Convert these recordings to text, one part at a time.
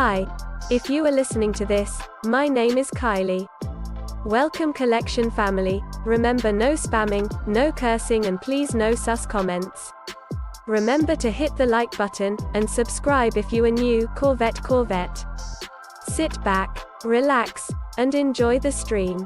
Hi. If you are listening to this, my name is Kylie. Welcome collection family. Remember, no spamming, no cursing, and please no sus comments. Remember to hit the like button, and subscribe if you are new. Corvette. Sit back, relax, and enjoy the stream.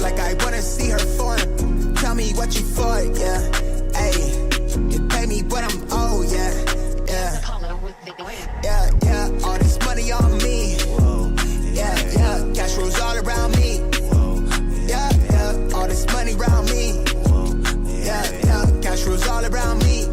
Like I wanna see her form. Tell me what you for, yeah. Ayy, you pay me what I'm owed, yeah. Yeah. All this money on me. Yeah. Cash rules all around me. Yeah. All this money around me. Yeah. Cash rules all around me.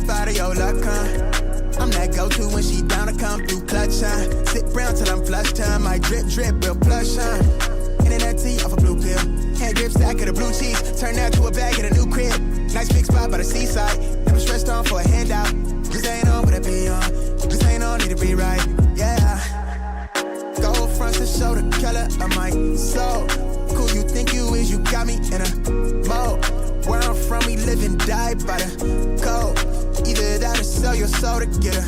Out of your luck, huh? I'm that go-to when she down to come through clutch, huh? Sit brown till I'm flushed, huh? My drip, real plush, huh? Internet tea off a blue pill. Hand grip stack of the blue cheese. Turn that to a bag in a new crib. Nice big spot by the seaside. Never stressed on for a handout. Just ain't on what I be on. Just ain't on, need to be right, yeah. Gold fronts to show the color of my soul. Cool you think you is, you got me in a mode. Where I'm from, we live and die by the code. Either that or sell your soul to get a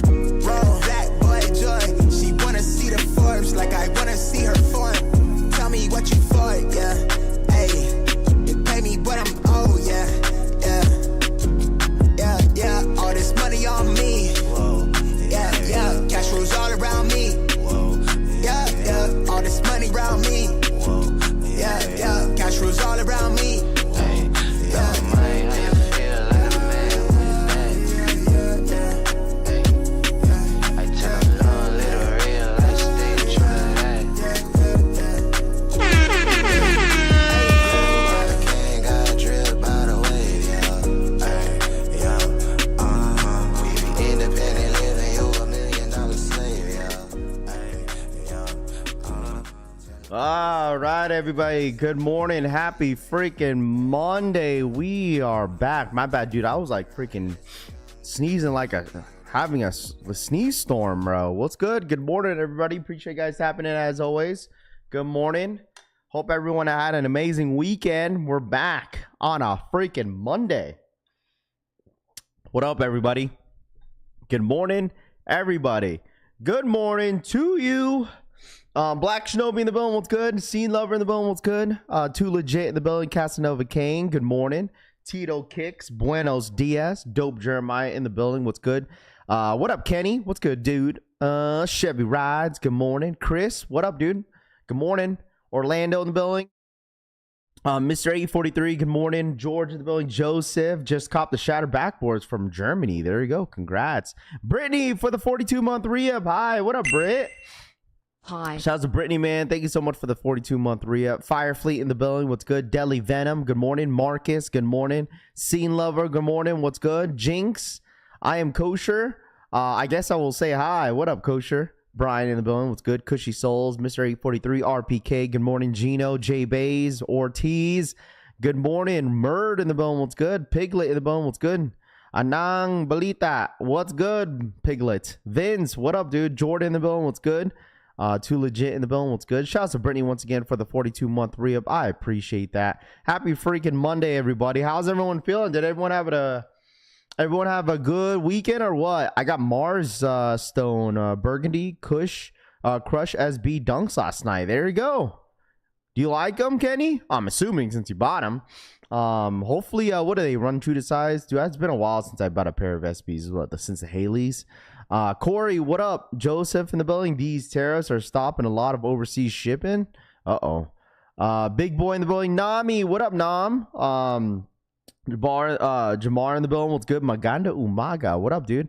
roll. Black boy joy, she wanna see the Forbes like I wanna see her form. Tell me what you for, yeah. Ayy, you pay me what I'm owed, yeah. All this money on me. Yeah. Cash rules all around me. Yeah. All this money around me. Yeah. Cash rules all around me. All right, everybody. Good morning. Happy freaking Monday. We are back. My bad, dude. I was like freaking sneezing like having a sneeze storm, bro. What's good? Good morning, everybody. Appreciate you guys tapping in as always. Good morning. Hope everyone had an amazing weekend. We're back on a freaking Monday. What up, everybody? Good morning, everybody. Good morning to you. Black Shinobi in the building, what's good? Scene Lover in the building, what's good? Too Legit in the building, Casanova Kane, good morning. Tito Kicks, Buenos Dias, Dope Jeremiah in the building, what's good? What up, Kenny? What's good, dude? Chevy Rides, good morning. Chris, what up, dude? Good morning. Orlando in the building. Mr. 843, good morning. George in the building. Joseph just copped the Shattered Backboards from Germany. There you go. Congrats. Brittany for the 42-month re-up. Hi, what up, Britt? Hi. Shout out to Brittany, man. Thank you so much for the 42-month re-up. Firefleet in the building. What's good? Deli Venom. Good morning. Marcus. Good morning. Scene Lover. Good morning. What's good? Jinx. I am Kosher. I guess I will say hi. What up, Kosher? Brian in the building. What's good? Cushy Souls. Mr. 843. RPK. Good morning. Gino. J Bays. Ortiz. Good morning. Murd in the building. What's good? Piglet in the building. What's good? Anang Balita. What's good? Piglet. Vince. What up, dude? Jordan in the building. What's good? Too Legit in the building. What's good? Shout out to Brittany once again for the 42-month re-up. I appreciate that. Happy freaking Monday, everybody. How's everyone feeling? Did everyone have a good weekend or what? I got Mars Stone, Burgundy, Kush, Crush SB dunks last night. There you go. Do you like them, Kenny? I'm assuming since you bought them. Hopefully, what do they run true to size? Dude, it's been a while since I bought a pair of SBs. Since the Haley's. Corey, what up? Joseph in the building. These tariffs are stopping a lot of overseas shipping. Big boy in the building. Nami, what up, Nam? Jamar in the building, what's good? Maganda Umaga, what up, dude?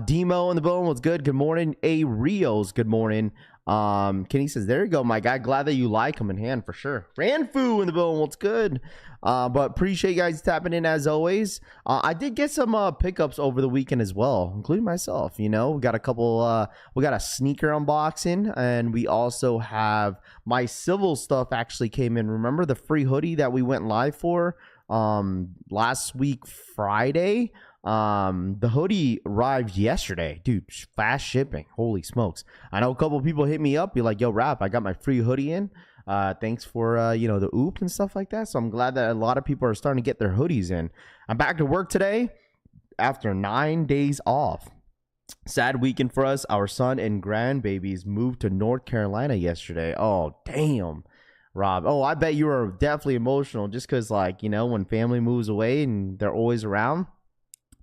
Demo in the building, what's good? Good morning. A Rios, good morning. Kenny says, there you go, my guy. Glad that you like him in hand for sure. Ranfu in the building, what's good? But appreciate you guys tapping in as always. I did get some pickups over the weekend as well, including myself. You know, we got a couple. We got a sneaker unboxing, and we also have my civil stuff actually came in. Remember the free hoodie that we went live for last week Friday? The hoodie arrived yesterday, dude. Fast shipping, holy smokes. I know a couple people hit me up, be like, yo, Rap, I got my free hoodie in. Thanks for you know, the oop and stuff like that. So I'm glad that a lot of people are starting to get their hoodies in. I'm back to work today after 9 days off. Sad weekend for us. Our son and grandbabies moved to North Carolina yesterday. Oh, damn, Rob. Oh, I bet you were definitely emotional just because, like, you know, when family moves away and they're always around,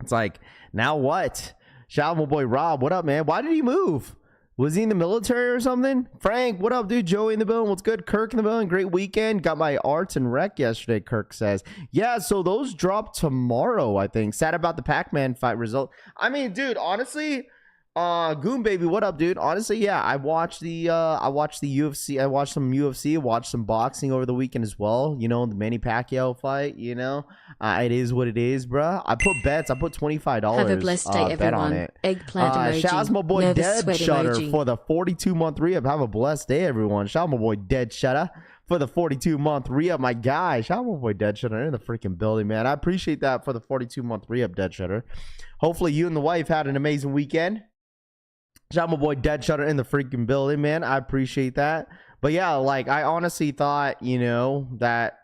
it's like, now what? Shout out my boy Rob. What up, man? Why did he move? Was he in the military or something? Frank, what up, dude? Joey in the building. What's good? Kirk in the building. Great weekend. Got my arts and rec yesterday, Kirk says. Yeah, so those drop tomorrow, I think. Sad about the Pac-Man fight result. I mean, dude, honestly, Goon Baby, what up, dude? Honestly, yeah, I watched the UFC. I watched some UFC, watched some boxing over the weekend as well. You know, the Manny Pacquiao fight, you know. It is what it is, bruh. I put bets. I put $25 Have a blessed day, bet on everyone. it. Eggplant emoji. Shout out to my boy Nervous Dead sweat Shutter emoji. for the 42-month re-up. Have a blessed day, everyone. Shout out my boy Dead Shutter for the 42-month re-up. My guy, shout out my boy Dead Shutter in the freaking building, man. I appreciate that for the 42-month re-up, Dead Shutter. Hopefully you and the wife had an amazing weekend. Shout out my boy Dead Shutter in the freaking building, man. I appreciate that. But yeah, like, I honestly thought, you know, that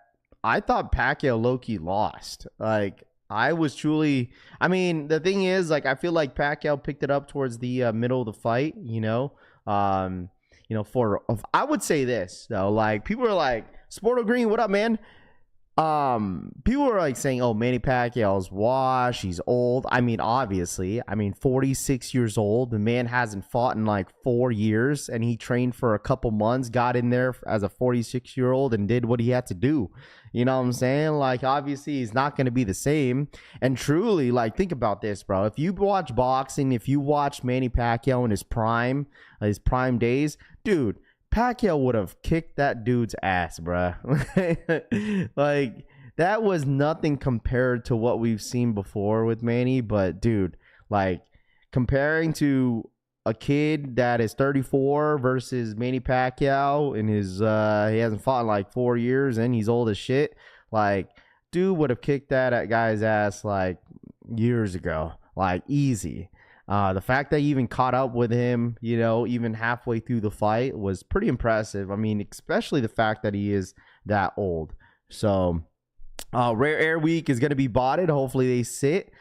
I thought Pacquiao low-key lost. Like, I was truly, I mean, the thing is, like, I feel like Pacquiao picked it up towards the middle of the fight, you know. I would say this, though. Like, people are like, Sporto Green, what up, man? People are like saying, oh, Manny Pacquiao's washed, he's old. I mean, obviously, 46 years old. The man hasn't fought in like 4 years, and he trained for a couple months, got in there as a 46-year-old and did what he had to do. You know what I'm saying? Like, obviously, he's not going to be the same. And truly, like, think about this, bro. If you watch boxing, if you watch Manny Pacquiao in his prime days, dude, Pacquiao would have kicked that dude's ass, bruh. Like, that was nothing compared to what we've seen before with Manny. But, dude, like, comparing to a kid that is 34 versus Manny Pacquiao and his, he hasn't fought in like 4 years and he's old as shit. Like, dude would have kicked that guy's ass like years ago, like, easy. The fact that he even caught up with him, you know, even halfway through the fight was pretty impressive. I mean, especially the fact that he is that old. So, Rare Air Week is going to be botted. Hopefully they sit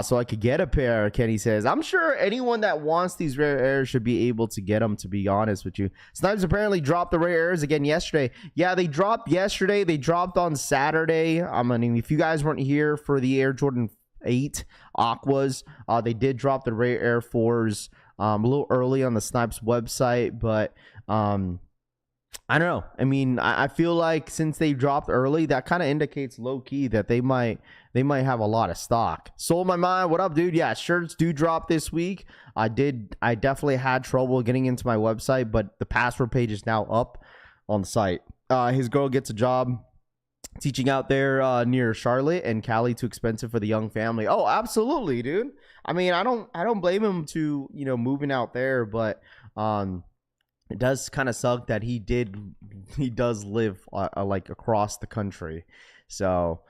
so I could get a pair, Kenny says. I'm sure anyone that wants these Rare Airs should be able to get them, to be honest with you. Snipes apparently dropped the Rare Airs again yesterday. Yeah, they dropped yesterday. They dropped on Saturday. I mean, if you guys weren't here for the Air Jordan 8 Aquas, they did drop the Rare Air 4s a little early on the Snipes website, but I don't know. I mean, I feel like since they dropped early, that kind of indicates low-key that they might have a lot of stock. Sold My Mind, what up, dude? Yeah, shirts do drop this week. I definitely had trouble getting into my website, but the password page is now up on the site. His girl gets a job teaching out there near Charlotte, and Cali too expensive for the young family. Oh, absolutely, dude. I mean, I don't blame him to, you know, moving out there, but it does kind of suck that he does live like across the country. So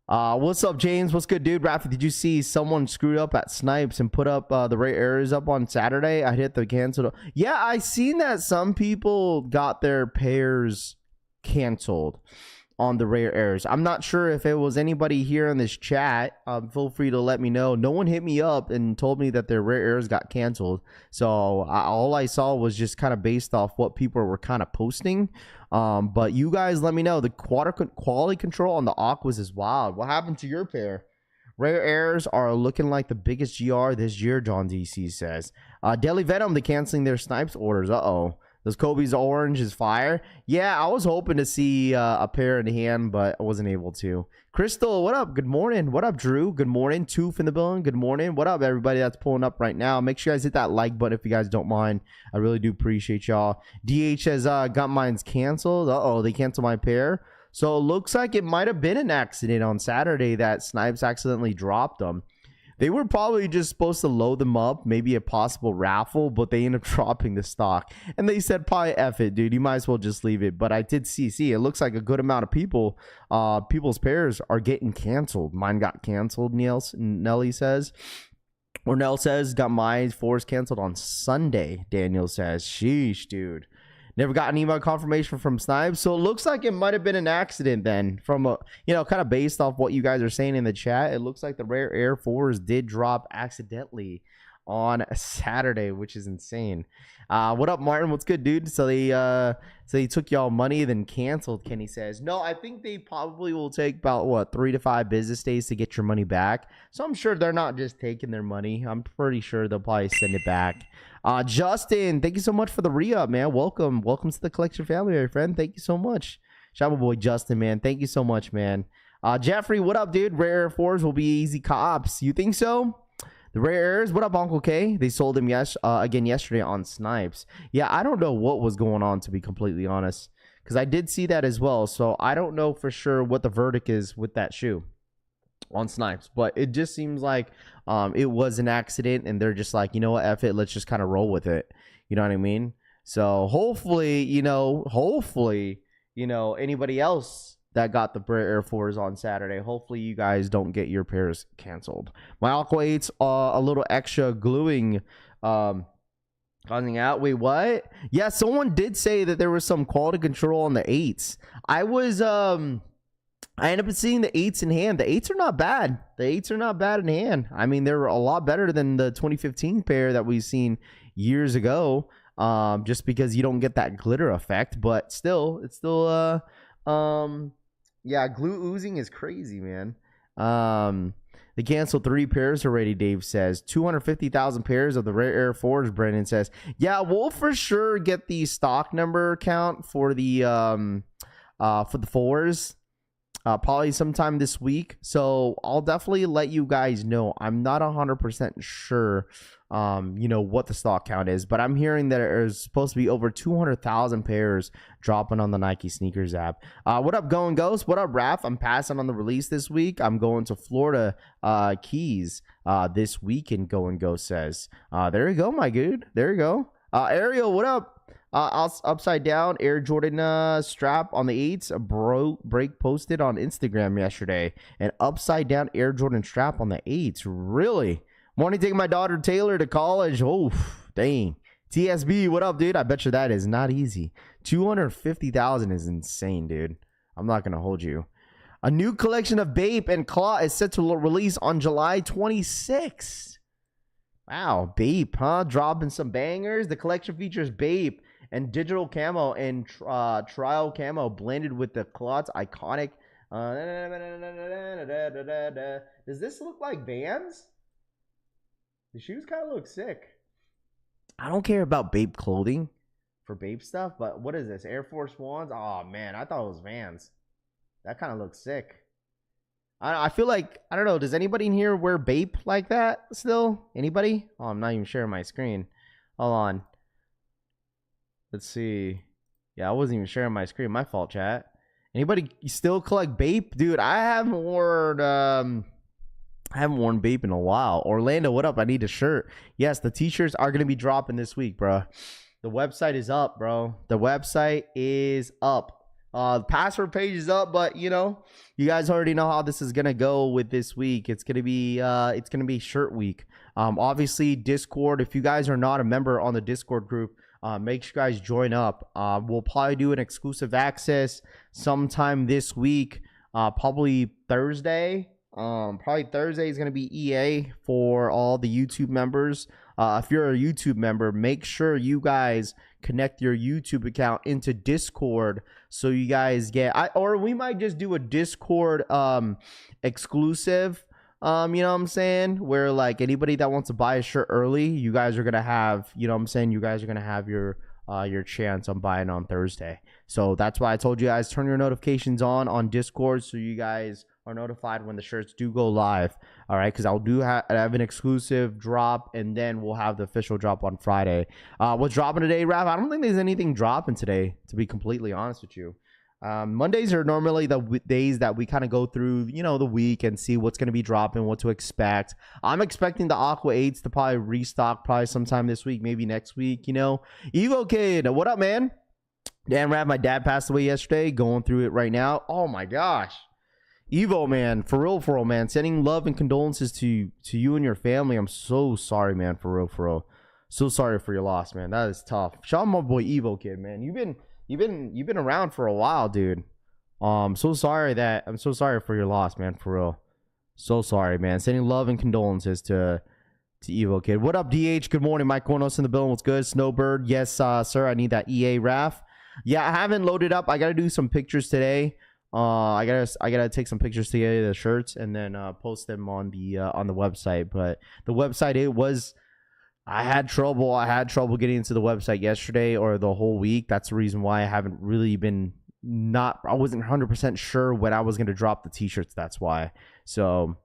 what's up, James? What's good, dude? Rafi, did you see someone screwed up at Snipes and put up the Rare Airs up on Saturday? I hit the cancel. Yeah, I seen that some people got their pairs canceled on the Rare Airs. I'm not sure if it was anybody here in this chat. Feel free to let me know. No one hit me up and told me that their Rare Airs got canceled. So all I saw was just kind of based off what people were kind of posting. But you guys let me know. The quality control on the Aquas is wild. What happened to your pair? Rare Airs are looking like the biggest GR this year, John DC says. Deli Venom, they canceling their Snipes orders. Uh-oh. Those Kobe's orange is fire. Yeah, I was hoping to see a pair in hand, but I wasn't able to. Crystal, what up? Good morning. What up, Drew? Good morning. Tooth in the building. Good morning. What up, everybody that's pulling up right now? Make sure you guys hit that like button if you guys don't mind. I really do appreciate y'all. DH has got mine's canceled. Uh-oh, they canceled my pair. So it looks like it might have been an accident on Saturday that Snipes accidentally dropped them. They were probably just supposed to load them up, maybe a possible raffle, but they ended up dropping the stock. And they said, probably F it, dude. You might as well just leave it. But I did see, it looks like a good amount of people, people's pairs are getting canceled. Mine got canceled, Nelly says. Or Nell says, got my fours canceled on Sunday, Daniel says. Sheesh, dude. Never got an email confirmation from Snipes. So it looks like it might have been an accident then from a, kind of based off what you guys are saying in the chat. It looks like the rare Air 4s did drop accidentally on Saturday, which is insane. What up, Martin? What's good, dude? So they took y'all money, then canceled, Kenny says. No, I think they probably will take about, 3 to 5 business days to get your money back. So I'm sure they're not just taking their money. I'm pretty sure they'll probably send it back. Justin, thank you so much for the re-up, man. Welcome to the collection family, my friend. Thank you so much. Shout out my boy Justin, man. Thank you so much, man. Jeffrey, what up, dude? Rare 4s will be easy cops. You think so? The rares, what up, Uncle K? They sold him again yesterday on Snipes. Yeah, I don't know what was going on, to be completely honest, because I did see that as well. So I don't know for sure what the verdict is with that shoe on Snipes, but it just seems like it was an accident, and they're just like, you know what, F it, let's just kind of roll with it. You know what I mean? So hopefully, anybody else that got the Air 4s on Saturday, hopefully you guys don't get your pairs canceled. My Aqua 8's a little extra gluing causing out. Wait, what? Yeah, someone did say that there was some quality control on the 8s. I ended up seeing the 8s in hand. The 8s are not bad. The 8s are not bad in hand. I mean, they're a lot better than the 2015 pair that we've seen years ago. Just because you don't get that glitter effect, but still, it's still yeah, glue oozing is crazy, man. They canceled 3 pairs already, Dave says. 250,000 pairs of the rare Air 4s, Brendan says. Yeah, we'll for sure get the stock number count for the 4s. Probably sometime this week. So I'll definitely let you guys know. I'm not 100% sure what the stock count is, but I'm hearing that there's supposed to be over 200,000 pairs dropping on the Nike sneakers app. What up, Going Ghost? What up, Raph? I'm passing on the release this week. I'm going to Florida Keys this weekend, Going Ghost says. There you go, my dude. There you go. Ariel, what up? Upside down Air Jordan strap on the 8s. Break posted on Instagram yesterday. An upside down Air Jordan strap on the 8s. Really? Morning, taking my daughter Taylor to college. Oh, dang. TSB, what up, dude? I bet you that is not easy. 250,000 is insane, dude. I'm not gonna hold you. A new collection of Bape and Claw is set to release on July 26th. Wow, Bape, huh? Dropping some bangers. The collection features Bape and digital camo and trial camo blended with the Claw's iconic. Does this look like Vans? The shoes kind of look sick. I don't care about Bape clothing for Bape stuff, but what is this? Air Force Ones? Oh, man, I thought it was Vans. That kind of looks sick. I feel like, I don't know, does anybody in here wear Bape like that still? Anybody? Oh, I'm not even sharing my screen. Hold on. Let's see. Yeah, I wasn't even sharing my screen. My fault, chat. Anybody still collect Bape? Dude, I haven't worn Bape in a while. Orlando, what up? I need a shirt. Yes, the t-shirts are going to be dropping this week, bro. The website is up, bro. The website is up. The password page is up, but you guys already know how this is going to go with this week. It's going to be shirt week. Obviously Discord, if you guys are not a member on the Discord group, make sure you guys join up. We'll probably do an exclusive access sometime this week. Probably Thursday. Probably Thursday is going to be EA for all the YouTube members. If you're a YouTube member, make sure you guys connect your YouTube account into Discord so you guys get, or we might just do a Discord exclusive. You know what I'm saying? Where like anybody that wants to buy a shirt early, you guys are going to have, you know what I'm saying? You guys are going to have your your chance on buying on Thursday. So that's why I told you guys, turn your notifications on Discord so you guys are notified when the shirts do go live. All right, because I have an exclusive drop, and then we'll have the official drop on Friday. What's dropping today, Rav? I don't think there's anything dropping today, to be completely honest with you. Mondays are normally the days that we kind of go through, the week and see what's going to be dropping, what to expect. I'm expecting the Aqua 8s to probably restock probably sometime this week, maybe next week, Evo Kid, what up, man? Damn, Rav, my dad passed away yesterday, going through it right now. Oh, my gosh. Evo, man, for real, man. Sending love and condolences to you and your family. I'm so sorry, man, for real. So sorry for your loss, man. That is tough. Shout out my boy Evo Kid, man. You've been around for a while, dude. I'm so sorry for your loss, man, for real. So sorry, man. Sending love and condolences to Evo Kid. What up, DH? Good morning. Mike Cornos in the building. What's good? Snowbird. Yes, sir. I need that EA RAF. Yeah, I haven't loaded up. I gotta do some pictures today. I gotta take some pictures together of the shirts and then post them on the website. But the website, I had trouble getting into the website yesterday or the whole week. That's the reason why I haven't really been I wasn't 100% sure when I was gonna drop the t-shirts. That's why. So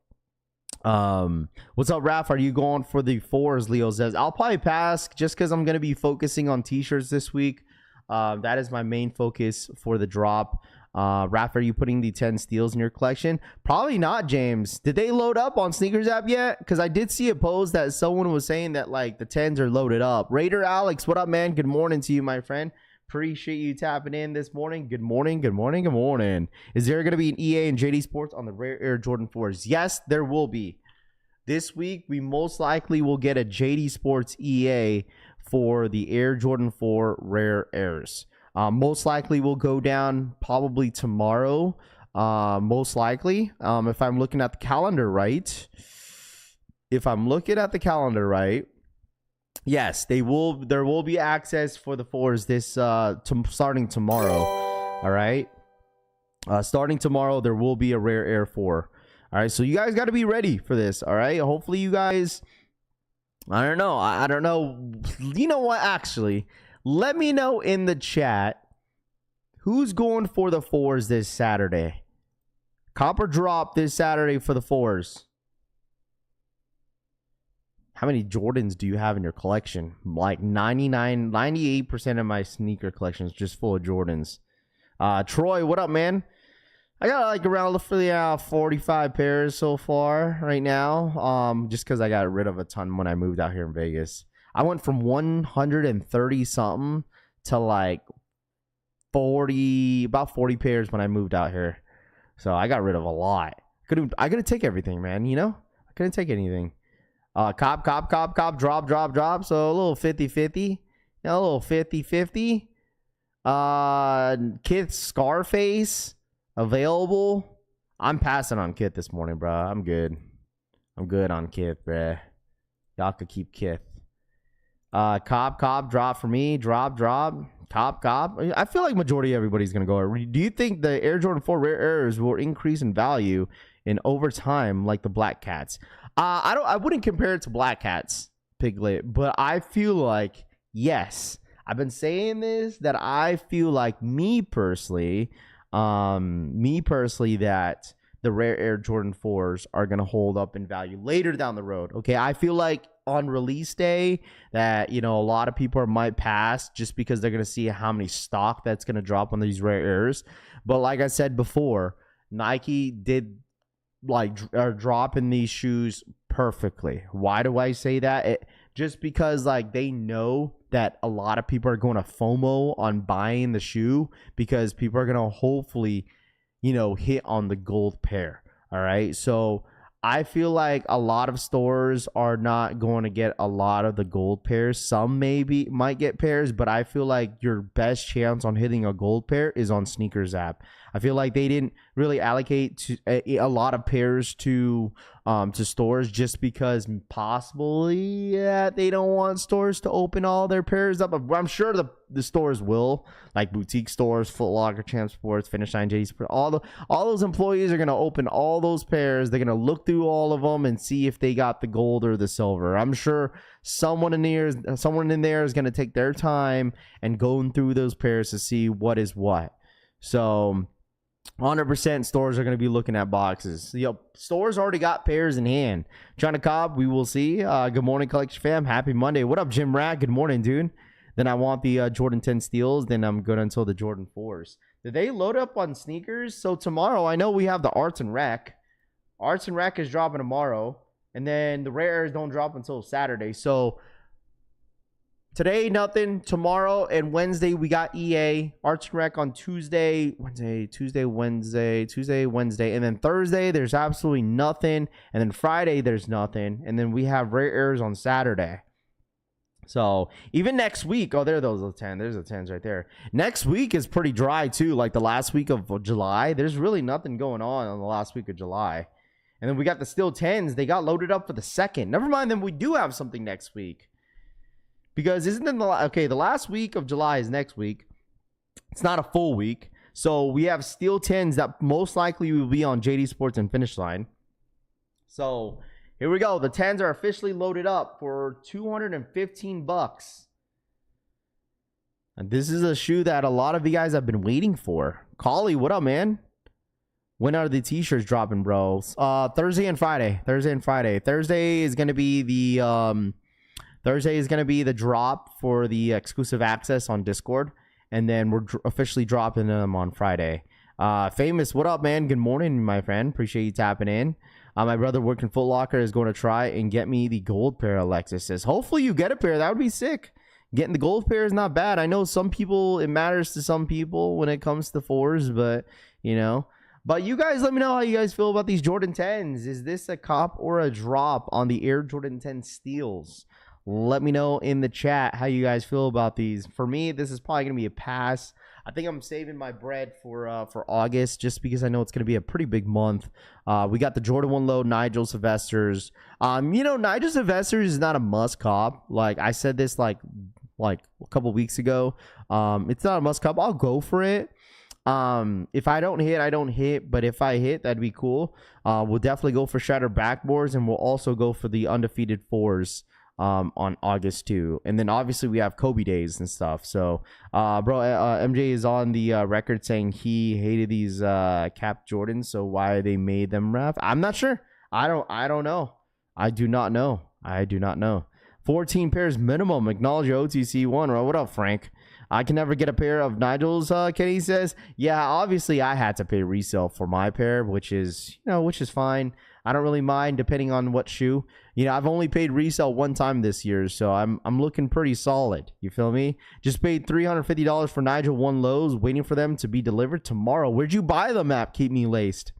what's up, Raph? Are you going for the 4s? Leo says I'll probably pass just because I'm gonna be focusing on t-shirts this week. That is my main focus for the drop. Raph, are you putting the 10 steals in your collection? Probably not, James. Did they load up on Sneakers app yet? Because I did see a post that someone was saying that like the 10s are loaded up. Raider Alex, what up, man? Good morning to you, my friend. Appreciate you tapping in this morning. Good morning. Is there going to be an EA and JD Sports on the Rare Air Jordan 4s? Yes, there will be. This week, we most likely will get a JD Sports EA for the Air Jordan 4 Rare Airs. Most likely will go down probably tomorrow. Most likely. If I'm looking at the calendar right. Yes, there will be access for the 4s this starting tomorrow. All right. Starting tomorrow, there will be a Rare Air 4. All right, so you guys got to be ready for this. All right. Hopefully you guys, I don't know. I don't know. You know what? Actually, let me know in the chat who's going for the 4s this Saturday. Copper drop this Saturday for the 4s. How many Jordans do you have in your collection? Like 98% of my sneaker collection is just full of Jordans. Troy, what up, man? I got like around 45 pairs so far right now. Just because I got rid of a ton when I moved out here in Vegas. I went from 130 something to like about 40 pairs when I moved out here. So I got rid of a lot. I couldn't take everything, man. I couldn't take anything. Cop, drop. So a little 50-50. A little 50-50. Kith Scarface available. I'm passing on Kith this morning, bro. I'm good on Kith, bro. Y'all could keep Kith. Cop, drop for me. Drop. Cop. I feel like majority of everybody's gonna go. Do you think the Air Jordan 4 Rare Airs will increase in value in over time like the Black Cats? I wouldn't compare it to Black Cats, Piglet, but I feel like yes. I've been saying this that I feel like me personally that the Rare Air Jordan 4s are going to hold up in value later down the road. Okay, I feel like on release day that, a lot of people might pass just because they're going to see how many stock that's going to drop on these Rare Airs. But like I said before, Nike did are dropping these shoes perfectly. Why do I say that? Just because they know that a lot of people are going to FOMO on buying the shoe because people are going to hopefully, hit on the gold pair. All right. So I feel like a lot of stores are not going to get a lot of the gold pairs. Some might get pairs, but I feel like your best chance on hitting a gold pair is on Sneakers app. I feel like they didn't really allocate to a lot of pairs to stores just because possibly they don't want stores to open all their pairs up. I'm sure the stores will, like boutique stores, Foot Locker, Champ Sports, Finish Line, JD Sports, all those employees are going to open all those pairs. They're going to look through all of them and see if they got the gold or the silver. I'm sure someone in there is going to take their time and going through those pairs to see what is what. So 100% stores are going to be looking at boxes. Stores already got pairs in hand. China Cobb, we will see. Good morning, Collection fam. Happy Monday. What up, Jim Rat? Good morning, dude. Then I want the Jordan 10 steals. Then I'm good until the Jordan 4s. Did they load up on sneakers? So tomorrow, I know we have the Arts and Rec. Arts and Rec is dropping tomorrow. And then the rare airs don't drop until Saturday. So today, nothing. Tomorrow and Wednesday, we got EA. Arts and Rec on Tuesday, Wednesday. And then Thursday, there's absolutely nothing. And then Friday, there's nothing. And then we have rare airs on Saturday. So even next week, oh, there are those 10. There's the 10s right there. Next week is pretty dry too. Like the last week of July, there's really nothing going on the last week of July. And then we got the Steel 10s. They got loaded up for the 2nd. Never mind, then we do have something next week. Because isn't it the last week of July is next week. It's not a full week. So we have Steel 10s that most likely will be on JD Sports and Finish Line. So here we go. The 10s are officially loaded up for $215. And this is a shoe that a lot of you guys have been waiting for. Collie, what up, man? When are the t-shirts dropping, bro? Thursday and Friday. Thursday is going to be the drop for the exclusive access on Discord. And then we're officially dropping them on Friday. Famous, what up, man? Good morning, my friend. Appreciate you tapping in. My brother working Foot Locker is going to try and get me the gold pair, Alexis says. Hopefully you get a pair. That would be sick. Getting the gold pair is not bad. I know some people, it matters to some people when it comes to 4s, but, you know. But you guys, let me know how you guys feel about these Jordan 10s. Is this a cop or a drop on the Air Jordan 10 steals? Let me know in the chat how you guys feel about these. For me, this is probably going to be a pass. I think I'm saving my bread for August just because I know it's going to be a pretty big month. We got the Jordan 1 low, Nigel Sylvester's. Nigel Sylvester's is not a must cop. Like I said this like a couple weeks ago. It's not a must cop. I'll go for it. If I don't hit, I don't hit. But if I hit, that'd be cool. We'll definitely go for Shatter backboards, and we'll also go for the Undefeated 4s. On August 2. And then obviously we have Kobe days and stuff. So, MJ is on the record saying he hated these Cap Jordans. So why they made them ref? I'm not sure. I don't know. I do not know. 14 pairs minimum. Acknowledge your OTC one. What up, Frank? I can never get a pair of Nigel's, Kenny says. Yeah, obviously I had to pay resale for my pair, which is fine. I don't really mind depending on what shoe. I've only paid resale one time this year, so I'm looking pretty solid. You feel me? Just paid $350 for Nigel 1 lows, waiting for them to be delivered tomorrow. Where'd you buy them at? Keep me laced.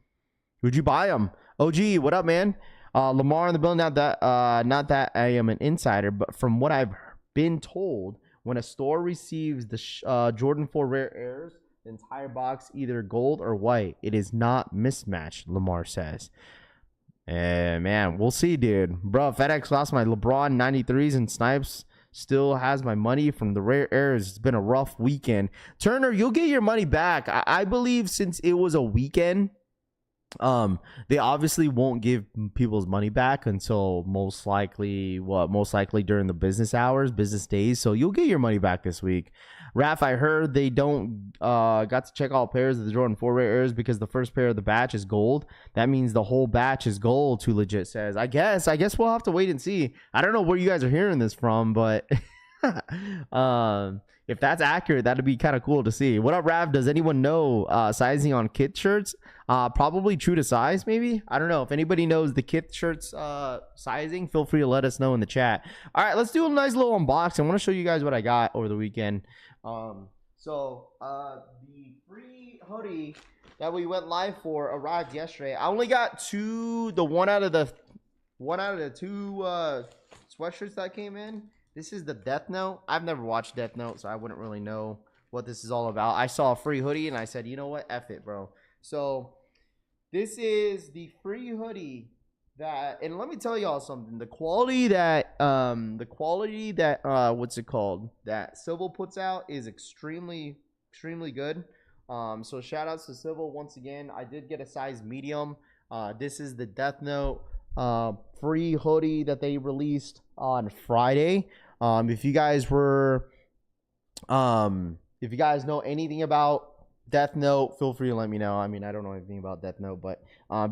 Where'd you buy them? OG, what up, man? Lamar in the building. Not that I am an insider, but from what I've been told, when a store receives the Jordan 4 Rare Airs, the entire box either gold or white. It is not mismatched, Lamar says. Man, we'll see, dude. Bro, FedEx lost my LeBron 93s and Snipes still has my money from the Rare Airs. It's been a rough weekend. Turner, you'll get your money back. I believe since it was a weekend, they obviously won't give people's money back until most likely during the business days. So you'll get your money back this week. Raph, I heard they don't got to check all pairs of the Jordan 4 Rare Airs because the first pair of the batch is gold. That means the whole batch is gold, Too Legit says. I guess we'll have to wait and see. I don't know where you guys are hearing this from, but if that's accurate, that'd be kind of cool to see. What up, Rav? Does anyone know sizing on kit shirts? Probably true to size, maybe. I don't know. If anybody knows the kit shirts sizing, feel free to let us know in the chat. All right, let's do a nice little unboxing. I want to show you guys what I got over the weekend. The free hoodie that we went live for arrived yesterday. I only got one out of the two sweatshirts that came in. This is the Death Note. I've never watched Death Note, so I wouldn't really know what this is all about. I saw a free hoodie and I said, you know what, F it, bro. So this is the free hoodie that, and let me tell y'all something. The quality that what's it called, that Civil puts out is extremely good. So shout outs to Civil once again. I did get a size medium. This is the Death Note free hoodie that they released on Friday. If you guys know anything about Death Note, feel free to let me know. I mean, I don't know anything about Death Note, but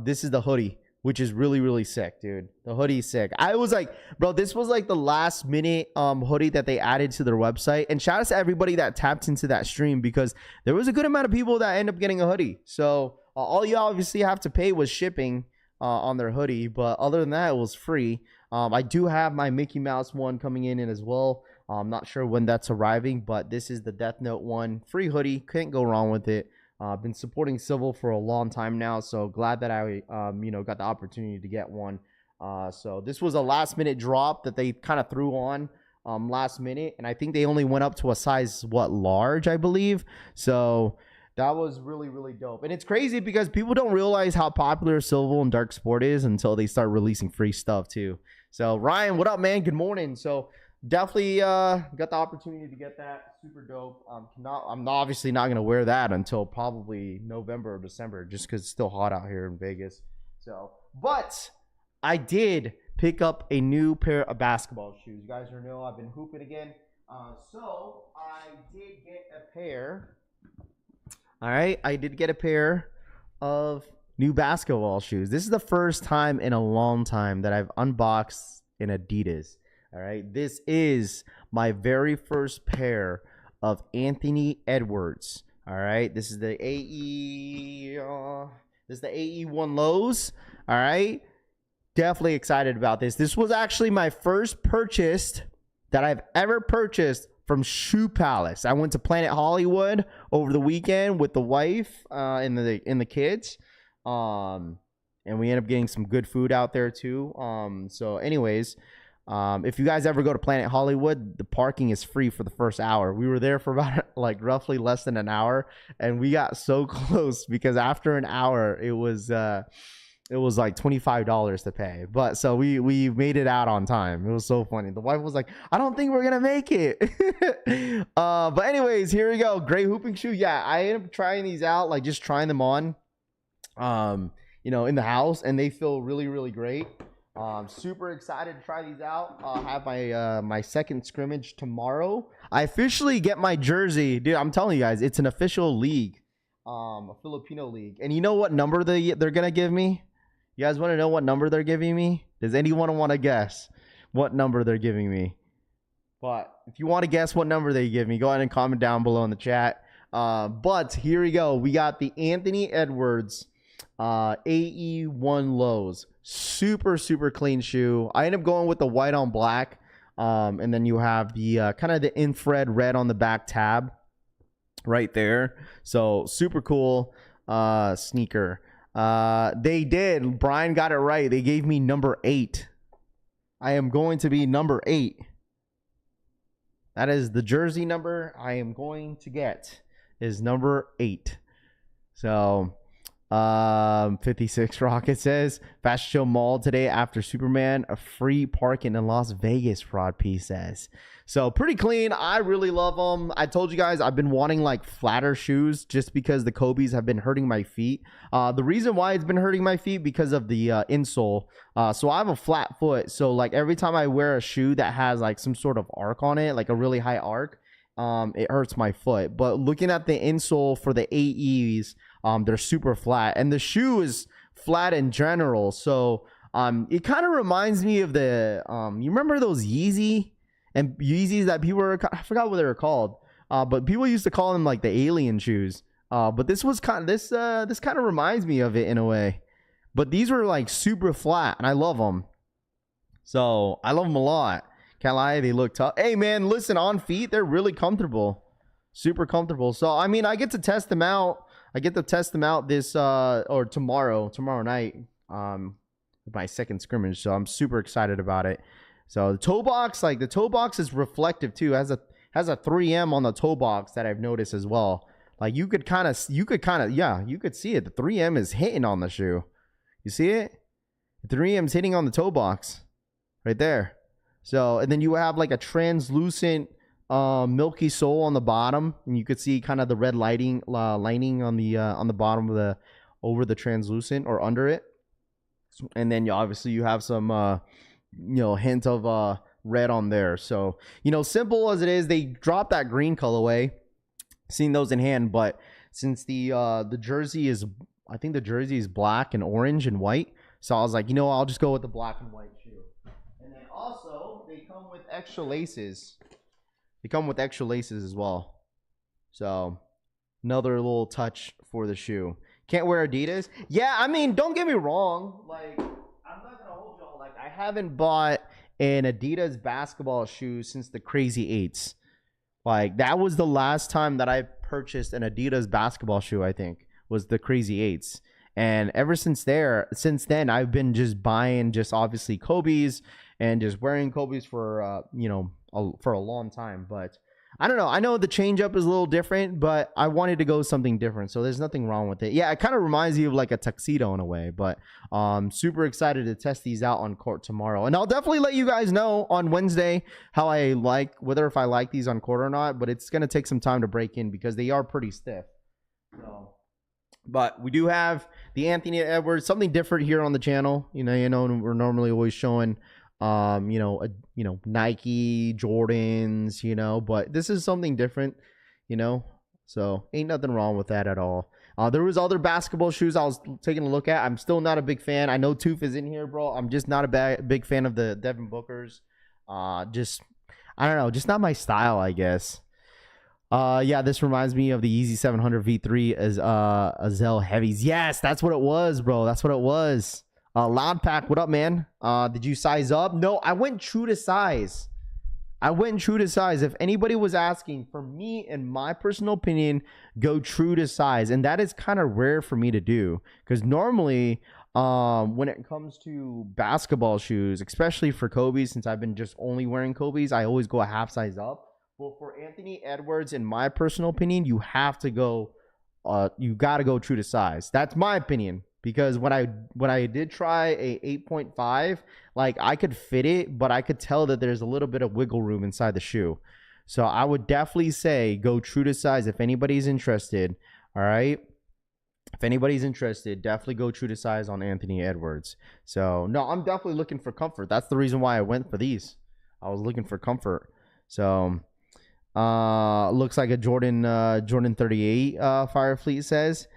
this is the hoodie, which is really sick, dude. The hoodie is sick. I was like, bro, this was like the last minute hoodie that they added to their website. And shout out to everybody that tapped into that stream, because there was a good amount of people that end up getting a hoodie. So all you obviously have to pay was shipping on their hoodie, but other than that, it was free. I do have my Mickey Mouse one coming in as well. I'm not sure when that's arriving, but this is the Death Note one. Free hoodie. Can't go wrong with it. I've been supporting Civil for a long time now, so glad that I got the opportunity to get one. So this was a last minute drop that they kind of threw on last minute, and I think they only went up to a size large, I believe. So that was really dope. And it's crazy because people don't realize how popular Civil and Dark Sport is until they start releasing free stuff too. So Ryan, what up, man? Good morning. So definitely got the opportunity to get that. Super dope. I'm obviously not gonna wear that until probably November or December, just because it's still hot out here in Vegas. So, but I did pick up a new pair of basketball shoes. You guys know I've been hooping again. So I did get a pair. All right, I did get a pair of new basketball shoes. This is the first time in a long time that I've unboxed an Adidas. All right, this is my very first pair of Anthony Edwards. All right, this is the AE1 lows. All right, definitely excited about this. This was actually my first purchase that I've ever purchased from Shoe Palace. I went to Planet Hollywood over the weekend with the wife and the kids. And we ended up getting some good food out there too. So anyways, if you guys ever go to Planet Hollywood, the parking is free for the first hour. We were there for about like roughly less than an hour, and we got so close because after an hour it was like $25 to pay. But so we made it out on time. It was so funny. The wife was like, I don't think we're gonna make it. But anyways, here we go. Great hooping shoe. Yeah, I ended up trying these out, like just trying them on in the house, and they feel really great. Super excited to try these out. I'll have my second scrimmage tomorrow. I officially get my jersey. Dude, I'm telling you guys, it's an official league. A Filipino league. And you know what number they're gonna give me? You guys want to know what number they're giving me? Does anyone want to guess what number they're giving me? But if you want to guess what number they give me, go ahead and comment down below in the chat. But here we go. We got the Anthony Edwards AE1 lows. Super clean shoe. I end up going with the white on black. And then you have the kind of the infrared red on the back tab right there. So super cool sneaker. Brian got it right. They gave me number 8. I am going to be number 8. That is the jersey number I am going to get is number 8. So 56 Rocket says Fashion Show Mall today after Superman, a free parking in Las Vegas. Rod P says. So pretty clean. I really love them. I told you guys I've been wanting like flatter shoes just because the Kobe's have been hurting my feet. The reason why it's been hurting my feet because of the insole. So I have a flat foot. So like every time I wear a shoe that has like some sort of arc on it, like a really high arc, it hurts my foot. But looking at the insole for the AEs, they're super flat, and the shoe is flat in general. So it kind of reminds me of the you remember those Yeezys that people were, I forgot what they were called, but people used to call them like the alien shoes. But this kind of reminds me of it in a way. But these were like super flat, and I love them. So I love them a lot. Can't lie, they look tough. Hey man, listen, on feet they're really comfortable, super comfortable. So I mean, I get to test them out. This or tomorrow night, my second scrimmage. So I'm super excited about it. So the toe box is reflective too. It Has a 3M on the toe box that I've noticed as well. Like you could kind of see it. The 3M is hitting on the shoe. You see it? The 3M's hitting on the toe box right there. So, and then you have like a translucent milky sole on the bottom, and you could see kind of the red lining on the bottom of over the translucent or under it. And then you have some hint of red on there. So, simple as it is, they dropped that green colorway. Seen those in hand, but since the jersey is, I think the jersey is black and orange and white, so I was like, I'll just go with the black and white shoe. And then also they come with extra laces. They come with extra laces as well. So another little touch for the shoe. Can't wear Adidas. Yeah, I mean, don't get me wrong. Like, I'm not gonna hold y'all. Like, I haven't bought an Adidas basketball shoe since the Crazy Eights. Like, that was the last time that I purchased an Adidas basketball shoe, I think, was the Crazy Eights. And ever since then, I've been just buying just obviously Kobe's and just wearing Kobe's for, for a long time. But I don't know. I know the change up is a little different, but I wanted to go something different. So there's nothing wrong with it. Yeah, it kind of reminds you of like a tuxedo in a way, but super excited to test these out on court tomorrow. And I'll definitely let you guys know on Wednesday how if I like these on court or not, but it's going to take some time to break in because they are pretty stiff. So, but we do have the Anthony Edwards, something different here on the channel. We're normally always showing Nike, Jordans, but this is something different, so ain't nothing wrong with that at all. There was other basketball shoes I was taking a look at. I'm still not a big fan. I know Tooth is in here, bro. I'm just not a big fan of the Devin Bookers. I don't know, just not my style, I guess. Yeah, this reminds me of the Yeezy 700 V3 as Azel Heavies. Yes, that's what it was, bro. That's what it was. Loud Pack, what up, man? Did you size up? No, I went true to size. If anybody was asking, for me, in my personal opinion, go true to size. And that is kind of rare for me to do. Because normally, when it comes to basketball shoes, especially for Kobe's, since I've been just only wearing Kobe's, I always go a half size up. Well, for Anthony Edwards, in my personal opinion, you have to go, you got to go true to size. That's my opinion. Because when I did try a 8.5, like I could fit it, but I could tell that there's a little bit of wiggle room inside the shoe. So I would definitely say go true to size if anybody's interested. All right. If anybody's interested, definitely go true to size on Anthony Edwards. So no, I'm definitely looking for comfort. That's the reason why I went for these. I was looking for comfort. So looks like a Jordan 38 Firefleet says.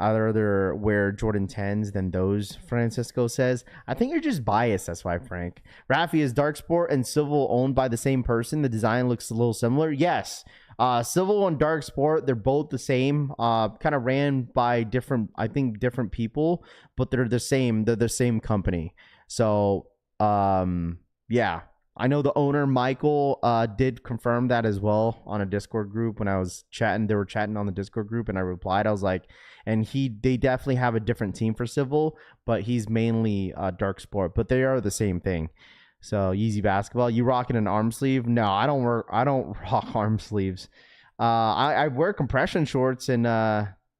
I'd rather wear Jordan 10s than those, Francisco says. I think you're just biased. That's why, Frank. Rafi, is Dark Sport and Civil owned by the same person? The design looks a little similar. Yes. Civil and Dark Sport, they're both the same. Kind of ran by different people, but they're the same. They're the same company. So, yeah. I know the owner, Michael, did confirm that as well on a Discord group when I was chatting. They were chatting on the Discord group, and I replied. I was like, and they definitely have a different team for Civil, but he's mainly Dark Sport. But they are the same thing. So Yeezy basketball. You rocking an arm sleeve? No, I don't rock arm sleeves. I wear compression shorts, and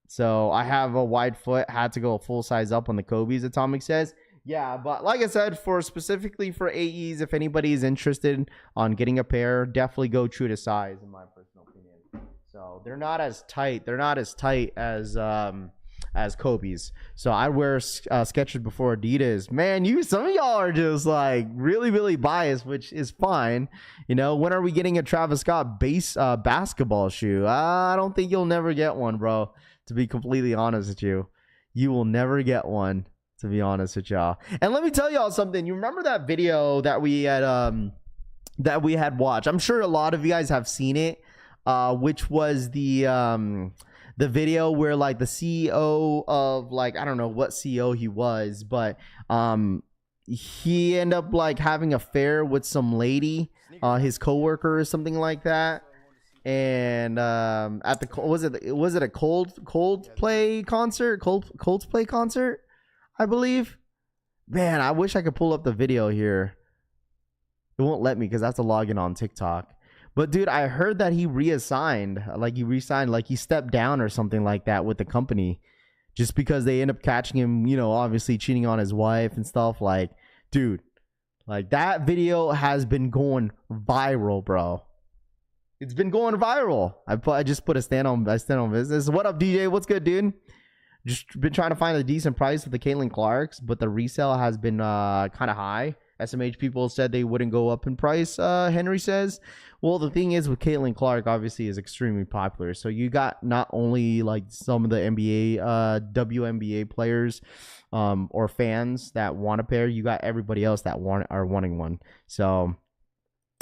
so I have a wide foot. Had to go a full size up on the Kobe's. Atomic says. Yeah, but like I said, specifically for AEs, if anybody is interested on getting a pair, definitely go true to size, in my personal opinion. So they're not as tight. They're not as tight as Kobe's. So I wear Skechers before Adidas. Man, some of y'all are just like really, really biased, which is fine. When are we getting a Travis Scott basketball shoe? I don't think you'll never get one, bro. To be completely honest with you, you will never get one. To be honest with y'all. And let me tell y'all something. You remember that video that we had watched? I'm sure a lot of you guys have seen it, which was the video where like the CEO of like, I don't know what CEO he was, but he ended up like having an affair with some lady, his coworker or something like that. And at the was it a Coldplay concert? I believe. Man, I wish I could pull up the video here. It won't let me because I have to log in on TikTok. But dude, I heard that he reassigned, like he resigned, like he stepped down or something like that with the company, just because they end up catching him, you know, obviously cheating on his wife and stuff. Like, dude, like that video has been going viral, bro. It's been going viral. I just put a stand on business. What up, DJ? What's good, dude? Just been trying to find a decent price with the Caitlin Clarks, but the resale has been kind of high. SMH people said they wouldn't go up in price, Henry says. Well, the thing is with Caitlin Clark, obviously, is extremely popular. So you got not only like some of the NBA, WNBA players or fans that want a pair, you got everybody else that are wanting one. So...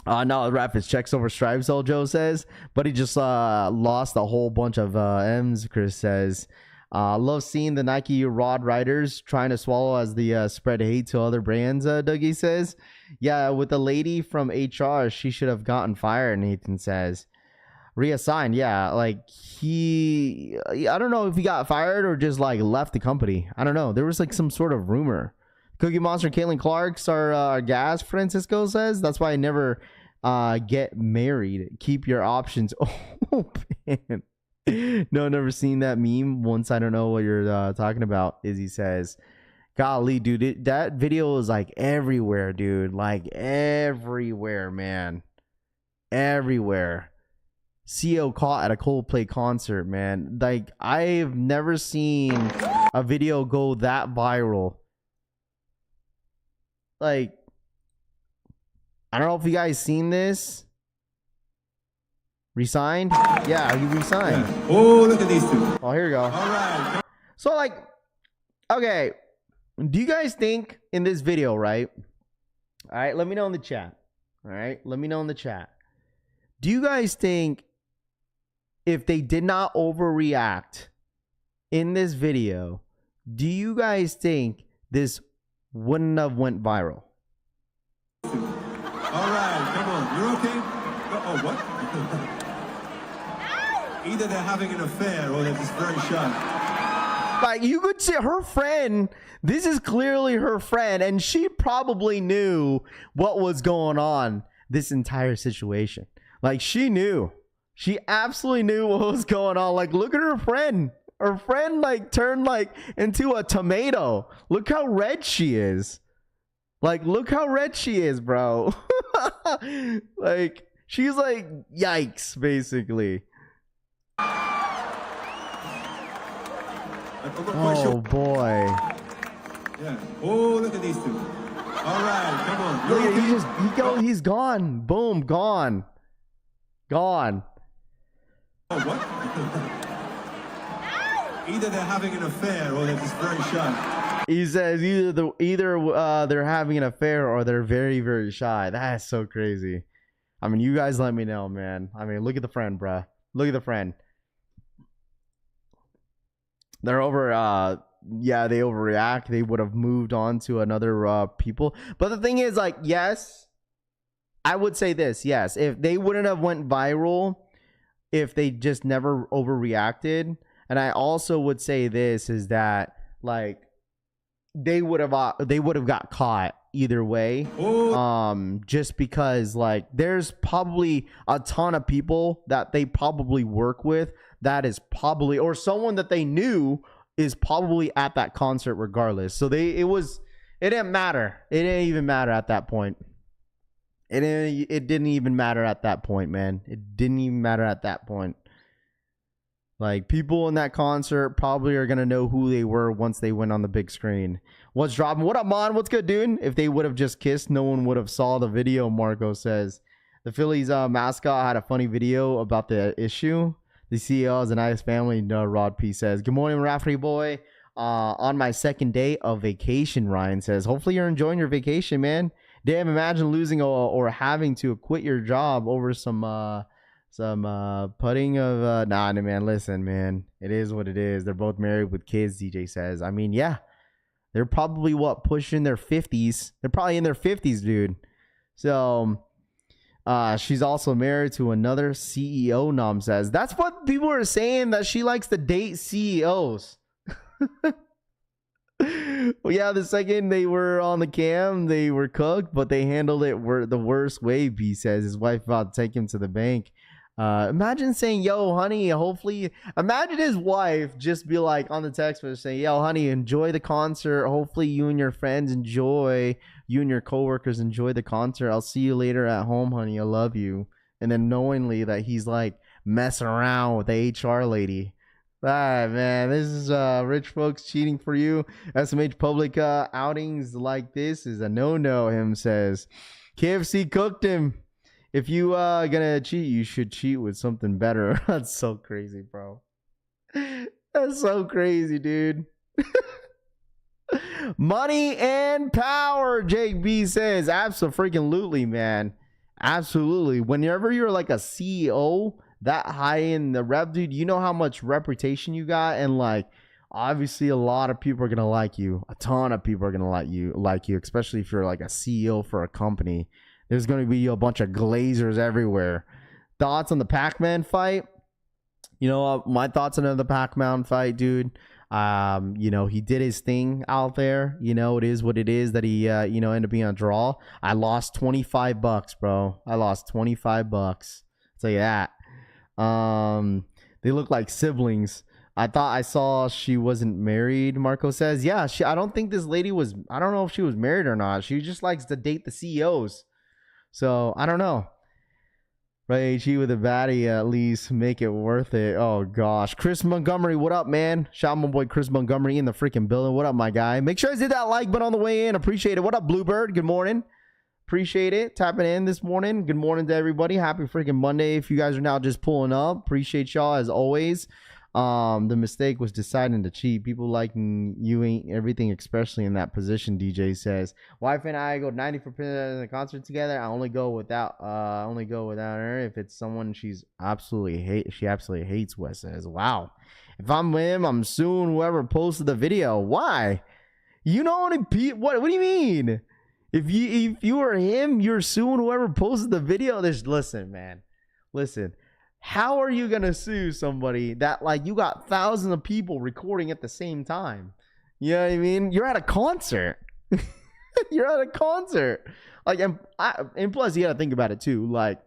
no, Rapids checks over stripes, old Joe says, but he just lost a whole bunch of M's, Chris says. Love seeing the Nike Rod Riders trying to swallow as the spread hate to other brands, Dougie says. Yeah, with the lady from HR, she should have gotten fired, Nathan says. Reassigned, yeah, like I don't know if he got fired or just like left the company. I don't know. There was like some sort of rumor. Cookie Monster and Caitlin Clark's are gas, Francisco says. That's why I never get married. Keep your options open. No, never seen that meme. Once I don't know what you're talking about, Izzy says. Golly, dude, that video is like everywhere, dude. Like everywhere, man. Everywhere. CO caught at a Coldplay concert, man. Like, I've never seen a video go that viral. Like, I don't know if you guys seen this. Resigned? Yeah, he resigned. Yeah. Oh, look at these two. Oh, here you go. All right. So, like, okay. Do you guys think in this video, right? All right, let me know in the chat. All right, let me know in the chat. Do you guys think if they did not overreact in this video, do you guys think this wouldn't have went viral? All right, come on. You're okay? Oh, what? Either they're having an affair or they're just very shy. Like, you could see her friend, this is clearly her friend, and she probably knew what was going on this entire situation. Like, she knew. She absolutely knew what was going on. Like, look at her friend. Her friend, like, turned, like, into a tomato. Look how red she is. Like, look how red she is, bro. Like, she's like, yikes, basically. Oh, boy. Yeah. Oh, look at these two. All right, come on. Look at, he's gone. Boom, gone. Gone. Oh, what? Either they're having an affair or they're just very shy. He says either they're having an affair or they're very, very shy. That's so crazy. I mean, you guys let me know, man. I mean, look at the friend, bruh. Look at the friend. They're over, yeah, they overreact. They would have moved on to another people. But the thing is, like, yes, I would say this. Yes, if they wouldn't have went viral, if they just never overreacted. And I also would say this is that, like, they would have got caught either way. Just because, like, there's probably a ton of people that they probably work with that is probably, or someone that they knew is probably at that concert regardless. So it didn't matter. It didn't even matter at that point. It didn't even matter at that point, man. It didn't even matter at that point. Like, people in that concert probably are going to know who they were once they went on the big screen. What's dropping? What up, Mon? What's good, dude? If they would have just kissed, no one would have saw the video, Marco says. The Phillies mascot had a funny video about the issue. The CEO is a nice family, Rod P says. Good morning, Rafferty boy. On my second day of vacation, Ryan says. Hopefully you're enjoying your vacation, man. Damn, imagine losing or having to quit your job over some putting of nah, man. Listen, man, it is what it is. They're both married with kids, DJ says. I mean, yeah, they're probably pushing their 50s. They're probably in their 50s, dude. So she's also married to another CEO, Nam says. That's what people are saying, that she likes to date CEOs. Well, yeah, the second they were on the cam, they were cooked, but they handled it the worst way. B says his wife about to take him to the bank. Imagine saying, "Yo, honey, hopefully." Imagine his wife just be like on the text message saying, "Yo, honey, enjoy the concert. Hopefully, you and your friends enjoy. You and your coworkers enjoy the concert. I'll see you later at home, honey. I love you." And then knowingly that he's like messing around with the HR lady. All right, man. This is rich folks cheating for you. SMH public outings like this is a no-no. Him says, KFC cooked him. If you gonna cheat, you should cheat with something better. That's so crazy, bro. That's so crazy, dude. Money and power, Jake B says. Absolutely, man. Absolutely. Whenever you're like a CEO that high in the rep, dude, you know how much reputation you got, and like obviously a lot of people are gonna like you. A ton of people are gonna like you, especially if you're like a CEO for a company. There's going to be a bunch of glazers everywhere. Thoughts on the Pac-Man fight? You know, my thoughts on the Pac-Man fight, dude. He did his thing out there. You know, it is what it is that he, ended up being a draw. I lost $25, bro. I lost $25. I'll tell you that. They look like siblings. I thought I saw she wasn't married, Marco says. Yeah, I don't think this lady was, I don't know if she was married or not. She just likes to date the CEOs. So, I don't know. Right, HE with a baddie, at least make it worth it. Oh, gosh. Chris Montgomery, what up, man? Shout out my boy Chris Montgomery in the freaking building. What up, my guy? Make sure I hit that like button on the way in. Appreciate it. What up, Bluebird? Good morning. Appreciate it. Tapping in this morning. Good morning to everybody. Happy freaking Monday. If you guys are now just pulling up, appreciate y'all as always. The mistake was deciding to cheat. People liking you ain't everything, especially in that position. DJ says, wife and I go 90% of the concert together. I only go without her if it's someone she absolutely hates. Wes says, wow. If I'm with him, I'm suing whoever posted the video. Why? You know what do you mean? If you were him, you're suing whoever posted the video. Listen. How are you gonna sue somebody that like you got thousands of people recording at the same time? You know what I mean? You're at a concert. Like, and plus you gotta think about it too. Like,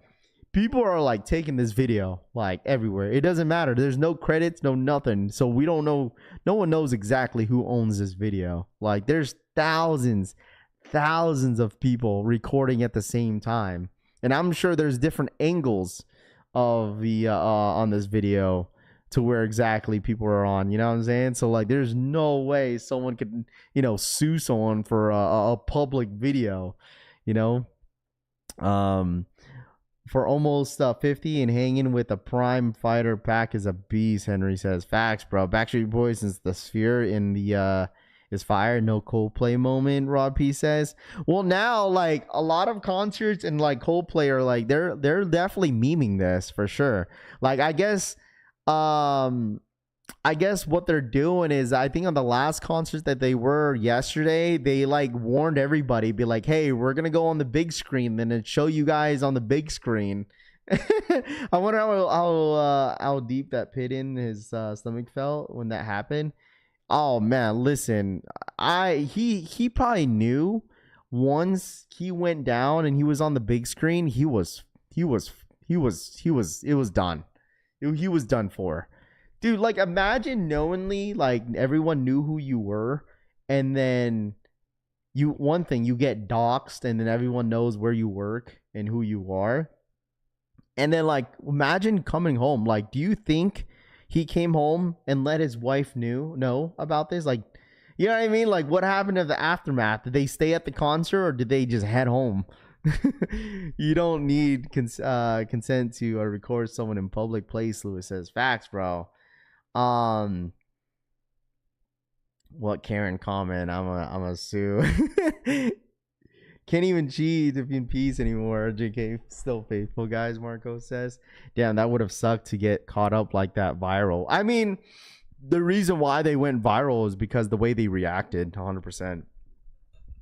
people are like taking this video like everywhere. It doesn't matter. There's no credits, no nothing. So we don't know. No one knows exactly who owns this video. Like, there's thousands of people recording at the same time, and I'm sure there's different angles of the on this video to where exactly people are on, you know what I'm saying? So like there's no way someone could, sue someone for a public video, for almost 50 and hanging with a prime fighter pack is a beast. Henry says, facts, bro. Backstreet Boys since the sphere in the is fire. No Coldplay moment, Rob P says. Well, now like a lot of concerts and like Coldplay are like they're definitely memeing this for sure. Like I guess what they're doing is, I think on the last concert that they were yesterday, they like warned everybody, be like, hey, we're gonna go on the big screen, then it show you guys on the big screen. I wonder how deep that pit in his stomach felt when that happened. Oh man, listen, he probably knew once he went down and he was on the big screen, it was done. He was done for. Dude, like imagine knowingly like everyone knew who you were, and then you get doxxed and then everyone knows where you work and who you are. And then like imagine coming home. Like, do you think he came home and let his wife know about this? Like, you know what I mean? Like, what happened to the aftermath? Did they stay at the concert or did they just head home? You don't need consent to record someone in public place, Lewis says. Facts, bro. What Karen comment? I'm a sue. Can't even cheat if in peace anymore. JK still faithful, guys. Marco says, damn, that would have sucked to get caught up like that viral. I mean, the reason why they went viral is because the way they reacted. 100%.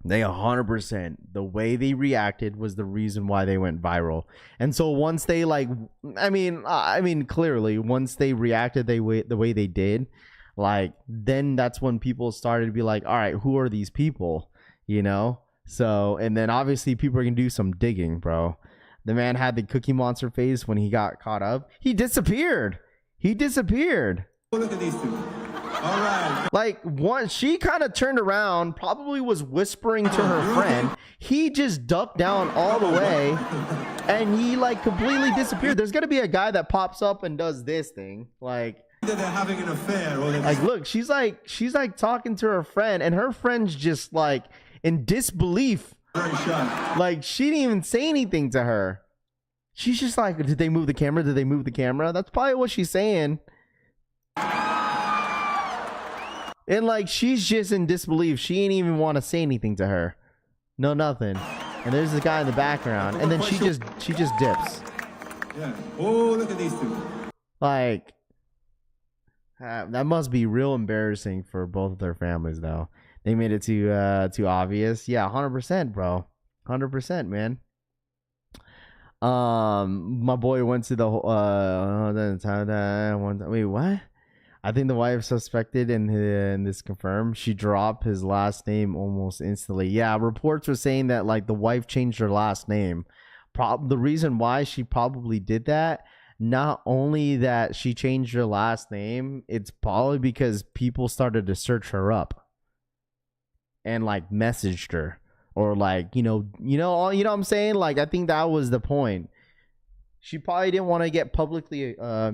The way they reacted was the reason why they went viral. And so once they like, I mean clearly once they reacted the way they did, like then that's when people started to be like, all right, who are these people, you know? So, and then obviously people are gonna do some digging, bro. The man had the Cookie Monster face when he got caught up. He disappeared. Oh, look at these two. All right. Like, once she kind of turned around, probably was whispering to her friend. He just ducked down all the way, and he like completely disappeared. There's gonna be a guy that pops up and does this thing, like They're having an affair. Or like look, she's like talking to her friend, and her friend's just like in disbelief. very shy. Like, she didn't even say anything to her. She's just like, did they move the camera? Did they move the camera? That's probably what she's saying. And like, she's just in disbelief. She ain't even want to say anything to her. No, nothing. And there's this guy in the background, and then she just dips. Yeah. Oh, look at these two. Like, that must be real embarrassing for both of their families, though. They made it too obvious. Yeah, 100%, bro. 100%, man. My boy went to the wait, what? I think the wife suspected and this confirmed. She dropped his last name almost instantly. Yeah, reports were saying that like the wife changed her last name. The reason why she probably did that, not only that she changed her last name, it's probably because people started to search her up and like messaged her, or like, you know what I'm saying? Like, I think that was the point. She probably didn't want to get publicly, you know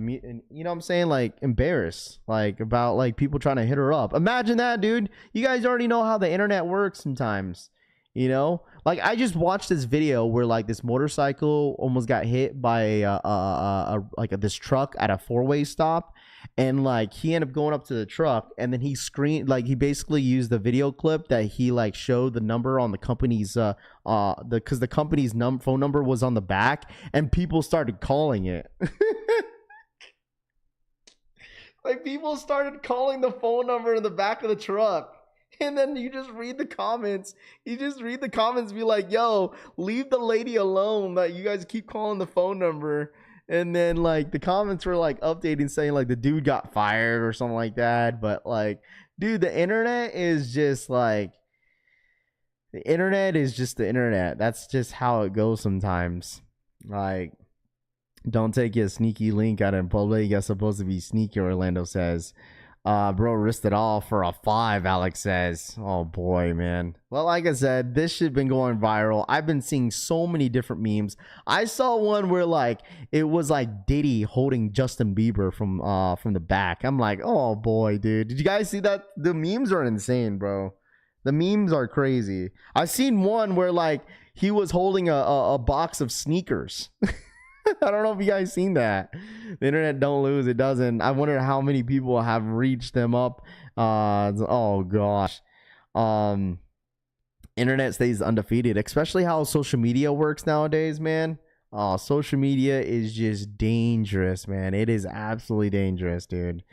what I'm saying? Like, embarrassed, like, about, like, people trying to hit her up. Imagine that, dude. You guys already know how the internet works sometimes, you know? Like, I just watched this video where, like, this motorcycle almost got hit by, this truck at a four-way stop. And, like, he ended up going up to the truck, and then he screened, like, he basically used the video clip that he, like, showed the number on the company's, because the company's phone number was on the back, and people started calling it. Like, people started calling the phone number in the back of the truck. And then you just read the comments. Be like, yo, leave the lady alone. That you guys keep calling the phone number. And then, like, the comments were, like, updating, saying, like, the dude got fired or something like that. But, like, dude, the internet is just, like, the internet is just the internet. That's just how it goes sometimes. Like, don't take your sneaky link out in public. You're supposed to be sneaky, Orlando says. Bro, risked it all for a 5, Alex says. Oh, boy, man. Well, like I said, this shit been going viral. I've been seeing so many different memes. I saw one where, like, it was, like, Diddy holding Justin Bieber from the back. I'm like, oh, boy, dude. Did you guys see that? The memes are insane, bro. The memes are crazy. I've seen one where, like, he was holding a box of sneakers. I don't know if you guys seen that. The internet don't lose, it doesn't. I wonder how many people have reached them up. Oh gosh. Internet stays undefeated, especially how social media works nowadays, man. Social media is just dangerous, man. It is absolutely dangerous, dude.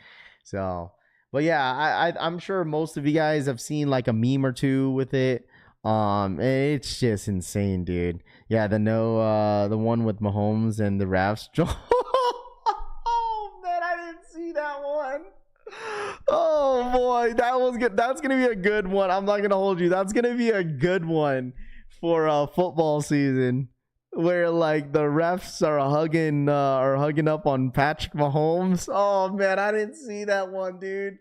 So, but yeah, I'm sure most of you guys have seen like a meme or two with it. It's just insane, dude. Yeah, the one with Mahomes and the refs. Oh man, I didn't see that one. Oh boy, that was good. That's gonna be a good one. I'm not gonna hold you. That's gonna be a good one for football season, where like the refs are hugging up on Patrick Mahomes. Oh man, I didn't see that one, dude.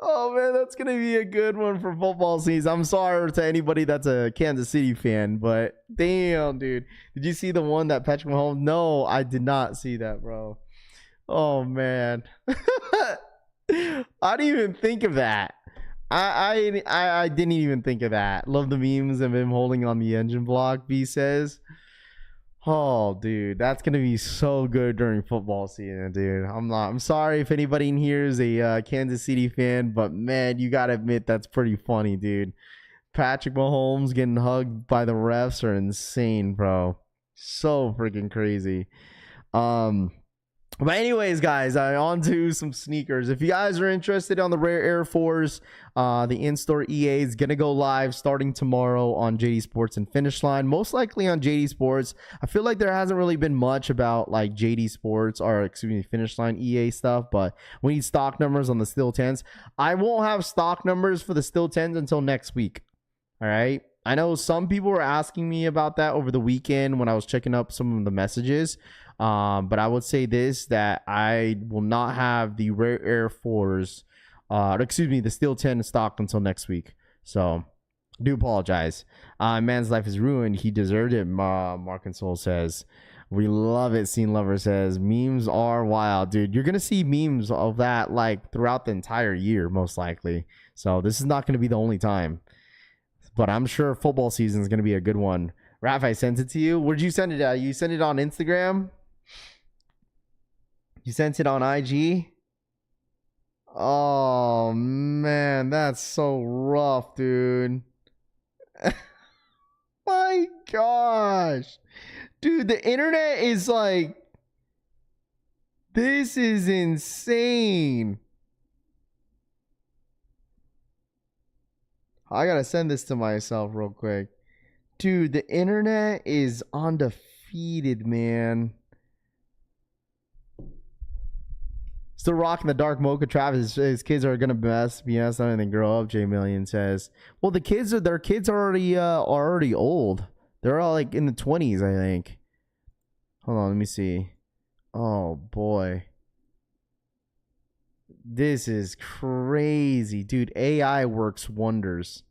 Oh man, that's gonna be a good one for football season. I'm sorry to anybody that's a Kansas City fan, but damn, dude, did you see the one that Patrick Mahomes? No, I did not see that, bro. Oh man, I didn't even think of that. I didn't even think of that. Love the memes of him holding on the engine block. B says. Oh, dude, that's gonna be so good during football season, dude. I'm sorry if anybody in here is a Kansas City fan, but man, you gotta admit that's pretty funny, dude. Patrick Mahomes getting hugged by the refs are insane, bro. So freaking crazy. But anyways, guys, on to some sneakers. If you guys are interested on the Rare Air Force, the in-store EA is going to go live starting tomorrow on JD Sports and Finish Line. Most likely on JD Sports. I feel like there hasn't really been much about like JD Sports or, excuse me, Finish Line EA stuff, but we need stock numbers on the Steel 10s. I won't have stock numbers for the Steel 10s until next week. All right. I know some people were asking me about that over the weekend when I was checking up some of the messages. But I would say this, that I will not have the Rare Air Force, the Steel 10 in stock until next week. So, I do apologize. Man's life is ruined. He deserved it, Mark and Soul says. We love it, Scene Lover says. Memes are wild, dude. You're going to see memes of that, like, throughout the entire year, most likely. So, this is not going to be the only time. But I'm sure football season is going to be a good one. Raph, I sent it to you. Where'd you send it at? You sent it on Instagram? You sent it on IG? Oh, man. That's so rough, dude. My gosh. Dude, the internet is like... This is insane. I gotta send this to myself real quick. Dude, the internet is undefeated, man. Still rocking the dark mocha. Travis, his kids are gonna be honest, and then grow up. J Million says, "Well, their kids are already old. They're all like in the 20s, I think." Hold on, let me see. Oh boy, this is crazy, dude. AI works wonders.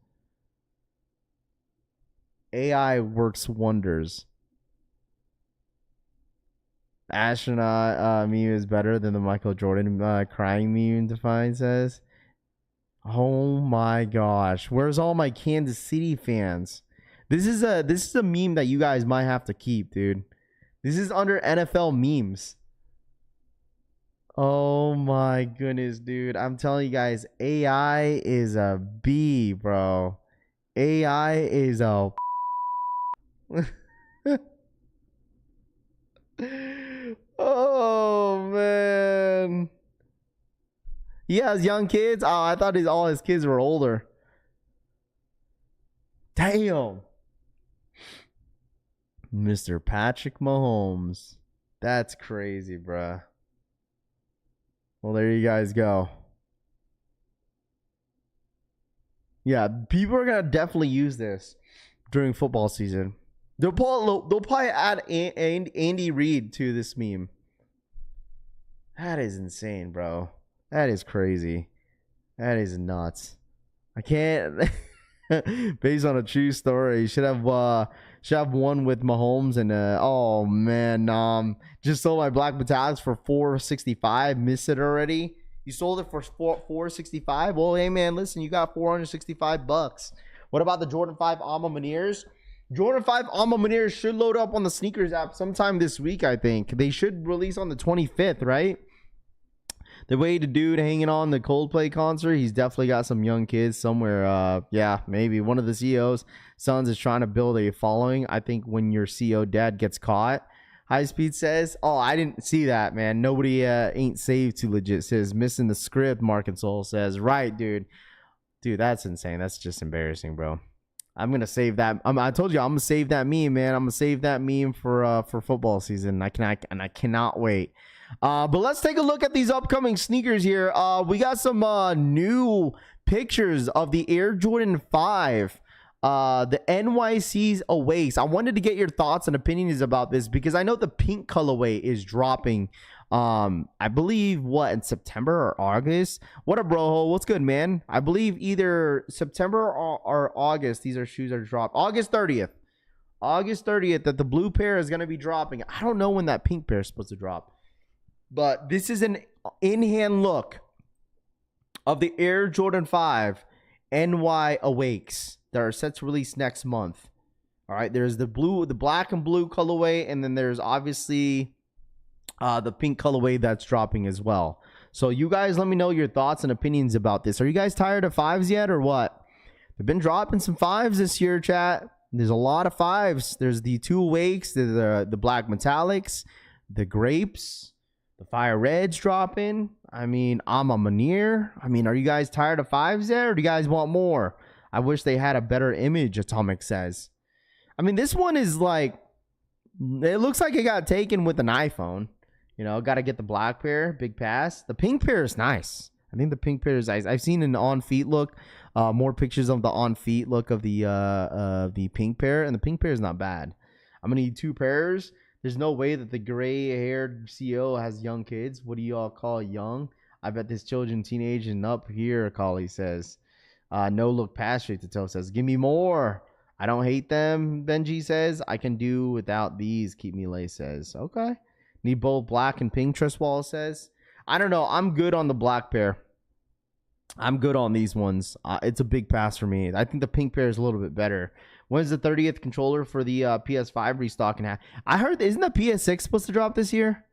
AI works wonders. Astronaut meme is better than the Michael Jordan crying meme, Define says. Oh my gosh. Where's all my Kansas City fans? This is a meme that you guys might have to keep, dude. This is under NFL memes. Oh my goodness, dude. I'm telling you guys, AI is a B, bro. AI is a oh man, he has young kids. Oh, I thought all his kids were older. Damn, Mr. Patrick Mahomes. That's crazy, bruh. Well, there you guys go. Yeah, people are gonna definitely use this during football season. They'll probably add Andy Reid to this meme. That is insane, bro. That is crazy. That is nuts. I can't. Based on a true story, should have one with Mahomes and oh man, just sold my black metallics for $465. Missed it already. You sold it for $465. Well, hey man, listen, you got $465. What about the Jordan 5 Alma Maniers? Jordan 5 Alma Maniers should load up on the sneakers app sometime this week, I think. They should release on the 25th, right? The way the dude hanging on the Coldplay concert, he's definitely got some young kids somewhere. Yeah, maybe one of the CEO's sons is trying to build a following. I think when your CEO dad gets caught, High Speed says, oh, I didn't see that, man. Nobody ain't saved too legit says. Missing the script, Market Soul says. Right, dude. Dude, that's insane. That's just embarrassing, bro. I'm gonna save that. I told you I'm gonna save that meme, man. I'm gonna save that meme for football season. I cannot wait. But let's take a look at these upcoming sneakers here. We got some new pictures of the Air Jordan 5. The NYC's Awakes. I wanted to get your thoughts and opinions about this because I know the pink colorway is dropping. I believe in September or August. What up, bro? What's good, man? I believe either September or August. These shoes are dropped. August 30th. August 30th that the blue pair is going to be dropping. I don't know when that pink pair is supposed to drop. But this is an in-hand look of the Air Jordan 5 NY Awakes that are set to release next month. All right, there's the black and blue colorway, and then there's obviously the pink colorway that's dropping as well. So you guys let me know your thoughts and opinions about this. Are you guys tired of 5s yet or what? They've been dropping some 5s this year, chat. There's a lot of 5s. There's the 2 Awakes, the black metallics, the grapes. The Fire Red's dropping. I mean, I'm a Manier. I mean, are you guys tired of 5s there, or do you guys want more? I wish they had a better image, Atomic says. I mean, this one is like, it looks like it got taken with an iPhone. You know, got to get the black pair, big pass. The pink pair is nice. I think the pink pair is nice. I've seen an on-feet look, more pictures of the on-feet look of the pink pair, and the pink pair is not bad. I'm going to need 2 pairs. There's no way that the gray-haired CEO has young kids. What do you all call young? I bet this children, teenage, and up here, Kali says. No look past straight to toe says, give me more. I don't hate them, Benji says. I can do without these, Keep Me Lay says. Okay. Need both black and pink, Trustwall says. I don't know. I'm good on the black pair. I'm good on these ones. It's a big pass for me. I think the pink pair is a little bit better. When's the 30th controller for the PS5 restocking? I heard, isn't the PS6 supposed to drop this year?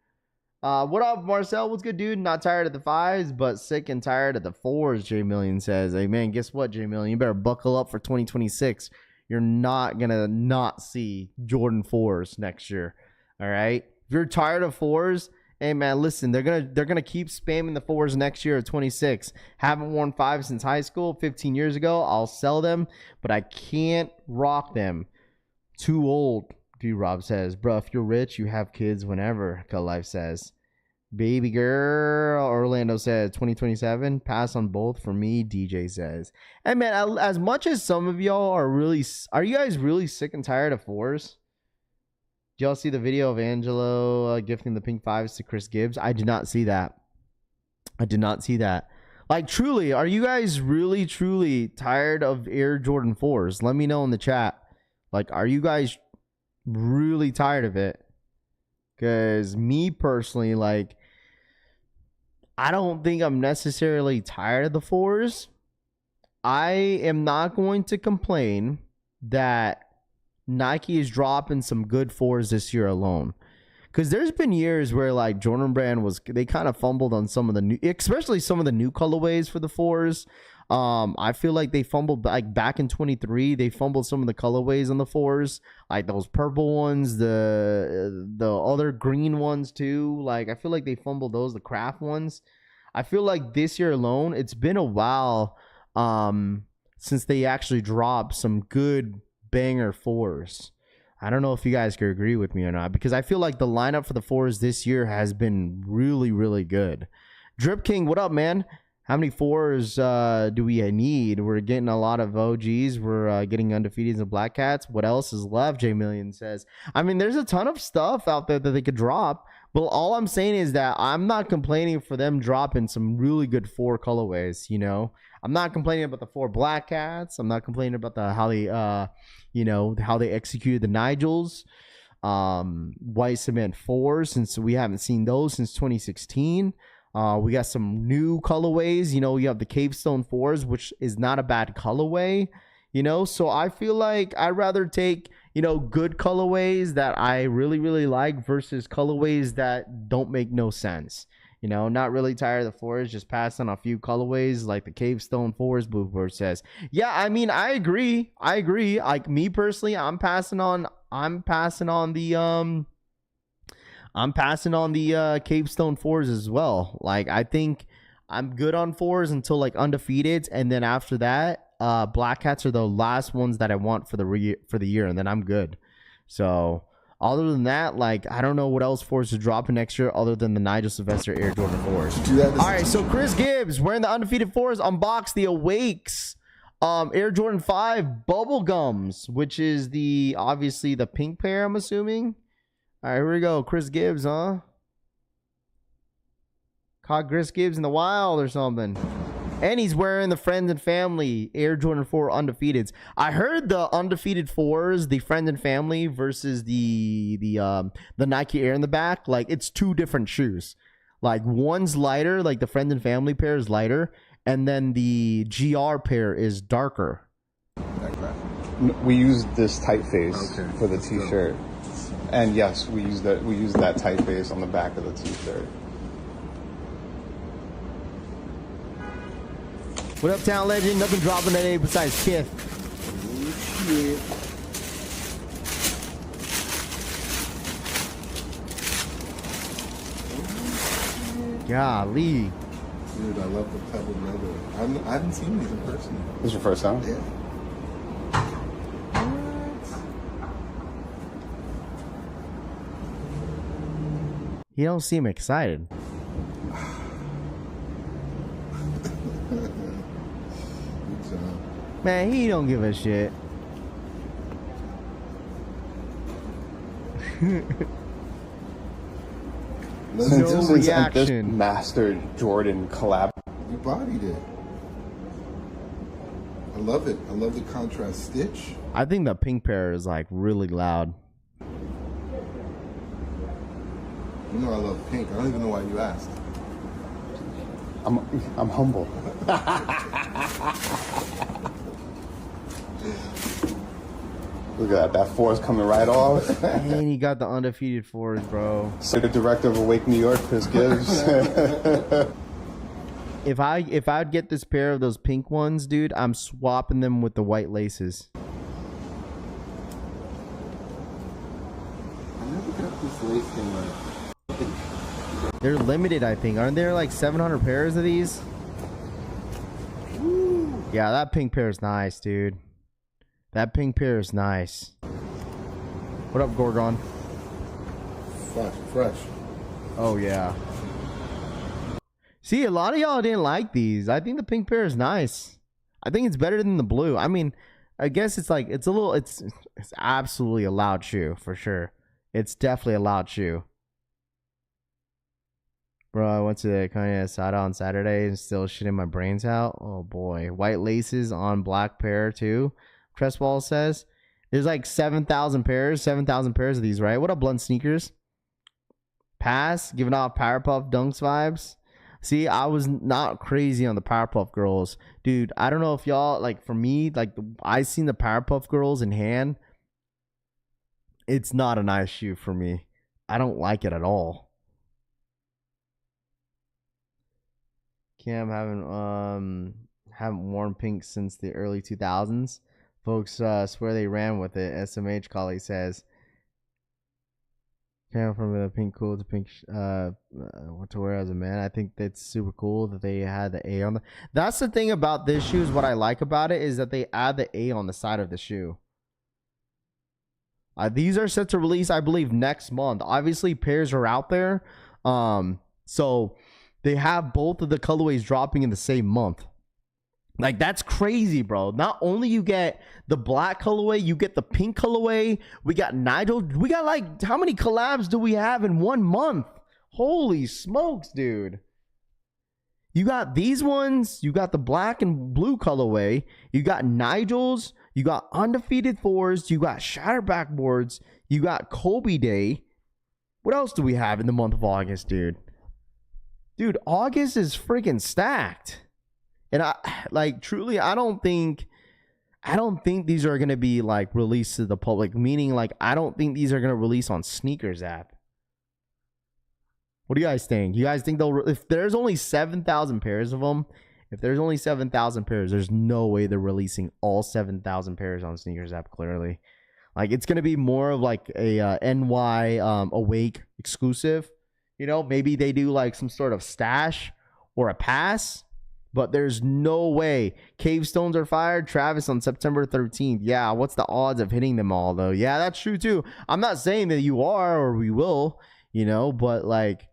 What up, Marcel? What's good, dude? Not tired of the 5s, but sick and tired of the 4s, J Million says. Hey, man, guess what, J Million? You better buckle up for 2026. You're not going to not see Jordan 4s next year. All right? If you're tired of 4s, hey, man, listen, they're gonna keep spamming the 4s next year at 26. Haven't worn 5s since high school, 15 years ago. I'll sell them, but I can't rock them. Too old, D-Rob says. Bro, if you're rich, you have kids whenever, Cut Life says. Baby girl, Orlando says. 2027, pass on both for me, DJ says. Hey, man, as much as some of y'all are you guys really sick and tired of 4s? Did y'all see the video of Angelo gifting the pink 5s to Chris Gibbs? I did not see that. I did not see that. Like, truly, are you guys really, truly tired of Air Jordan 4s? Let me know in the chat. Like, are you guys really tired of it? Because me personally, like, I don't think I'm necessarily tired of the 4s. I am not going to complain that Nike is dropping some good 4s this year alone, because there's been years where like Jordan Brand they kind of fumbled on some of the new, especially some of the new colorways for the 4s. I feel like they fumbled like back in 23. They fumbled some of the colorways on the 4s, like those purple ones, the other green ones too. Like I feel like they fumbled those, the craft ones. I feel like this year alone, it's been a while since they actually dropped some good banger 4s. I don't know if you guys could agree with me or not, because I feel like the lineup for the 4s this year has been really, really good. Drip King, what up, man? How many 4s do we need? We're getting a lot of OGs. We're getting Undefeateds and Black Cats. What else is left? J Million says. I mean, there's a ton of stuff out there that they could drop, but all I'm saying is that I'm not complaining for them dropping some really good 4 colorways, you know? I'm not complaining about the 4 Black Cats. I'm not complaining about how they executed the Nigels. White Cement 4s, since we haven't seen those since 2016. We got some new colorways. You know, you have the Cavestone 4s, which is not a bad colorway. You know, so I feel like I'd rather take, you know, good colorways that I really, really like versus colorways that don't make no sense. You know, not really tired of the 4s, just passing on a few colorways like the Cavestone 4s, Bluebird says. Yeah, I mean, I agree. Like me personally, I'm passing on the Cavestone 4s as well. Like I think I'm good on 4s until like Undefeated, and then after that, Black Cats are the last ones that I want for the year, and then I'm good. So other than that, like, I don't know what else 4s to drop in next year other than the Nigel Sylvester Air Jordan 4s. All right, so Chris Gibbs wearing the Undefeated 4s, unbox the Awakes Air Jordan 5 Bubblegums, which is obviously the pink pair, I'm assuming. All right, here we go. Chris Gibbs, huh? Caught Chris Gibbs in the wild or something. And he's wearing the Friends and Family Air Jordan 4 Undefeateds. I heard the Undefeated 4s, the Friends and Family versus the Nike Air in the back, like it's 2 different shoes. Like one's lighter, like the Friends and Family pair is lighter, and then the GR pair is darker. We used this typeface for the t-shirt. And yes, we used that typeface on the back of the t-shirt. What up, Town Legend? Nothing dropping today besides Kith. Golly. Dude, I love the pebble leather. I haven't seen these in person. This is your first time? Yeah. You don't seem excited. Good job. Man, he don't give a shit. Let's No just reaction. This Master Jordan collab. you bodied it. I love it. I love the contrast stitch. I think the pink pair is like really loud. You know I love pink. I don't even know why you asked. I'm humble. Look at that. That four's coming right off. And he got the undefeated fours, bro. So the director of Awake New York, Chris Gibbs. If I'd get this pair of those pink ones, dude, I'm swapping them with the white laces. I never got this lace thing right. They're limited, I think. Aren't there like 700 pairs of these? Yeah, that pink pair is nice, dude. That pink pair is nice. What up, Gorgon? Fresh. Oh, yeah. See, a lot of y'all didn't like these. I think the pink pair is nice. I think it's better than the blue. I mean, I guess it's like, it's absolutely a loud shoe, for sure. It's definitely a loud shoe. Bro, I went to the Kanye Sada on Saturday and still shitting my brains out. Oh, boy. White laces on black pair, too. Crestwall says. There's like 7,000 pairs of these, right? What up, Blunt Sneakers? Pass, giving off Powerpuff Dunks vibes. See, I was not crazy on the Powerpuff Girls. Dude, I don't know if y'all, like, for me, like, I seen the Powerpuff Girls in hand. It's not a nice shoe for me. I don't like it at all. Cam haven't worn pink since the early 2000s. Folks swear they ran with it. SMH colleague says. Came from the pink cool to pink what to wear as a man. I think that's super cool that they had the A on the. That's the thing about this shoe is what I like about it is that they add the A on the side of the shoe. These are set to release, I believe, next month. Obviously, pairs are out there. So they have both of the colorways dropping in the same month. Like, that's crazy, bro. Not only you get the black colorway, you get the pink colorway. We got Nigel. We got, like, how many collabs do we have in 1 month? Holy smokes, dude. You got these ones. You got the black and blue colorway. You got Nigel's. You got Undefeated 4s. You got Shatter Backboards. You got Kobe Day. What else do we have in the month of August, dude? Dude, August is freaking stacked. And I like truly I don't think these are gonna be like released to the public. Meaning like I don't think these are gonna release on Sneakers app. What do you guys think? You guys think they'll if there's only 7,000 pairs of them, if there's only 7,000 pairs, there's no way they're releasing all 7,000 pairs on Sneakers app, clearly. Like it's gonna be more of like a NY Awake exclusive. You know, maybe they do like some sort of stash or a pass. But there's no way. Cave Stones are fired. Travis on September 13th. Yeah, what's the odds of hitting them all, though? Yeah, that's true, too. I'm not saying that you are or we will, you know, but, like,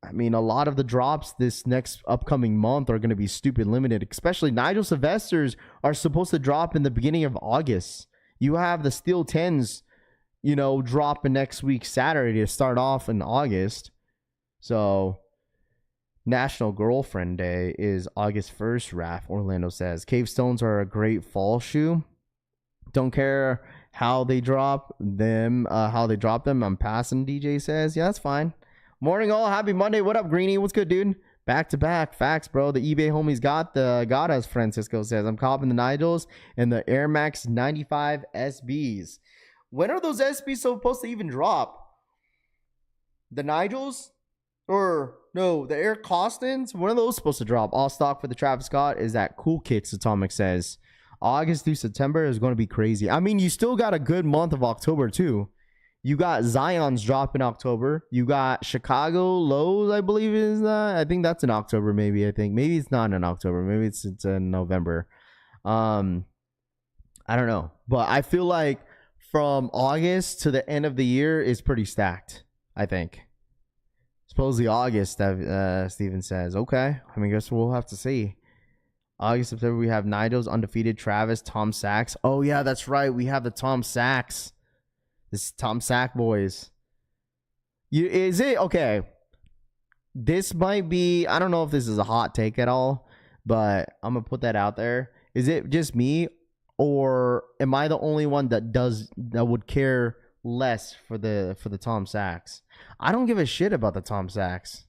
I mean, a lot of the drops this next upcoming month are going to be stupid limited, especially Nigel Sylvester's are supposed to drop in the beginning of August. You have the Steel 10s, you know, dropping next week, Saturday, to start off in August. So National Girlfriend Day is August 1st, Raph Orlando says. Cave Stones are a great fall shoe. Don't care how they drop them, I'm passing, DJ says. Yeah, that's fine. Morning all, happy Monday. What up, Greenie? What's good, dude? Back to back. Facts, bro. The eBay homies got us, Francisco says. I'm copping the Nigels and the Air Max 95 SBs. When are those SBs supposed to even drop? The Nigels? Or no, the Air Costins. When are those supposed to drop? All stock for the Travis Scott is at Cool Kicks, Atomic says. August through September is going to be crazy. I mean, you still got a good month of October too. You got Zion's drop in October. You got Chicago Lows, I believe is that. I think that's in October. Maybe it's not in October. Maybe it's in November. I don't know, but I feel like from August to the end of the year is pretty stacked. I think. Supposedly August, Steven says. Okay, I mean, guess we'll have to see. August, September, we have Nido's Undefeated, Travis, Tom Sachs. Oh yeah, that's right. We have the Tom Sachs. This is Tom Sack boys. Is it okay? This might be. I don't know if this is a hot take at all, but I'm gonna put that out there. Is it just me, or am I the only one that would care less for the Tom Sachs? I don't give a shit about the Tom Sachs.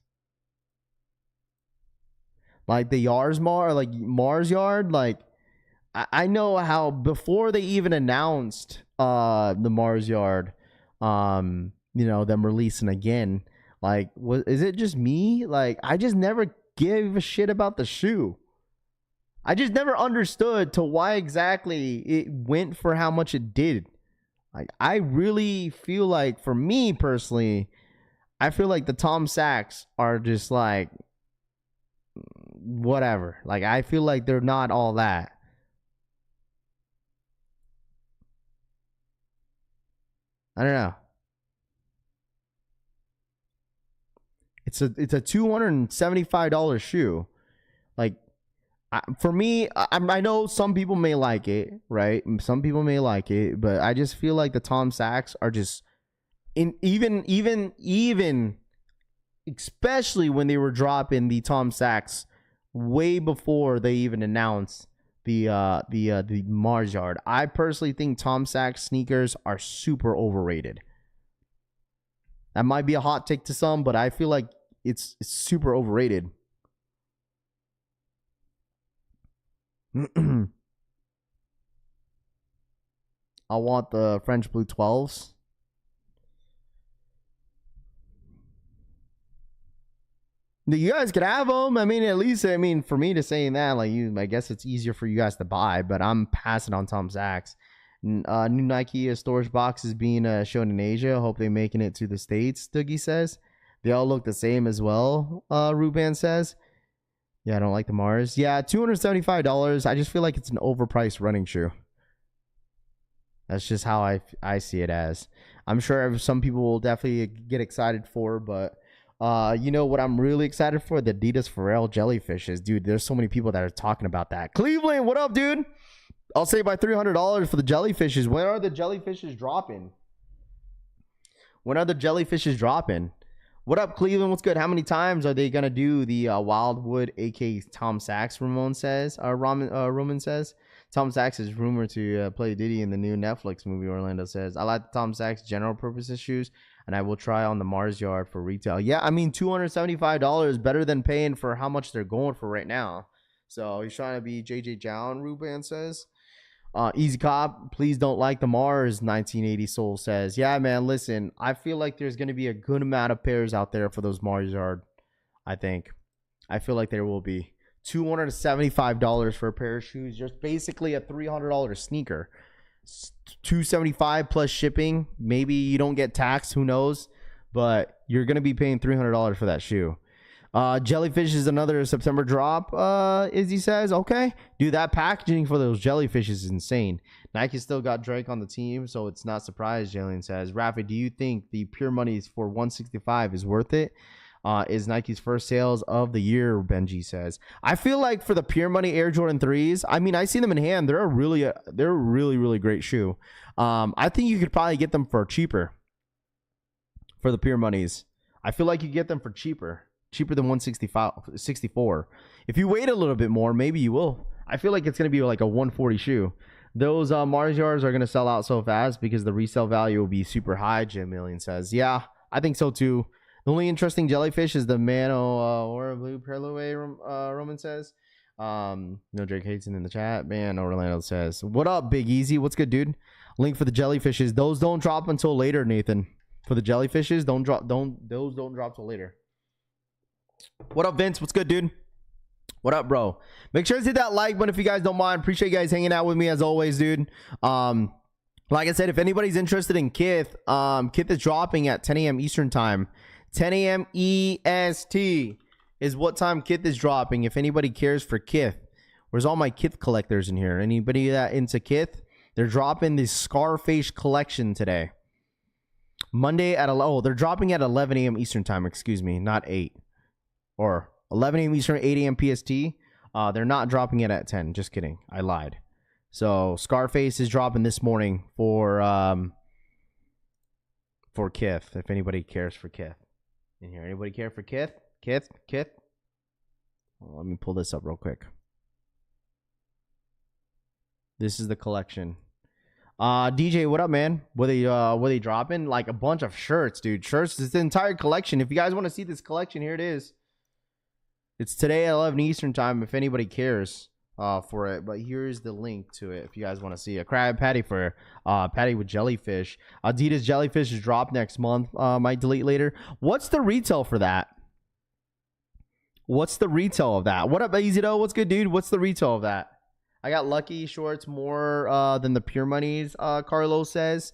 Like the Mars Yard, like I know how before they even announced the Mars Yard, them releasing again. Like, is it just me? Like, I just never gave a shit about the shoe. I just never understood to why exactly it went for how much it did. Like, I really feel like, for me personally, I feel like the Tom Sachs are just like whatever. Like, I feel like they're not all that. I don't know. It's a $275 shoe. Like, for me, I know some people may like it, right? Some people may like it, but I just feel like the Tom Sachs are just even especially when they were dropping the Tom Sachs way before they even announced the Mars Yard. I personally think Tom Sachs sneakers are super overrated. That might be a hot take to some, but I feel like it's super overrated. I want the French Blue 12s. You guys could have them. I mean, at least, for me to saying that, like, I guess it's easier for you guys to buy, but I'm passing on Tom Sachs. New Nike storage box is being shown in Asia. Hope they're making it to the States, Dougie says. They all look the same as well, Ruban says. Yeah, I don't like the Mars. Yeah, $275. I just feel like it's an overpriced running shoe. That's just how I see it as. I'm sure some people will definitely get excited for, but you know what I'm really excited for? The Adidas Pharrell jellyfishes. Dude, there's so many people that are talking about that. Cleveland, what up, dude? I'll say by $300 for the jellyfishes. When are the jellyfishes dropping? When are the jellyfishes dropping? What up, Cleveland? What's good? How many times are they going to do the Wildwood, a.k.a. Tom Sachs, Roman says? Tom Sachs is rumored to play Diddy in the new Netflix movie, Orlando says. I like the Tom Sachs general purposes shoes, and I will try on the Mars Yard for retail. Yeah, I mean, $275 better than paying for how much they're going for right now. So he's trying to be JJ Jown, Ruban says. Easy Cop, please don't like the Mars, 1980 Soul says. Yeah, man, listen, I feel like there's going to be a good amount of pairs out there for those Mars Yard, I think. I feel like there will be. $275 for a pair of shoes, just basically a $300 sneaker. $275 plus shipping. Maybe you don't get taxed, who knows? But you're going to be paying $300 for that shoe. Jellyfish is another September drop, Izzy says. Okay. Dude, that packaging for those jellyfish is insane. Nike still got Drake on the team, so it's not surprised, Jalen says. Rafi, do you think the pure monies for 165 is worth it? Is Nike's first sales of the year, Benji says. I feel like for the pure money Air Jordan 3s, I mean, I see them in hand. They're a really great shoe. I think you could probably get them for cheaper for the pure monies. I feel like you get them for cheaper than 164. If you wait a little bit more, maybe you will. I feel like it's going to be like a 140 shoe. Those Mars Yards are going to sell out so fast because the resale value will be super high, Jim Million says. Yeah, I think so too. The only interesting jellyfish is the Mano or Blue Perloway, Roman says. No Drake Hayton in the chat. Man, Orlando says. What up, Big Easy? What's good, dude? Link for the jellyfishes. Those don't drop until later, Nathan. For the jellyfishes, those don't drop till later. What up, Vince? What's good, dude? What up, bro? Make sure to hit that like button if you guys don't mind. Appreciate you guys hanging out with me as always, dude. Like I said, if anybody's interested in Kith, Kith is dropping at 10 a.m. Eastern time. 10 a.m. EST is what time Kith is dropping. If anybody cares for Kith, where's all my Kith collectors in here? Anybody that into Kith? They're dropping the Scarface collection today. Monday at they're dropping at 11 a.m. Eastern time. Excuse me, not 8 or 11 a.m. Eastern, 8 a.m. PST. They're not dropping it at 10. Just kidding. I lied. So Scarface is dropping this morning for Kith. If anybody cares for Kith in here, anybody care for Kith? Kith. Well, let me pull this up real quick. This is the collection. DJ, what up, man? Were they dropping like a bunch of shirts, dude? Shirts. It's the entire collection. If you guys want to see this collection, here it is. It's today at 11 Eastern time. If anybody cares for it, but here's the link to it. If you guys want to see a crab patty for patty with jellyfish. Adidas jellyfish is dropped next month. Might delete later. What's the retail for that? What's the retail of that? What up, Easy Dough? What's good, dude? What's the retail of that? I got Lucky shorts more than the Pure Monies, Carlos says.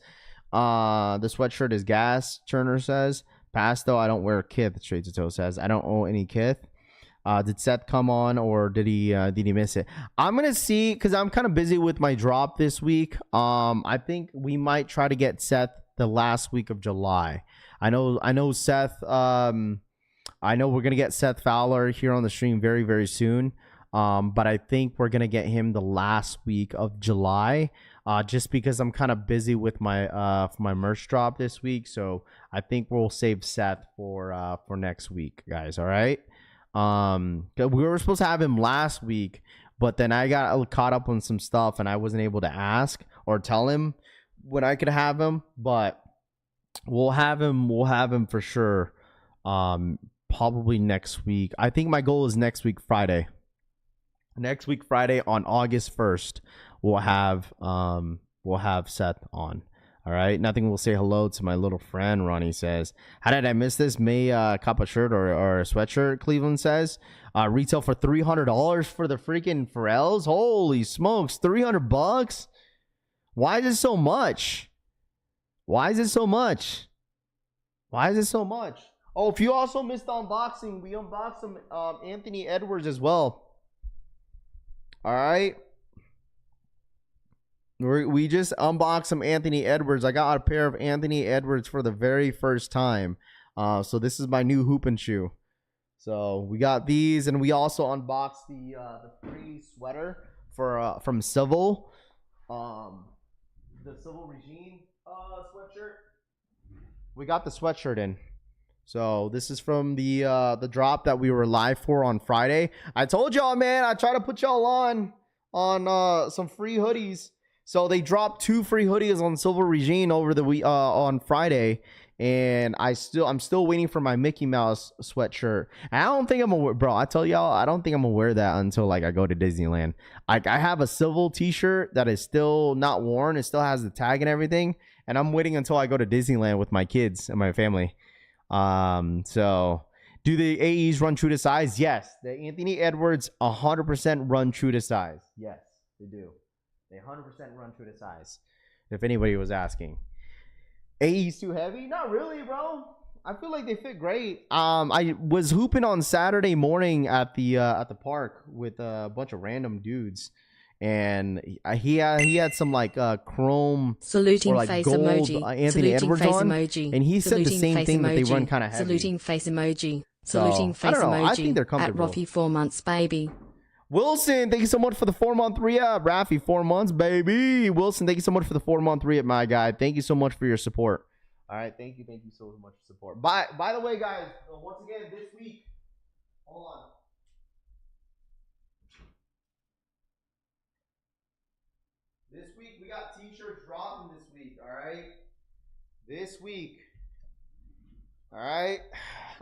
The sweatshirt is gas, Turner says. Pasto, I don't wear Kith, Straight to Toe says. I don't own any Kith. Did Seth come on or did he miss it? I'm going to see because I'm kind of busy with my drop this week. I think we might try to get Seth the last week of July. I know Seth. I know we're going to get Seth Fowler here on the stream very, very soon. But I think we're going to get him the last week of July, just because I'm kind of busy with my merch drop this week. So I think we'll save Seth for next week, guys. All right. We were supposed to have him last week, but then I got caught up on some stuff and I wasn't able to ask or tell him when I could have him, but we'll have him for sure. Probably next week. I think my goal is next week, Friday. Next week, Friday on August 1st, we'll have Seth on. All right. Nothing will say hello to my little friend, Ronnie says. How did I miss this? May cop a shirt or a sweatshirt, Cleveland says. Retail for $300 for the freaking Pharrells. Holy smokes, $300? Why is it so much? Why is it so much? Oh, if you also missed the unboxing, we unboxed some Anthony Edwards as well. All right. We just unboxed some Anthony Edwards. I got a pair of Anthony Edwards for the very first time. So this is my new hooping shoe. So we got these, and we also unboxed the free sweater from Civil. The Civil Regime sweatshirt. We got the sweatshirt in. So this is from the drop that we were live for on Friday. I told y'all, man, I try to put y'all on some free hoodies. So they dropped 2 free hoodies on Silver Regime over the week on Friday, and I'm still waiting for my Mickey Mouse sweatshirt. And I don't think I'm gonna, bro. I tell y'all, I don't think I'm gonna wear that until like I go to Disneyland. I have a Civil T-shirt that is still not worn. It still has the tag and everything, and I'm waiting until I go to Disneyland with my kids and my family. So do the AEs run true to size? Yes. The Anthony Edwards 100% run true to size. Yes, they do. They 100% run true to size. If anybody was asking. AEs too heavy? Not really, bro. I feel like they fit great. I was hooping on Saturday morning at the park with a bunch of random dudes. And he had some like chrome saluting or like face gold emoji. Anthony Saluting Edwards face on, emoji. and he said the same face thing emoji. that they run kind of heavy. Saluting face emoji. So, Saluting face I don't know. emoji. I think they're At comfortable. Roffy 4 months, baby. Wilson, thank you so much for the 4-month re-up. Rafi, 4 months, baby. Wilson, thank you so much for the 4-month re-up, my guy. Thank you so much for your support. All right, thank you so much for support. By the way, guys, once again, this week, hold on. This week, we got t-shirts dropping this week, all right? This week. All right?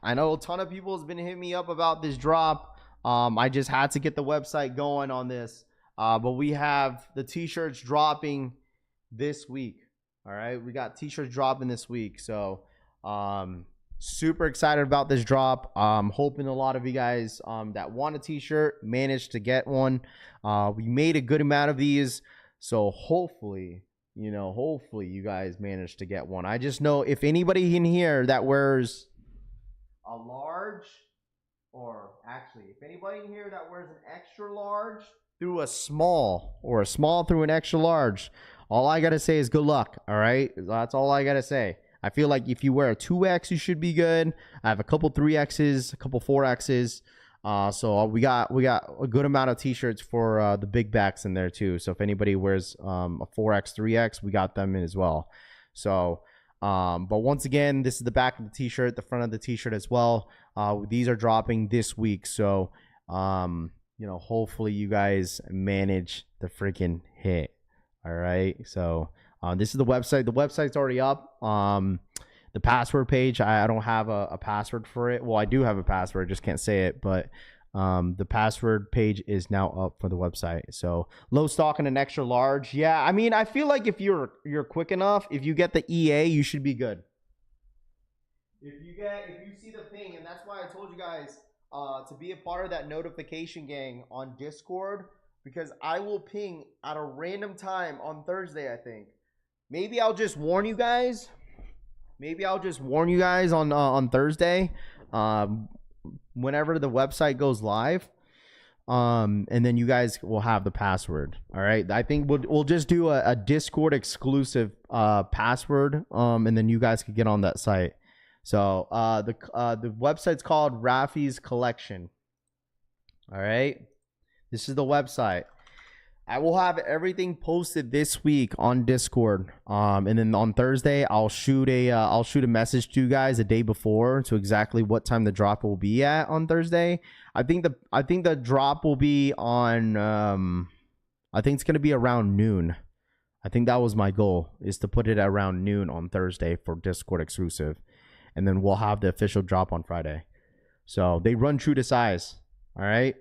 I know a ton of people has been hitting me up about this drop. I just had to get the website going on this. But we have the t-shirts dropping this week. All right? We got t-shirts dropping this week. So, super excited about this drop. Hoping a lot of you guys that want a t-shirt managed to get one. We made a good amount of these. So hopefully, hopefully you guys manage to get one. I just know if anybody in here that wears a large, or actually, if anybody in here that wears an extra large through a small, or a small through an extra large, all I got to say is good luck, all right? That's all I got to say. I feel like if you wear a 2X, you should be good. I have a couple 3Xs, a couple 4Xs. So we got a good amount of t-shirts for the big backs in there too. So if anybody wears a 4X, 3X, we got them in as well. So but once again, this is the back of the t-shirt, the front of the t-shirt as well. These are dropping this week. So hopefully you guys manage the freaking hit. All right. So this is the website. The website's already up. The password page, I don't have a password for it. Well, I do have a password, I just can't say it. But the password page is now up for the website. So low stock and an extra large. Yeah, I mean, I feel like if you're quick enough, if you get the EA, you should be good. If you see the ping, and that's why I told you guys to be a part of that notification gang on Discord, because I will ping at a random time on Thursday, I think. Maybe I'll just warn you guys. On Thursday, whenever the website goes live, and then you guys will have the password. All right. I think we'll just do a Discord exclusive password, and then you guys can get on that site. So the website's called Rafi's Collection. All right. This is the website. I will have everything posted this week on Discord. And then on Thursday, I'll shoot a message to you guys a day before to exactly what time the drop will be at on Thursday. I think the drop will be on I think it's going to be around noon. I think that was my goal, is to put it around noon on Thursday for Discord exclusive. And then we'll have the official drop on Friday. So they run true to size. All right.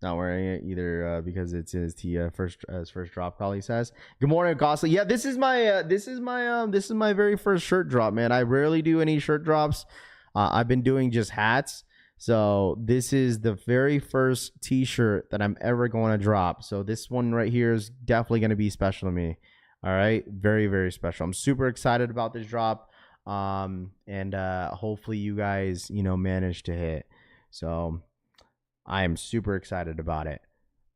Not wearing it either because it's his first drop, probably says. Good morning, Gosley. Yeah, this is my very first shirt drop, man. I rarely do any shirt drops. I've been doing just hats. So this is the very first t-shirt that I'm ever going to drop. So this one right here is definitely going to be special to me. All right, very, very special. I'm super excited about this drop. And hopefully you guys, manage to hit. So I am super excited about it.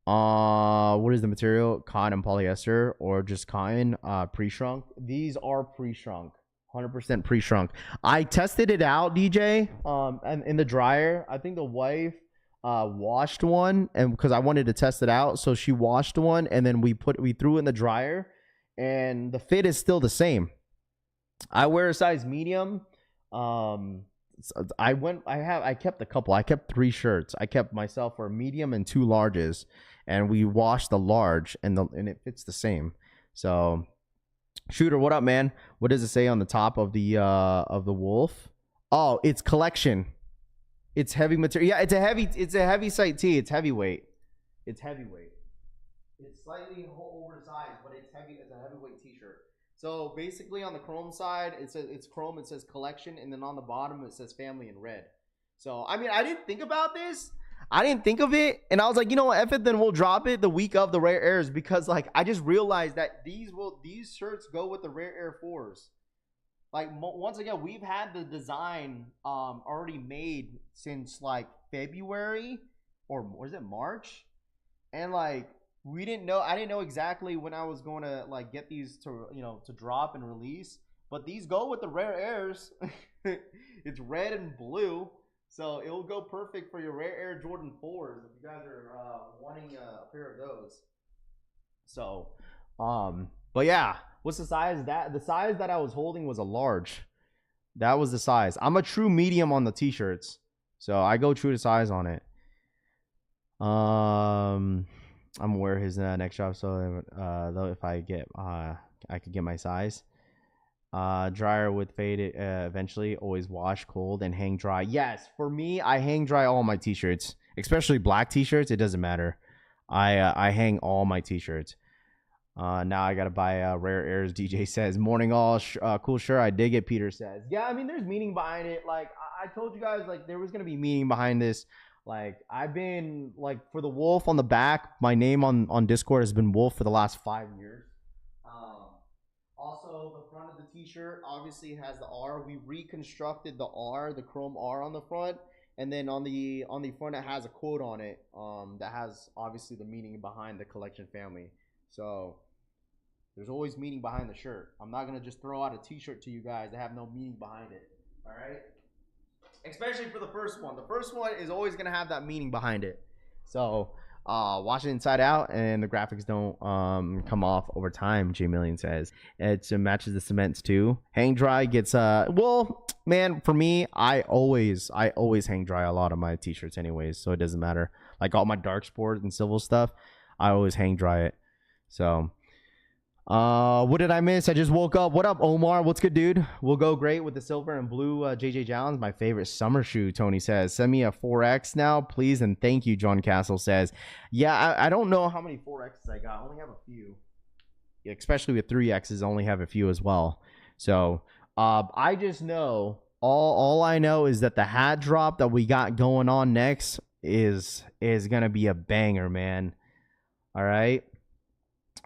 What is the material? Cotton and polyester, or just cotton? Pre-shrunk. These are pre-shrunk. 100% pre-shrunk. I tested it out, DJ, and in the dryer. I think the wife washed one, and because I wanted to test it out, so she washed one, and then we threw it in the dryer, and the fit is still the same. I wear a size medium. I kept a couple. I kept 3 shirts. I kept myself for a medium and 2 larges, and we washed the large, and it fits the same. So, Shooter, what up, man? What does it say on the top of the wolf? Oh, it's collection. It's heavy material. Yeah, it's a heavy site tee. It's heavyweight. It's slightly oversized, but it's heavy. It's a heavyweight t-shirt. So basically on the chrome side, it says it's chrome, it says collection, and then on the bottom it says family in red. So I mean, I didn't think about this. I didn't think of it, and I was like, you know what, F it, then we'll drop it the week of the Rare Airs, because like I just realized that these shirts go with the Rare Air 4s. Like once again, we've had the design already made since like February, or was it March? And like I didn't know exactly when I was going to like get these to drop and release, but these go with the Rare Airs. It's red and blue, so it will go perfect for your Rare Air Jordan 4s if you guys are wanting a pair of those. So but yeah, what's the size? The size that I was holding was a large. That was the size. I'm a true medium on the t-shirts, so I go true to size on it. I'm aware his next job, so though if I get I could get my size. Dryer would fade it eventually. Always wash cold and hang dry. Yes, for me, I hang dry all my t-shirts, especially black t-shirts. It doesn't matter. I hang all my t-shirts. Now I gotta buy Rare Airs. DJ says morning all. Cool, sure, I dig it. Peter says, yeah, I mean there's meaning behind it. Like I told you guys, like there was gonna be meaning behind this. Like I've been like for the wolf on the back, my name on Discord has been Wolf for the last 5 years. Also, the front of the t-shirt obviously has the R. We reconstructed the R, the chrome R on the front, and then on the front it has a quote on it that has obviously the meaning behind the collection family. So there's always meaning behind the shirt. I'm not gonna just throw out a t-shirt to you guys that have no meaning behind it. All right. Especially for the first one. The first one is always going to have that meaning behind it. So, watch it inside out, and the graphics don't come off over time, J Million says. It matches the cements too. Hang dry gets, well, man, for me, I always hang dry a lot of my t-shirts anyways, so it doesn't matter. Like all my dark sport and civil stuff, I always hang dry it. So, what did I miss? I just woke up. What up, Omar? What's good, dude? We'll go great with the silver and blue JJ Jones. My favorite summer shoe, Tony says. Send me a 4X now, please, and thank you, John Castle says. Yeah, I don't know how many 4Xs I got. I only have a few. Yeah, especially with 3Xs, I only have a few as well. So, I just know, all I know is that the hat drop that we got going on next is going to be a banger, man. All right.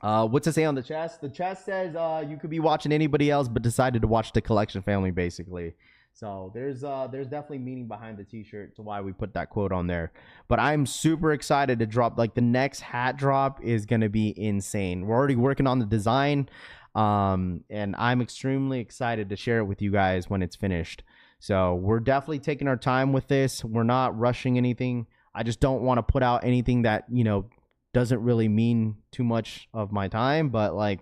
What's it say on the chest? The chest says you could be watching anybody else but decided to watch the collection family, basically. So there's definitely meaning behind the t-shirt to why we put that quote on there. But I'm super excited to drop. Like the next hat drop is gonna be insane. We're already working on the design, and I'm extremely excited to share it with you guys when it's finished. So we're definitely taking our time with this. We're not rushing anything. I just don't want to put out anything that, you know, doesn't really mean too much of my time, but like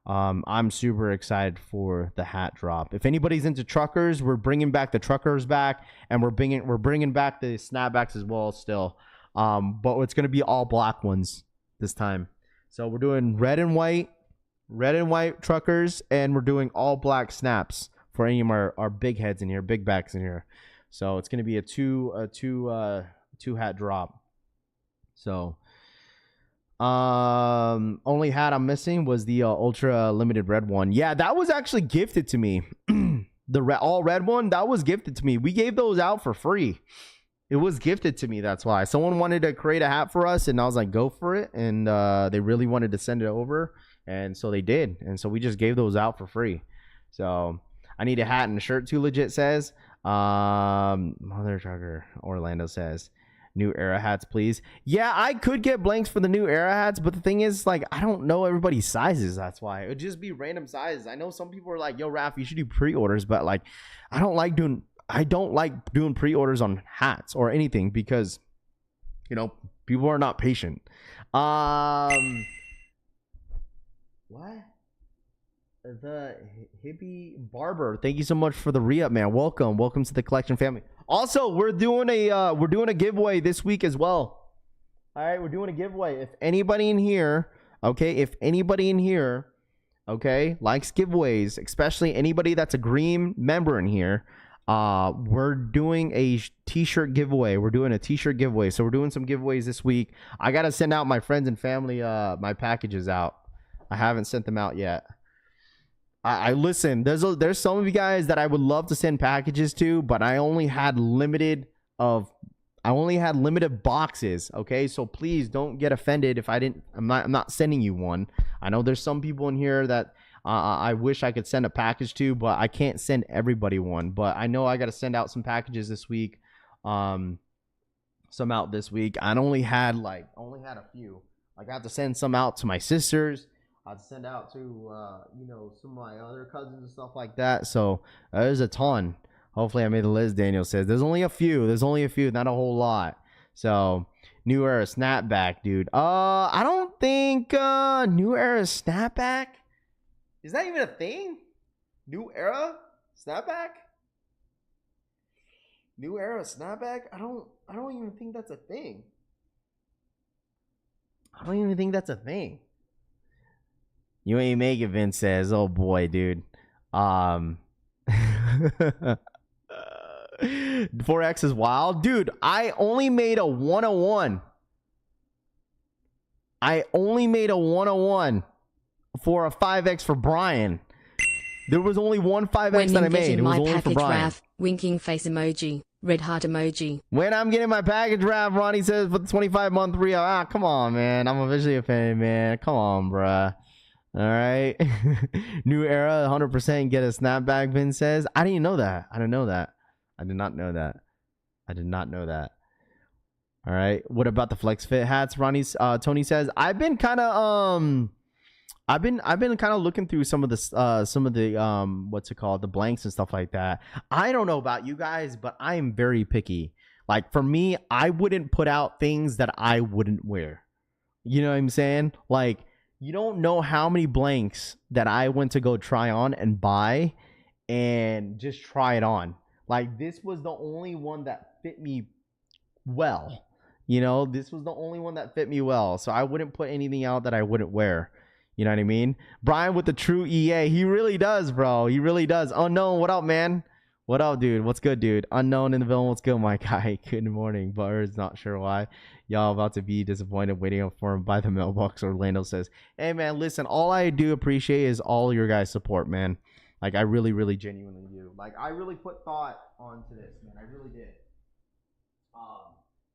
I'm super excited for the hat drop. If anybody's into truckers, we're bringing back the truckers back, and we're bringing back the snapbacks as well still, but it's going to be all black ones this time. So we're doing red and white truckers, and we're doing all black snaps for any of our big heads in here, big backs in here. So it's going to be a two hat drop. So only hat I'm missing was the ultra limited red one. Yeah, that was actually gifted to me. The all red one, that was gifted to me. We gave those out for free. It was gifted to me. That's why someone wanted to create a hat for us, and I was like, go for it. And they really wanted to send it over, and so they did. And so we just gave those out for free. So I need a hat and a shirt too, legit says. Mother trucker Orlando says. New era hats, please. Yeah, I could get blanks for the new era hats, but the thing is, like, I don't know everybody's sizes. That's why it would just be random sizes. I know some people are like, "Yo, Raph, you should do pre-orders," but like, I don't like doing pre-orders on hats or anything because, you know, people are not patient. What? The hippie barber, thank you so much for the re-up, man. Welcome to the collection family. Also, we're doing a giveaway this week as well. All right, we're doing a giveaway. If anybody in here likes giveaways, especially anybody that's a green member in here, we're doing a t-shirt giveaway. So we're doing some giveaways this week. I gotta send out my friends and family my packages out. I haven't sent them out yet. I listen, there's some of you guys that I would love to send packages to, but I only had limited boxes. Okay, so please don't get offended if I'm not sending you one. I know there's some people in here that I wish I could send a package to, but I can't send everybody one. But I know I got to send out some packages this week. Some out this week. I only had a few. I got to send some out to my sisters. I'd send out to some of my other cousins and stuff like that. So there's a ton. Hopefully I made the list. Daniel says there's only a few, not a whole lot. So new era snapback, dude. I don't think new era snapback, is that even a thing? New era snapback? New era snapback? I don't even think that's a thing. You ain't make it, Vince says. Oh boy, dude. 4X is wild. Dude, I only made a 101. For a 5X for Brian. There was only one 5X that I made. It was only for Brian. Raph, winking face emoji. Red heart emoji. When I'm getting my package wrap, Ronnie says, for the 25-month re-up. Ah, come on, man. I'm officially offended, man. Come on, bruh. All right. New era, 100% get a snapback, Vin says. I didn't know that. I didn't know that. I did not know that. I did not know that. All right. What about the flex fit hats? Tony says, I've been kind of looking through some of the what's it called, the blanks and stuff like that. I don't know about you guys, but I am very picky. Like for me, I wouldn't put out things that I wouldn't wear. You know what I'm saying? Like, you don't know how many blanks that I went to go try on and buy and just try it on. Like, this was the only one that fit me well. You know, this was the only one that fit me well. So I wouldn't put anything out that I wouldn't wear. You know what I mean? Brian with the true EA. He really does, bro. He really does. Unknown, what up, man? What up, dude? What's good, dude? Unknown in the villain. What's good, my guy? Good morning. Butter's not sure why. Y'all about to be disappointed waiting for him by the mailbox. Orlando says, hey, man, listen, all I do appreciate is all your guys' support, man. Like, I really, really genuinely do. Like, I really put thought onto this, man. I really did.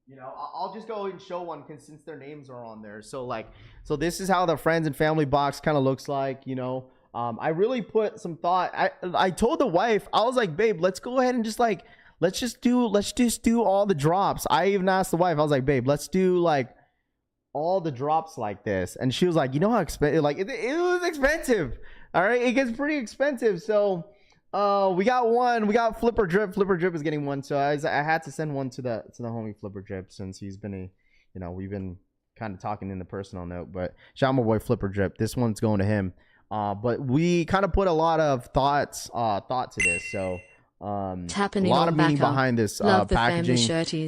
You know, I'll just go and show one since their names are on there. So, like, so this is how the friends and family box kind of looks like, you know. I really put some thought. I told the wife, I was like, babe, let's go ahead and just like, let's just do all the drops. I even asked the wife, I was like, babe, let's do like all the drops like this. And she was like, you know how expensive, like it was expensive. All right. It gets pretty expensive. So, we got one. We got Flipper Drip. Flipper Drip is getting one. So I had to send one to the homie Flipper Drip since he's been we've been kind of talking in the personal note. But shout out my boy Flipper Drip. This one's going to him. But we kind of put a lot of thought to this. So a lot of meaning behind this packaging.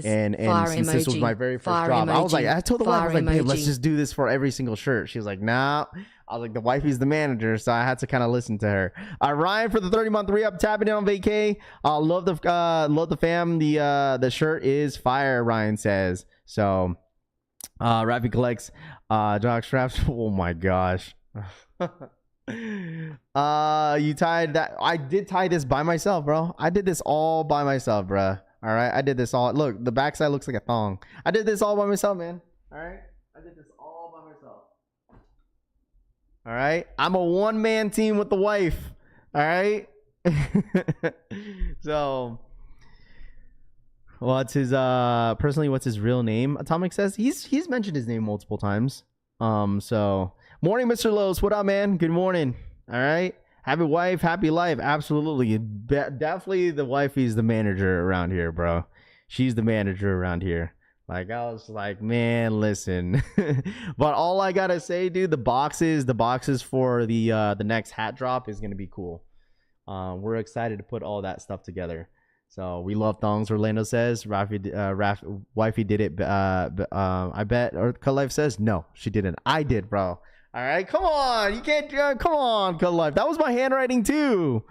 And since this was my very first drop, I was like, I told the wife, I was like, babe, let's just do this for every single shirt. She was like, nah. I was like, the wifey's the manager, so I had to kind of listen to her. Ryan for the 30-month re-up, tapping in on vacay. Love the fam. The shirt is fire, Ryan says. So, Rafi collects jock straps. Oh my gosh. You tied that. I did tie this by myself, bro. I did this all by myself, bro. All right, I did this all. Look, the backside looks like a thong. I did this all by myself, man. All right, I did this all by myself. All right, I'm a one-man team with the wife. All right. So, what's his what's his real name? Atomic says he's mentioned his name multiple times. So morning, Mr. Lowe's. What up, man? Good morning. All right. Happy wife, happy life. Absolutely. Definitely the wifey's the manager around here, bro. She's the manager around here. Like, I was like, man, listen. But all I gotta say, dude, the boxes for the next hat drop is gonna be cool. We're excited to put all that stuff together. So we love thongs. Orlando says, wifey did it. I bet. Or Cut Life says, no, she didn't. I did, bro. All right, come on. You can't. Come on, Cut Life. That was my handwriting too.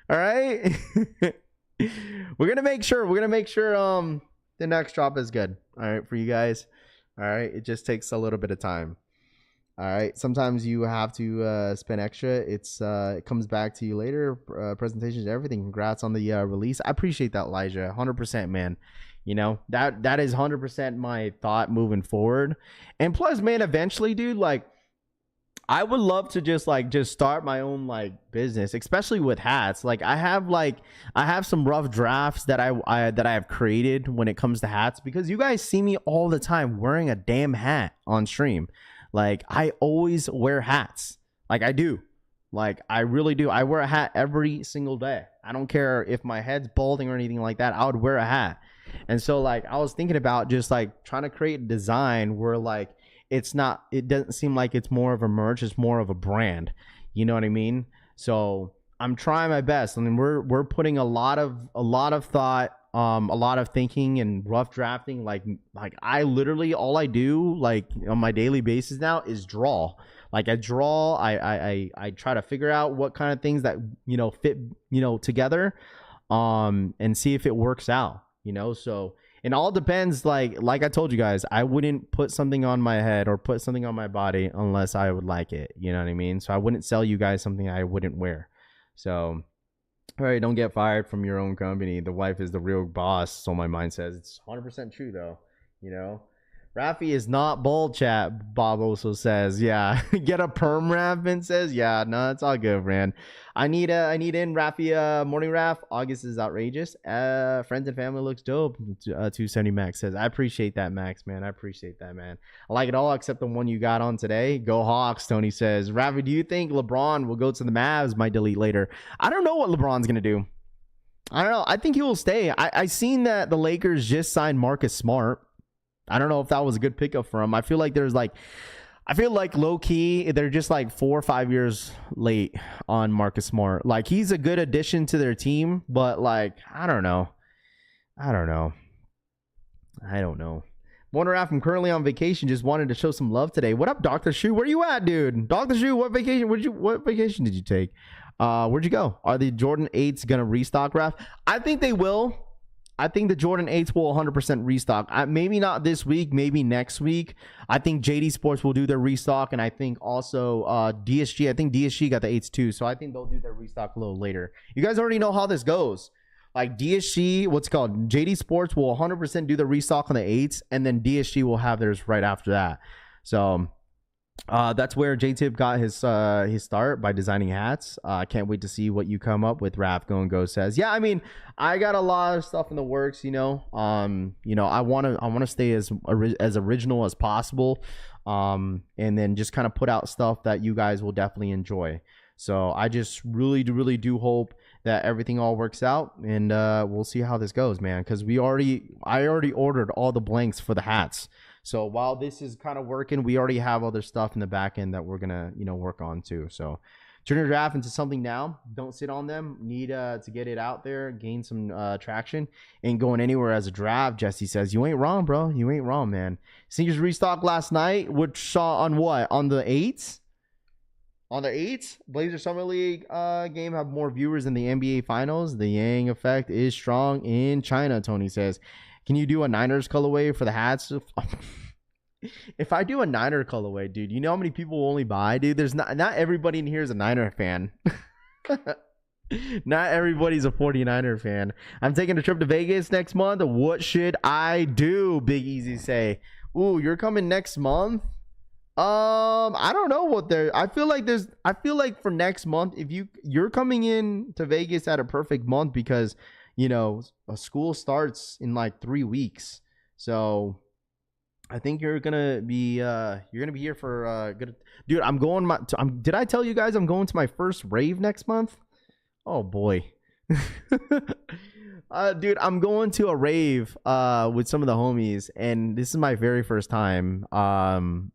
All right. We're gonna make sure. The next drop is good. All right, for you guys. All right, it just takes a little bit of time. All right, sometimes you have to spend extra. It comes back to you later. Presentations, everything. Congrats on the release. I appreciate that, Elijah. 100%, man. You know, that is 100% my thought moving forward. And plus, man, eventually, dude, like, I would love to just start my own like business, especially with hats. Like I have some rough drafts that I have created when it comes to hats, because you guys see me all the time wearing a damn hat on stream. Like I always wear hats. Like I do. Like I really do. I wear a hat every single day. I don't care if my head's balding or anything like that. I would wear a hat. And so like I was thinking about just like trying to create a design where like it doesn't seem like it's more of a merch, it's more of a brand. You know what I mean? So I'm trying my best. I mean, we're putting a lot of thought, a lot of thinking and rough drafting. Like I literally, all I do like on my daily basis now is draw. Like I draw, I try to figure out what kind of things that, fit, together, and see if it works out, so. It all depends. Like I told you guys, I wouldn't put something on my head or put something on my body unless I would like it. You know what I mean? So I wouldn't sell you guys something I wouldn't wear. So All right, don't get fired from your own company. The wife is the real boss, so my mind says. It's 100% true, though. You know? Rafi is not bold, chat. Bob also says, yeah. Get a perm, Raffin says. Yeah, no, it's all good, man. I need in Rafi, morning Raf. August is outrageous. Friends and family looks dope. 270 Max says, I appreciate that, Max, man. I appreciate that, man. I like it all except the one you got on today. Go Hawks, Tony says. Rafi, do you think LeBron will go to the Mavs? Might delete later. I don't know what LeBron's going to do. I don't know. I think he will stay. I seen that the Lakers just signed Marcus Smart. I don't know if that was a good pickup for him. I feel like low key, they're just like 4 or 5 years late on Marcus Smart. Like, he's a good addition to their team, but like, I don't know. Wonder if I'm currently on vacation. Just wanted to show some love today. What up, Dr. Shu? Where you at, dude? Dr. Shu, what vacation did you take? Where'd you go? Are the Jordan 8s gonna restock, Raf? I think they will. I think the Jordan 8s will 100% restock. Maybe not this week, maybe next week. I think JD Sports will do their restock, and I think also DSG. I think DSG got the 8s too, so I think they'll do their restock a little later. You guys already know how this goes. Like DSG, what's it called? JD Sports will 100% do the restock on the 8s, and then DSG will have theirs right after that. So that's where J-Tip got his start, by designing hats. I can't wait to see what you come up with. Raph Go says, yeah, I mean, I got a lot of stuff in the works, I want to stay as original as possible, and then just kind of put out stuff that you guys will definitely enjoy. So I just really do hope that everything all works out, and we'll see how this goes, man, because I already ordered all the blanks for the hats. So while this is kind of working, we already have other stuff in the back end that we're gonna, work on too. So turn your draft into something now. Don't sit on them. Need to get it out there, gain some traction. Ain't going anywhere as a draft. Jesse says, you ain't wrong, bro. You ain't wrong, man. Sneakers restock last night, which saw on what? On the 8s? On the 8s, Blazer Summer League game have more viewers than the NBA Finals. The Yang effect is strong in China, Tony says. Can you do a Niners colorway for the hats? If I do a Niner colorway, dude, you know how many people will only buy, dude? There's not everybody in here is a Niner fan. Not everybody's a 49er fan. I'm taking a trip to Vegas next month. What should I do? Big Easy say. Ooh, you're coming next month? I don't know what I feel like for next month, if you're coming in to Vegas at a perfect month, because a school starts in like 3 weeks. So I think you're gonna be here for good. Dude, did I tell you guys I'm going to my first rave next month? Oh boy. Dude, I'm going to a rave with some of the homies, and this is my very first time. I'm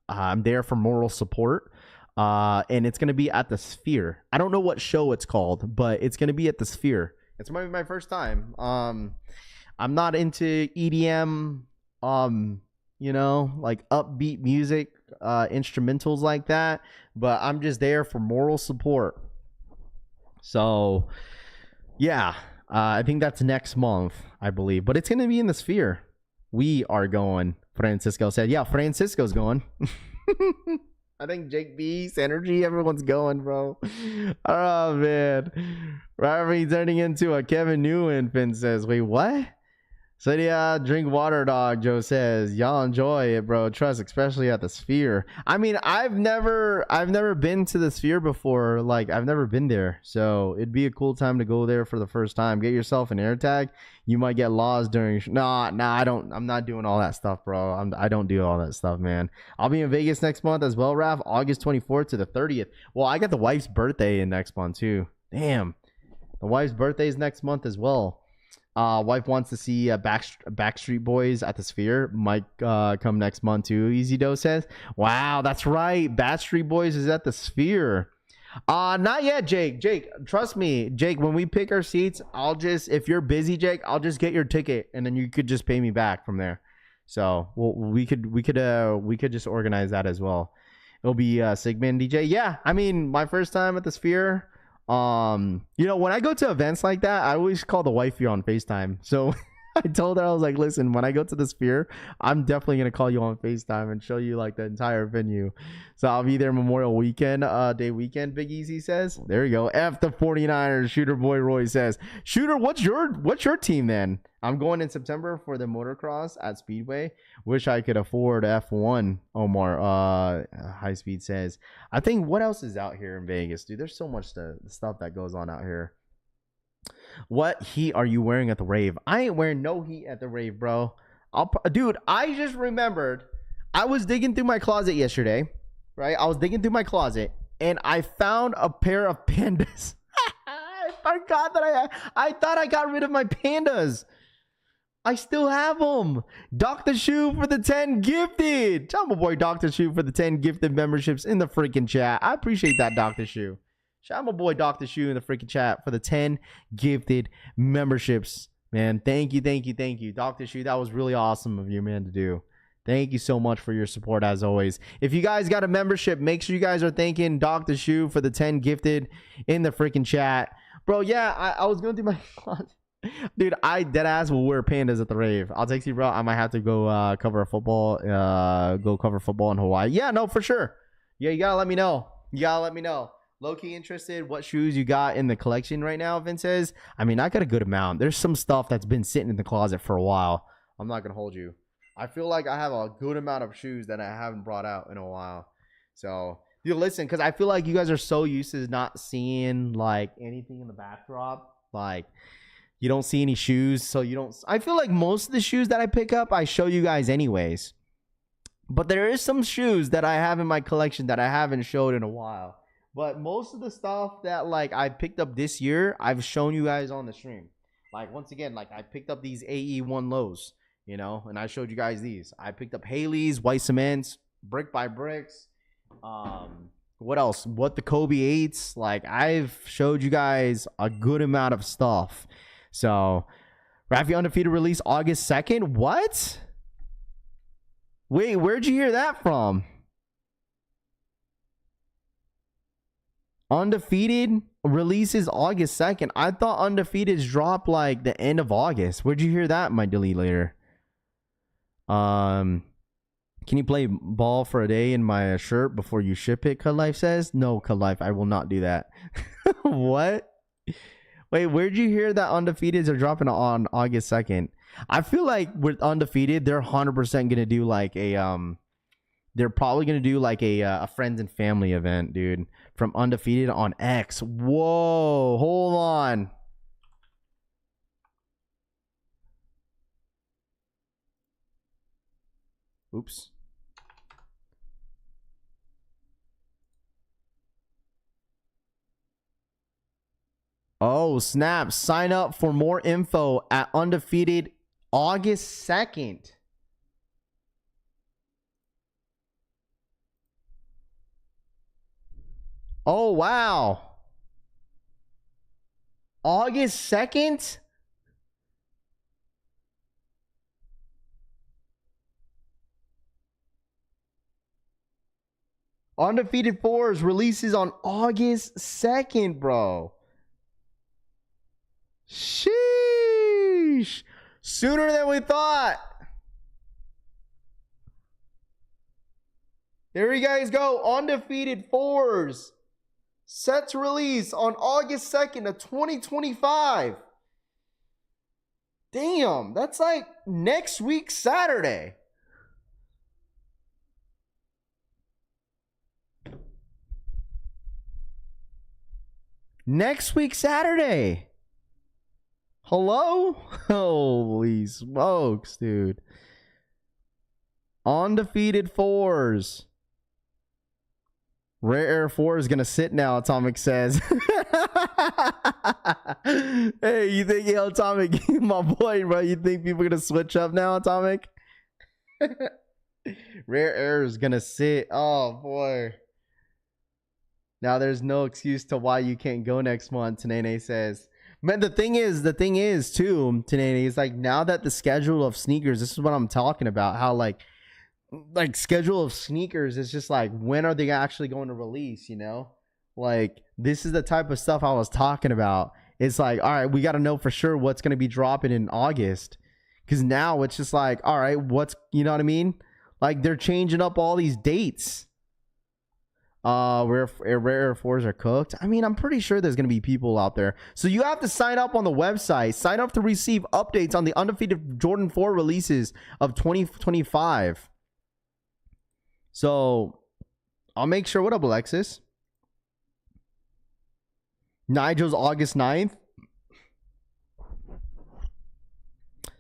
there for moral support. And it's gonna be at the Sphere. I don't know what show it's called, but it's gonna be at the Sphere. It's my first time. I'm not into EDM, like upbeat music, instrumentals like that, but I'm just there for moral support. So, yeah, I think that's next month, I believe, but it's going to be in the Sphere. We are going, Francisco said. Yeah, Francisco's going. I think Jake B, Synergy, everyone's going, bro. Oh, man. Robert turning into a Kevin Newen, Finn says. Wait, what? So, yeah, drink water, dog, Joe says. Y'all enjoy it, bro. Trust, especially at the Sphere. I mean, I've never been to the Sphere before. Like, I've never been there. So, it'd be a cool time to go there for the first time. Get yourself an AirTag. You might get laws during... Nah, I don't... I'm not doing all that stuff, bro. I don't do all that stuff, man. I'll be in Vegas next month as well, Raph. August 24th to the 30th. Well, I got the wife's birthday in next month, too. Damn. The wife's birthday is next month as well. Wife wants to see Backstreet Boys at the Sphere. Might come next month too. Easy Doe says. Wow, that's right. Backstreet Boys is at the Sphere. Not yet, Jake. Jake, trust me, Jake. When we pick our seats, if you're busy, Jake, I'll just get your ticket, and then you could just pay me back from there. So we could just organize that as well. It'll be Sigmund DJ. Yeah, I mean, my first time at the Sphere. When I go to events like that, I always call the wifey on FaceTime. So I told her, I was like, listen, when I go to the Sphere, I'm definitely going to call you on FaceTime and show you like the entire venue. So I'll be there Memorial Weekend, day weekend, Big Easy says. There you go. F the 49ers, Shooter Boy Roy says. Shooter, what's your team then? I'm going in September for the motocross at Speedway. Wish I could afford F1, Omar. High Speed says. I think, what else is out here in Vegas, dude? There's so much stuff that goes on out here. What heat are you wearing at the rave? I ain't wearing no heat at the rave, bro. Dude, I just remembered I was digging through my closet yesterday, right? I was digging through my closet and I found a pair of pandas. I forgot that I thought I got rid of my pandas. I still have them. Dr. Shoe for the 10 gifted. Tell my boy Dr. Shoe for the 10 gifted memberships in the freaking chat. I appreciate that, Dr. Shoe. Shout out my boy Dr. Shoe in the freaking chat for the 10 gifted memberships, man. Thank you. Dr. Shoe, that was really awesome of you, man, to do. Thank you so much for your support, as always. If you guys got a membership, make sure you guys are thanking Dr. Shoe for the 10 gifted in the freaking chat. Bro, yeah, I was going through my closet. Dude, I deadass will wear pandas at the rave. I'll text you, bro. I might have to go cover football in Hawaii. Yeah, no, for sure. Yeah, you gotta let me know. Low-key interested what shoes you got in the collection right now, Vince says. I mean, I got a good amount. There's some stuff that's been sitting in the closet for a while. I'm not going to hold you. I feel like I have a good amount of shoes that I haven't brought out in a while. So, dude, listen, because I feel like you guys are so used to not seeing, like, anything in the backdrop. Like, you don't see any shoes, so you don't... I feel like most of the shoes that I pick up, I show you guys anyways. But there is some shoes that I have in my collection that I haven't showed in a while. But most of the stuff that, like, I picked up this year, I've shown you guys on the stream. Like, once again, like, I picked up these AE1 lows, you know, and I showed you guys these. I picked up Haley's, White Cements, Brick by Bricks. What else? What the Kobe 8s. Like, I've showed you guys a good amount of stuff. So, Rafi Undefeated release August 2nd. What? Wait, where'd you hear that from? Undefeated releases August 2nd. I thought Undefeated's drop like the end of August. Where'd you hear that? Might delete later. Can you play ball for a day in my shirt before you ship it? Cut Life says. No, Cut Life, I will not do that. What? Wait, where'd you hear that Undefeateds are dropping on August 2nd? I feel like with Undefeated, they're 100% gonna do like a they're probably gonna do like a friends and family event, dude. From Undefeated on X. Whoa, hold on. Oops. Oh, snap. Sign up for more info at Undefeated August 2nd. Oh, wow. August 2nd? Undefeated 4s releases on August 2nd, bro. Sheesh. Sooner than we thought. There you guys go. Undefeated 4s. Set to release on August 2nd of 2025. Damn, that's like next week Saturday. Next week Saturday. Hello? Holy smokes, dude. Undefeated 4s. Rare Air 4 is going to sit now, Atomic says. Hey, you think, yo, Atomic, my boy, bro, you think people are going to switch up now, Atomic? Rare Air is going to sit. Oh, boy. Now there's no excuse to why you can't go next month, Tanene says. Man, the thing is too, Tanene, is like now that the schedule of sneakers, this is what I'm talking about, how like schedule of sneakers is just like, when are they actually going to release, you know? Like, this is the type of stuff I was talking about. It's like, all right, we got to know for sure what's going to be dropping in August. Because now it's just like, all right, what's, you know what I mean? Like, they're changing up all these dates. Rare Air 4s are cooked. I mean, I'm pretty sure there's going to be people out there. So you have to sign up on the website. Sign up to receive updates on the Undefeated Jordan 4 releases of 2025. So I'll make sure. What up, Alexis? Nigel's August 9th.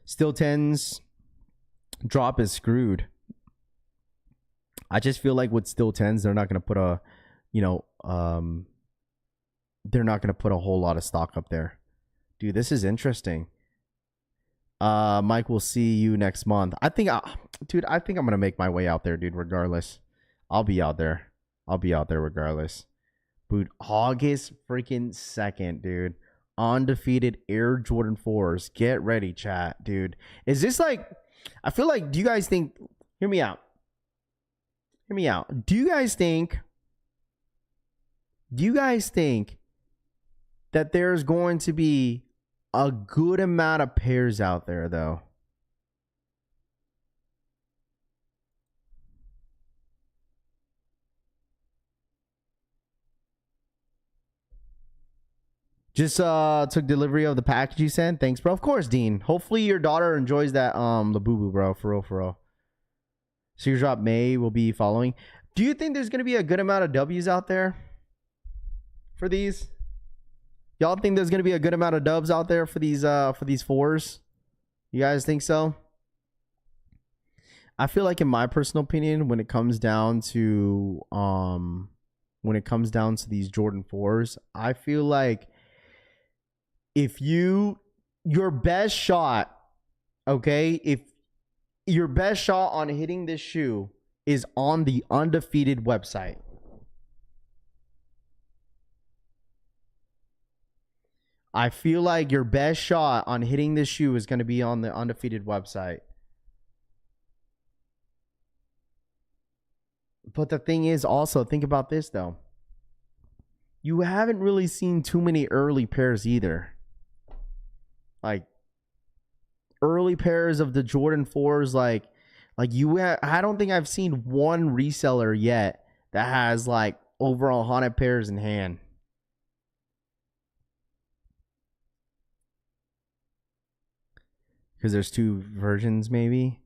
Still 10s drop is screwed. I just feel like with still 10s, they're not going to put a, you know, they're not going to put a whole lot of stock up there. Dude, this is interesting. Mike, we'll see you next month. I think I'm going to make my way out there, dude, regardless. I'll be out there. I'll be out there regardless. Dude, August freaking 2nd, dude. Undefeated Air Jordan 4s. Get ready, chat, dude. Is this like, I feel like, do you guys think, hear me out. Hear me out. Do you guys think that there's going to be a good amount of pairs out there, though? Just took delivery of the package you sent. Thanks, bro. Of course, Dean. Hopefully your daughter enjoys that the boo-boo, bro. For real, for real. Series drop May will be following. Do you think there's going to be a good amount of W's out there for these? Y'all think there's going to be a good amount of dubs out there for these 4s? You guys think so? I feel like, in my personal opinion, when it comes down to these Jordan 4s, I feel like if your best shot, okay, if your best shot on hitting this shoe is on the Undefeated website, I feel like your best shot on hitting this shoe is going to be on the Undefeated website. But the thing is, also, think about this, though. You haven't really seen too many early pairs either. Like, early pairs of the Jordan 4s, I don't think I've seen one reseller yet that has like over 100 pairs in hand. Because there's 2 versions, maybe.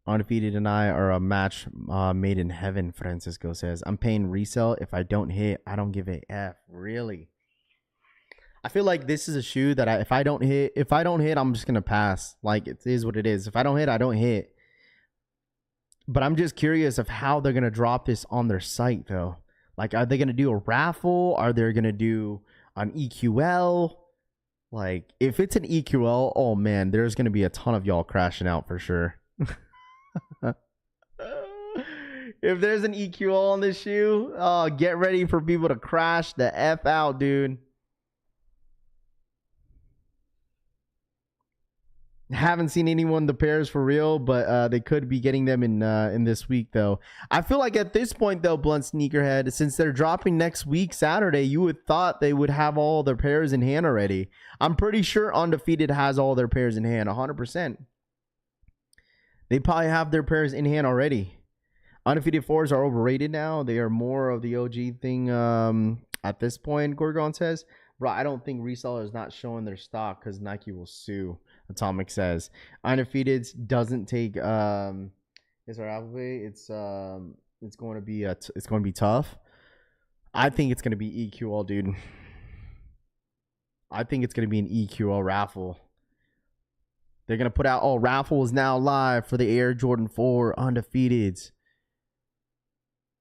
Undefeated and I are a match made in heaven, Francisco says. I'm paying resale. If I don't hit, I don't give a F. Really? I feel like this is a shoe that if I don't hit, I'm just going to pass. Like, it is what it is. If I don't hit, I don't hit. But I'm just curious of how they're going to drop this on their site, though. Like, are they going to do a raffle? Are they going to do an EQL? Like, if it's an EQL, oh man, there's going to be a ton of y'all crashing out for sure. If there's an EQL on this shoe, oh, get ready for people to crash the F out, dude. Haven't seen anyone the pairs for real, but they could be getting them in this week, though. I feel like at this point, though, Blunt Sneakerhead, since they're dropping next week, Saturday, you would thought they would have all their pairs in hand already. I'm pretty sure Undefeated has all their pairs in hand, 100%. They probably have their pairs in hand already. Undefeated 4s are overrated now. They are more of the OG thing at this point, Gorgon says. Bro, I don't think resellers not showing their stock because Nike will sue. Atomic says. Undefeated doesn't take it's our alphabet. It's going to be tough. I think it's going to be EQL, dude. I think it's going to be an EQL raffle. They're going to put out, raffle is now live for the Air Jordan 4 Undefeateds.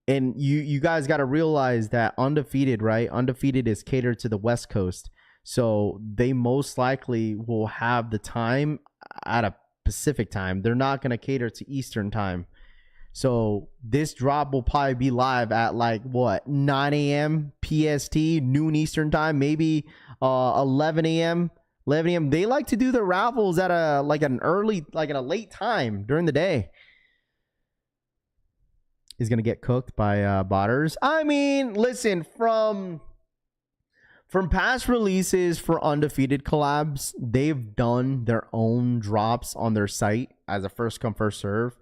And you guys got to realize that Undefeated, right? Undefeated is catered to the West Coast. So they most likely will have the time at a Pacific time. They're not going to cater to Eastern time. So this drop will probably be live at 9 a.m. PST, noon Eastern time, maybe 11 a.m. 11 a.m. They like to do the raffles at a late time during the day. Is going to get cooked by botters. I mean, listen, from From past releases for Undefeated collabs, they've done their own drops on their site as a first come first serve,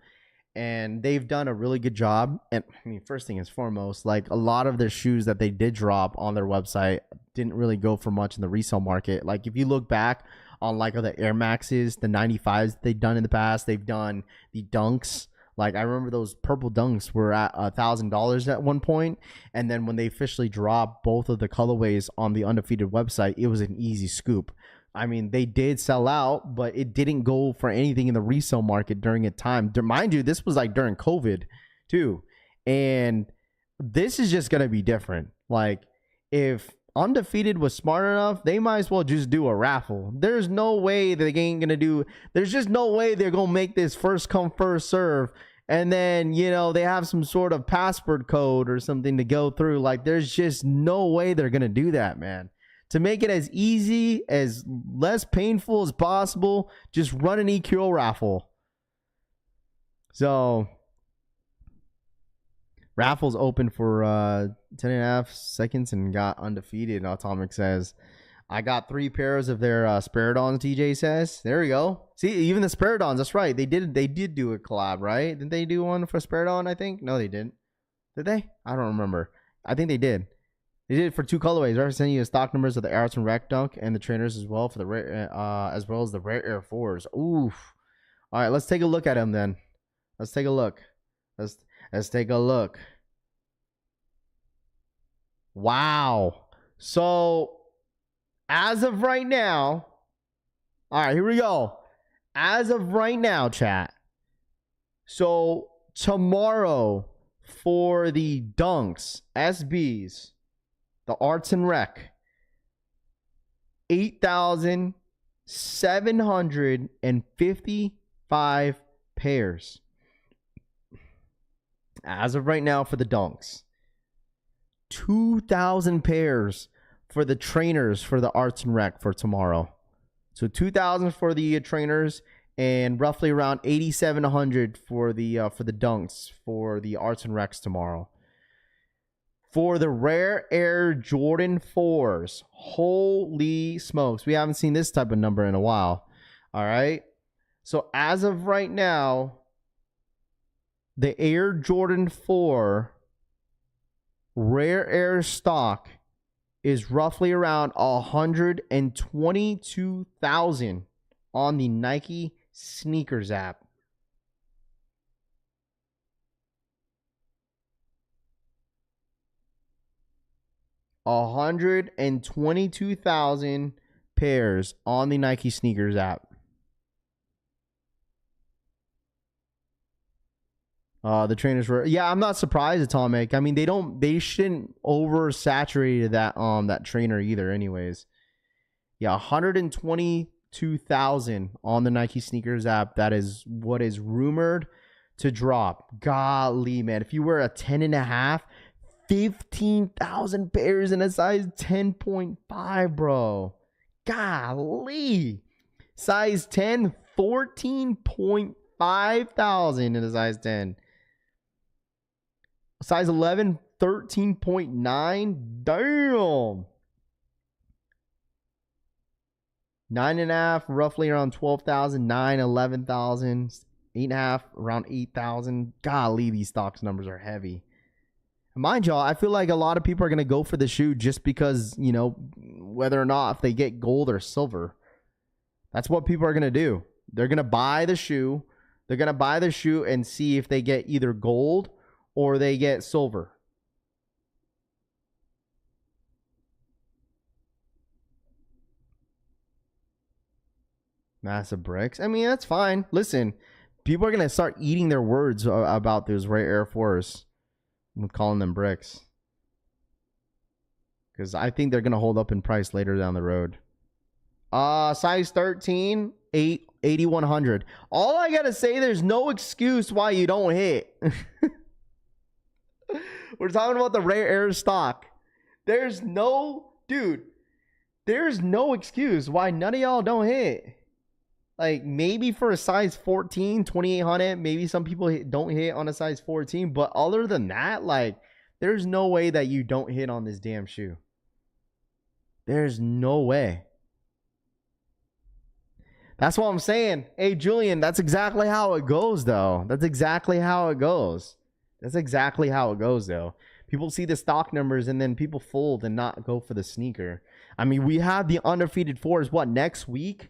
and they've done a really good job. And I mean, first thing is foremost, like a lot of their shoes that they did drop on their website didn't really go for much in the resale market. Like if you look back on like the Air Maxes, the 95s they've done in the past, they've done the Dunks. Like I remember those purple Dunks were at $1,000 at one point, and then when they officially dropped both of the colorways on the Undefeated website, it was an easy scoop. I mean, they did sell out, but it didn't go for anything in the resale market during a time. Mind you, this was like during COVID too, and this is just gonna be different. Like if Undefeated was smart enough, they might as well just do a raffle. There's no way they ain't gonna do. There's just no way they're gonna make this first come first serve. And then, you know, they have some sort of password code or something to go through. Like, there's just no way they're going to do that, man. To make it as easy, as less painful as possible, just run an EQO raffle. So, raffles open for 10 and a half seconds and got Undefeated, Atomic says. I got 3 pairs of their Spiridons, DJ says. There we go. See, even the Spiridons, that's right. They did do a collab, right? Didn't they do one for Spiridon, I think? No, they didn't. Did they? I don't remember. I think they did. They did it for 2 colorways. Right? Sending you the stock numbers of the Arrows and Rec Dunk and the trainers as well for the rare, as well as the rare Air 4s. Oof. All right, let's take a look at them then. Let's take a look. Let's take a look. Wow. So as of right now, all right, here we go. As of right now, chat. So tomorrow for the Dunks, SBs, the Arts and Rec, 8,755 pairs. As of right now for the Dunks. 2,000 pairs for the trainers for the Arts and Rec for tomorrow. So 2,000 for the trainers and roughly around 8,700 for the Dunks for the Arts and Recs tomorrow. For the rare Air Jordan 4s, holy smokes, we haven't seen this type of number in a while. All right. So as of right now, the Air Jordan 4 rare Air stock is roughly around 122,000 on the Nike sneakers app. $122,000 pairs on the Nike sneakers app. The trainers were, yeah, I'm not surprised, Atomic. I mean, they shouldn't oversaturate that trainer either anyways. Yeah, 122,000 on the Nike sneakers app. That is what is rumored to drop. Golly, man. If you wear a 10 and a half, 15,000 pairs in a size 10.5, bro. Golly. Size 10, 14.5 thousand in a size 10. Size 11, 13.9. Damn. 9.5, roughly around 12,000. 9, 11,000. 8.5, around 8,000. Golly, these stocks numbers are heavy. Mind y'all, I feel like a lot of people are going to go for the shoe just because, you know, whether or not if they get gold or silver. That's what people are going to do. They're going to buy the shoe. They're going to buy the shoe and see if they get either gold or they get silver. Massive bricks. I mean, that's fine. Listen, people are going to start eating their words about those rare Air Force. I'm calling them bricks. Because I think they're going to hold up in price later down the road. Size 13, 8,100. All I got to say, there's no excuse why you don't hit. We're talking about the rare Air stock. There's no excuse why none of y'all don't hit. Like, maybe for a size 14, 2,800, maybe some people don't hit on a size 14. But other than that, like, there's no way that you don't hit on this damn shoe. There's no way. That's what I'm saying. Hey, Julian, that's exactly how it goes, though. That's exactly how it goes. That's exactly how it goes, though. People see the stock numbers and then people fold and not go for the sneaker. I mean, we have the undefeated fours, what, next week?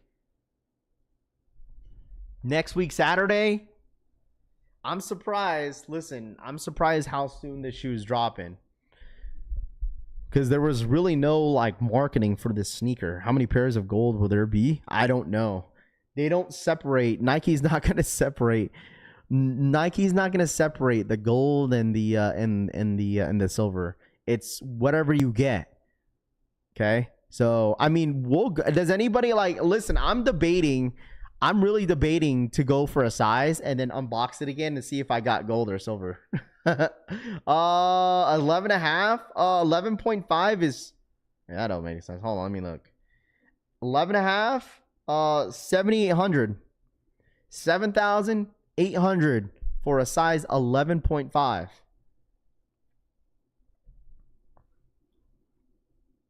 Next week, Saturday? I'm surprised. Listen, I'm surprised how soon this shoe is dropping. Because there was really no, like, marketing for this sneaker. How many pairs of gold will there be? I don't know. They don't separate. Nike's not going to separate. Nike's not going to separate the gold and the and the silver. It's whatever you get. Okay? So, I mean, does anybody like listen, I'm really debating to go for a size and then unbox it again to see if I got gold or silver. 11 and a half, 11.5 is, yeah, that don't make sense. Hold on, let me look. 11 and a half, 7,800, 7,800 for a size 11.5.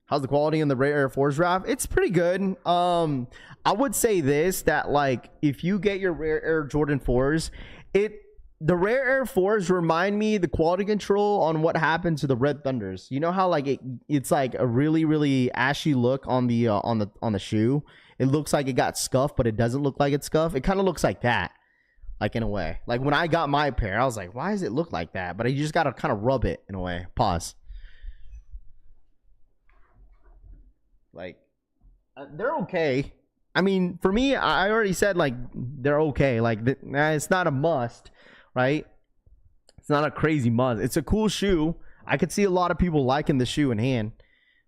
How's the quality in the Rare Air Force draft? It's pretty good. I would say this, that like if you get your Rare Air Jordan 4s, the Rare Air 4s remind me the quality control on what happened to the Red Thunders. You know how like it's like a really, really ashy look on the shoe. It looks like it got scuffed, but it doesn't look like it's scuffed. It kind of looks like that, like in a way. Like when I got my pair, I was like, why does it look like that? But you just gotta kind of rub it in a way. Pause. Like they're okay. I mean, for me, I already said like they're okay. Like it's not a must, right? It's not a crazy must. It's a cool shoe. I could see a lot of people liking the shoe in hand,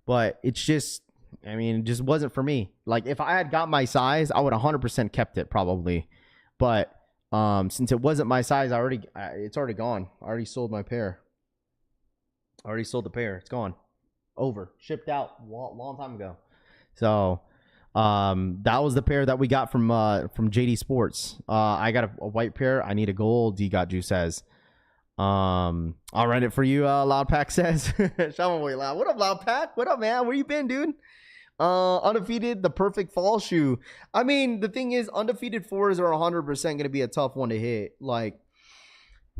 but it's just, I mean, it just wasn't for me. Like if I had got my size, I would 100% kept it probably. But since it wasn't my size, it's already gone. I already sold my pair. I already sold the pair. It's gone. Over. Shipped out long time ago. So that was the pair that we got from JD Sports. I got a white pair. I need a gold. D got Juice says. I'll rent it for you. Loud Pack says. Shaman Way Loud. What up, Loud Pack? What up, man? Where you been, dude? Undefeated, the perfect fall shoe. I mean, the thing is, undefeated 4s are 100% going to be a tough one to hit. Like,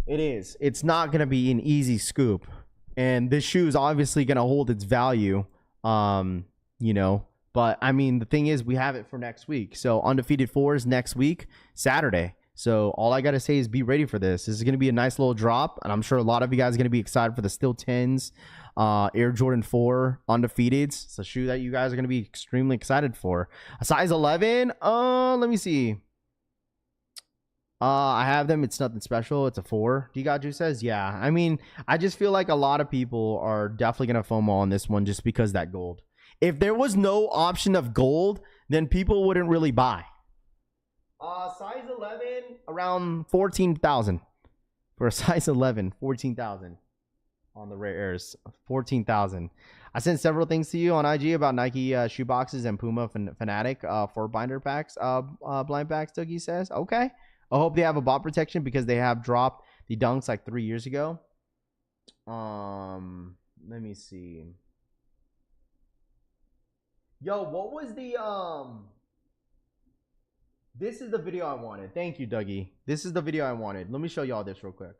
it is. It's not going to be an easy scoop. And this shoe is obviously going to hold its value, you know. But, I mean, the thing is, we have it for next week. So, undefeated 4s next week, Saturday. So, all I got to say is be ready for this. This is going to be a nice little drop. And I'm sure a lot of you guys are going to be excited for the Steel 10s, Air Jordan 4 undefeateds. It's a shoe that you guys are going to be extremely excited for. A size 11. Let me see. I have them. It's nothing special. It's a 4. Digaju says, yeah. I mean, I just feel like a lot of people are definitely going to FOMO on this one just because that gold. If there was no option of gold, then people wouldn't really buy. Size 11, around 14,000. For a size 11, 14,000 on the Rare Airs. 14,000. I sent several things to you on IG about Nike shoe boxes and Puma Fanatic for binder packs. Blind packs, Dougie says. Okay. I hope they have a bot protection because they have dropped the dunks like 3 years ago. Let me see. Yo, what was the This is the video I wanted. Thank you, Dougie. This is the video I wanted. Let me show y'all this real quick.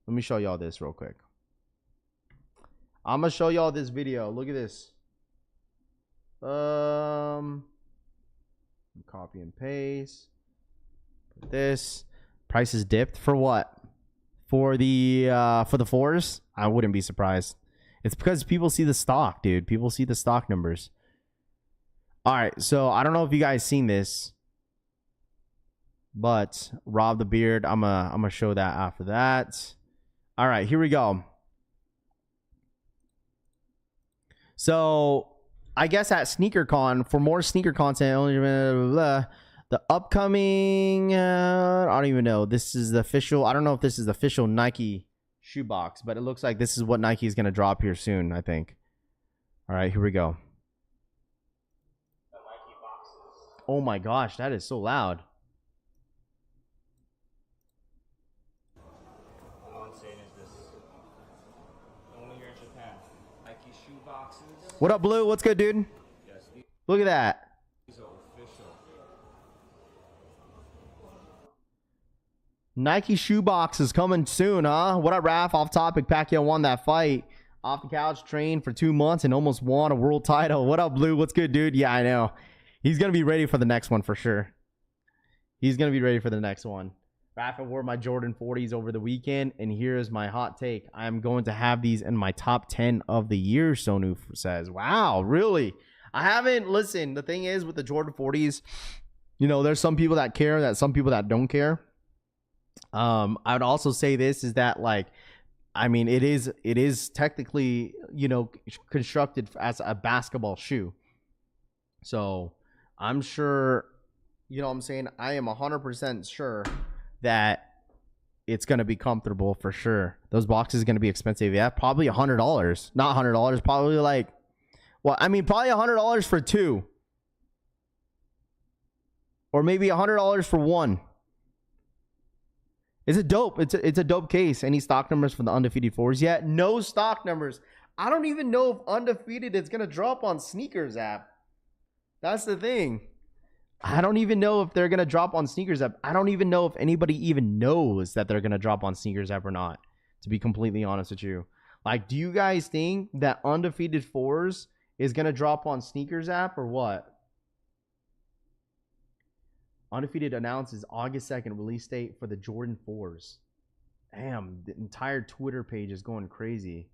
I'm gonna show y'all this video. Look at this. Copy and paste. Put this. Price is dipped for what? For the 4s? I wouldn't be surprised. It's because people see the stock, dude. People see the stock numbers. All right, so I don't know if you guys seen this, but Rob the Beard, I'm gonna show that after that. All right, here we go. So I guess at SneakerCon, for more sneaker content, the upcoming, I don't even know. This is the official. I don't know if this is the official Nike shoebox, but it looks like this is what Nike is gonna drop here soon, I think. All right, here we go. Oh my gosh, that is so loud. All I'm saying is this. Only here in Japan. Nike shoebox. What up, Blue? What's good, dude? Look at that. Nike shoebox is coming soon, huh? What up, Raph? Off topic, Pacquiao won that fight. Off the couch, trained for 2 months and almost won a world title. What up, Blue? What's good, dude? Yeah, I know. He's going to be ready for the next one for sure. He's going to be ready for the next one. Raph, I wore my Jordan 40s over the weekend, and here's my hot take. I'm going to have these in my top 10 of the year, Sonu says. Wow, really? I haven't, listen, the thing is with the Jordan 40s, you know, there's some people that care, that some people that don't care. I would also say this is that, like, I mean, it is technically, you know, constructed as a basketball shoe. So I'm sure, you know what I'm saying? I am 100% sure that it's going to be comfortable for sure. Those boxes are going to be expensive. Yeah, probably $100. Not $100, probably like, well, I mean, probably $100 for 2. Or maybe $100 for 1. It's a dope. It's a dope case. Any stock numbers for the Undefeated 4s yet? No stock numbers. I don't even know if Undefeated is going to drop on Sneakers app. That's the thing. I don't even know if they're going to drop on Sneakers app. I don't even know if anybody even knows that they're going to drop on Sneakers app or not, to be completely honest with you. Like, do you guys think that Undefeated 4s is going to drop on Sneakers app or what? Undefeated announces August 2nd release date for the Jordan 4s. Damn, the entire Twitter page is going crazy.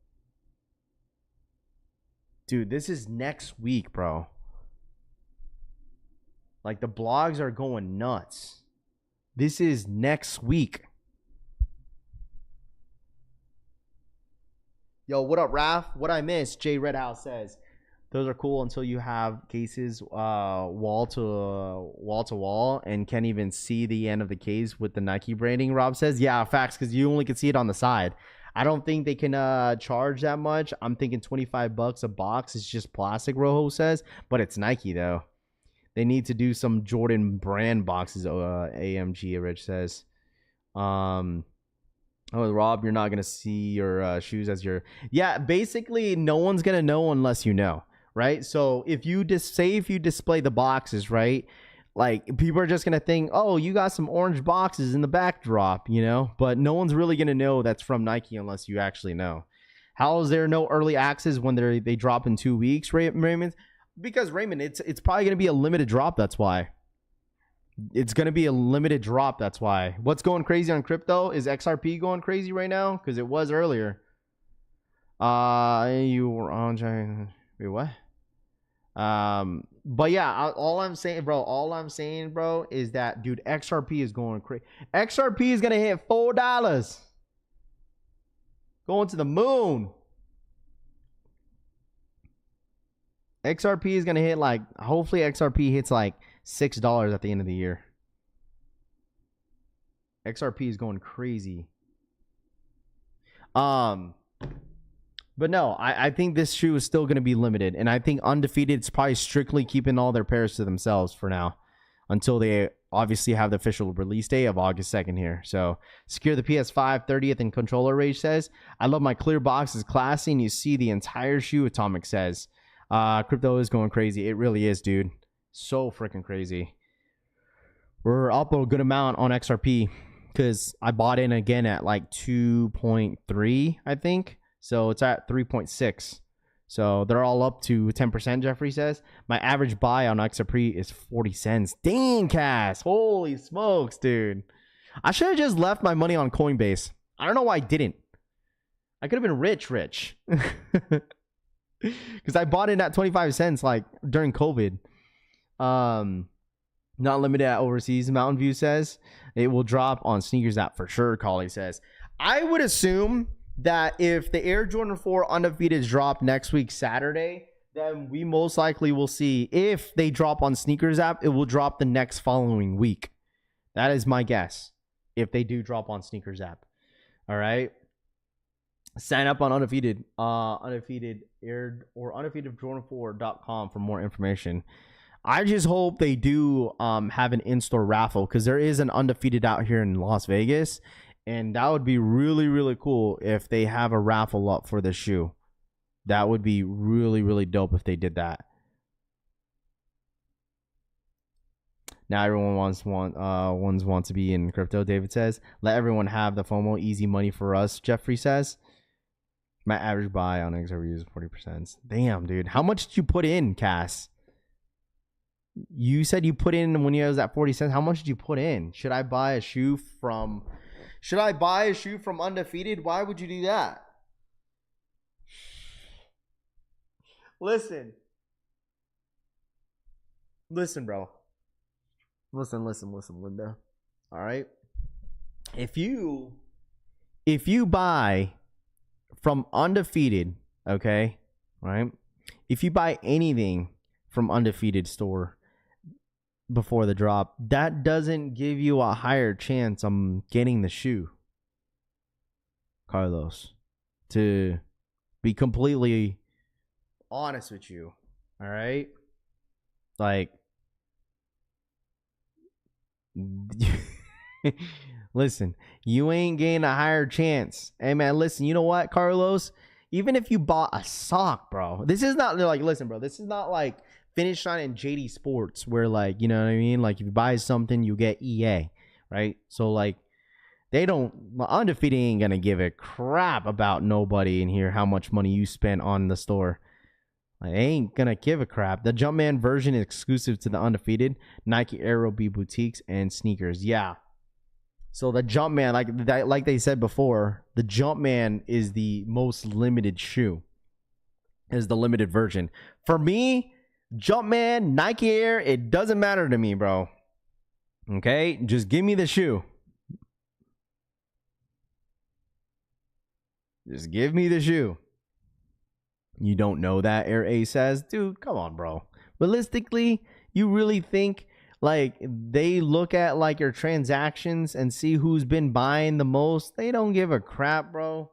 Dude, this is next week, bro. Like, the blogs are going nuts. This is next week. Yo, what up, Raph? What I missed? Jay Redhouse says. Those are cool until you have cases wall to wall and can't even see the end of the case with the Nike branding, Rob says. Yeah, facts, because you only can see it on the side. I don't think they can charge that much. I'm thinking $25 a box. It's just plastic, Rojo says. But it's Nike, though. They need to do some Jordan brand boxes, AMG, Rich says. Oh, Rob, you're not going to see your shoes as your... Yeah, basically, no one's going to know unless you know. Right? So if you if you display the boxes, right? Like, people are just going to think, oh, you got some orange boxes in the backdrop, you know? But no one's really going to know that's from Nike unless you actually know. How is there no early access when they drop in 2 weeks, Raymond? Because, Raymond, it's probably going to be a limited drop, that's why. It's going to be a limited drop, that's why. What's going crazy on crypto? Is XRP going crazy right now? Because it was earlier. You were on... Wait, what? But yeah, all I'm saying, bro, is that, dude, XRP is going crazy. XRP is gonna hit $4, going to the moon. XRP is gonna hit, like, hopefully XRP hits like $6 at the end of the year. XRP is going crazy. But no, I think this shoe is still going to be limited. And I think Undefeated is probably strictly keeping all their pairs to themselves for now. Until they obviously have the official release day of August 2nd here. So, secure the PS5 30th and controller Rage says. I love my clear box. It's classy and you see the entire shoe, Atomic says. Crypto is going crazy. It really is, dude. So freaking crazy. We're up a good amount on XRP. Because I bought in again at like 2.3, I think. So it's at 3.6. So they're all up to 10%, Jeffrey says. My average buy on XRP is 40 cents. Dang, Cass. Holy smokes, dude. I should have just left my money on Coinbase. I don't know why I didn't. I could have been rich. Because I bought in at 25 cents like during COVID. Not limited at overseas, Mountain View says. It will drop on Sneakers app for sure, Collie says. I would assume that if the Air Jordan 4 Undefeated drop next week Saturday, then we most likely will see, if they drop on Sneakers app, it will drop the next following week. That is my guess, if they do drop on Sneakers app. All right. Sign up on Undefeated Air or undefeatedjordan4.com for more information. I just hope they do have an in-store raffle, because there is an Undefeated out here in Las Vegas. And that would be really, really cool if they have a raffle up for the shoe. That would be really, really dope if they did that. Now everyone wants to be in crypto. David says, "Let everyone have the FOMO. Easy money for us." Jeffrey says, "My average buy on XRP is 40%. Damn, dude. How much did you put in, Cass? You said you put in when you was at 40 cents. How much did you put in? Should I buy a shoe from Undefeated? Why would you do that? Listen, bro. Listen, Linda. All right. If you buy from Undefeated, okay, right? If you buy anything from Undefeated store before the drop, that doesn't give you a higher chance on getting the shoe, Carlos. To be completely honest with you, all right? Like, listen, you ain't getting a higher chance. Hey, man, listen, you know what, Carlos? Even if you bought a sock, bro, this is not like, listen, bro, this is not like Finish Line and JD Sports where, like, you know what I mean? Like, if you buy something, you get EA, right? So, like, Undefeated ain't gonna give a crap about nobody in here, how much money you spent on the store. I ain't gonna give a crap. The Jumpman version is exclusive to the Undefeated, Nike Aero B boutiques, and sneakers. Yeah. So the Jumpman, like they said before, the Jumpman is the most limited shoe. Is the limited version. For me, Jumpman, Nike Air, it doesn't matter to me, bro. Okay? Just give me the shoe. Just give me the shoe. You don't know that, Air A says. Dude, come on, bro. Realistically, you really think like they look at like your transactions and see who's been buying the most? They don't give a crap, bro.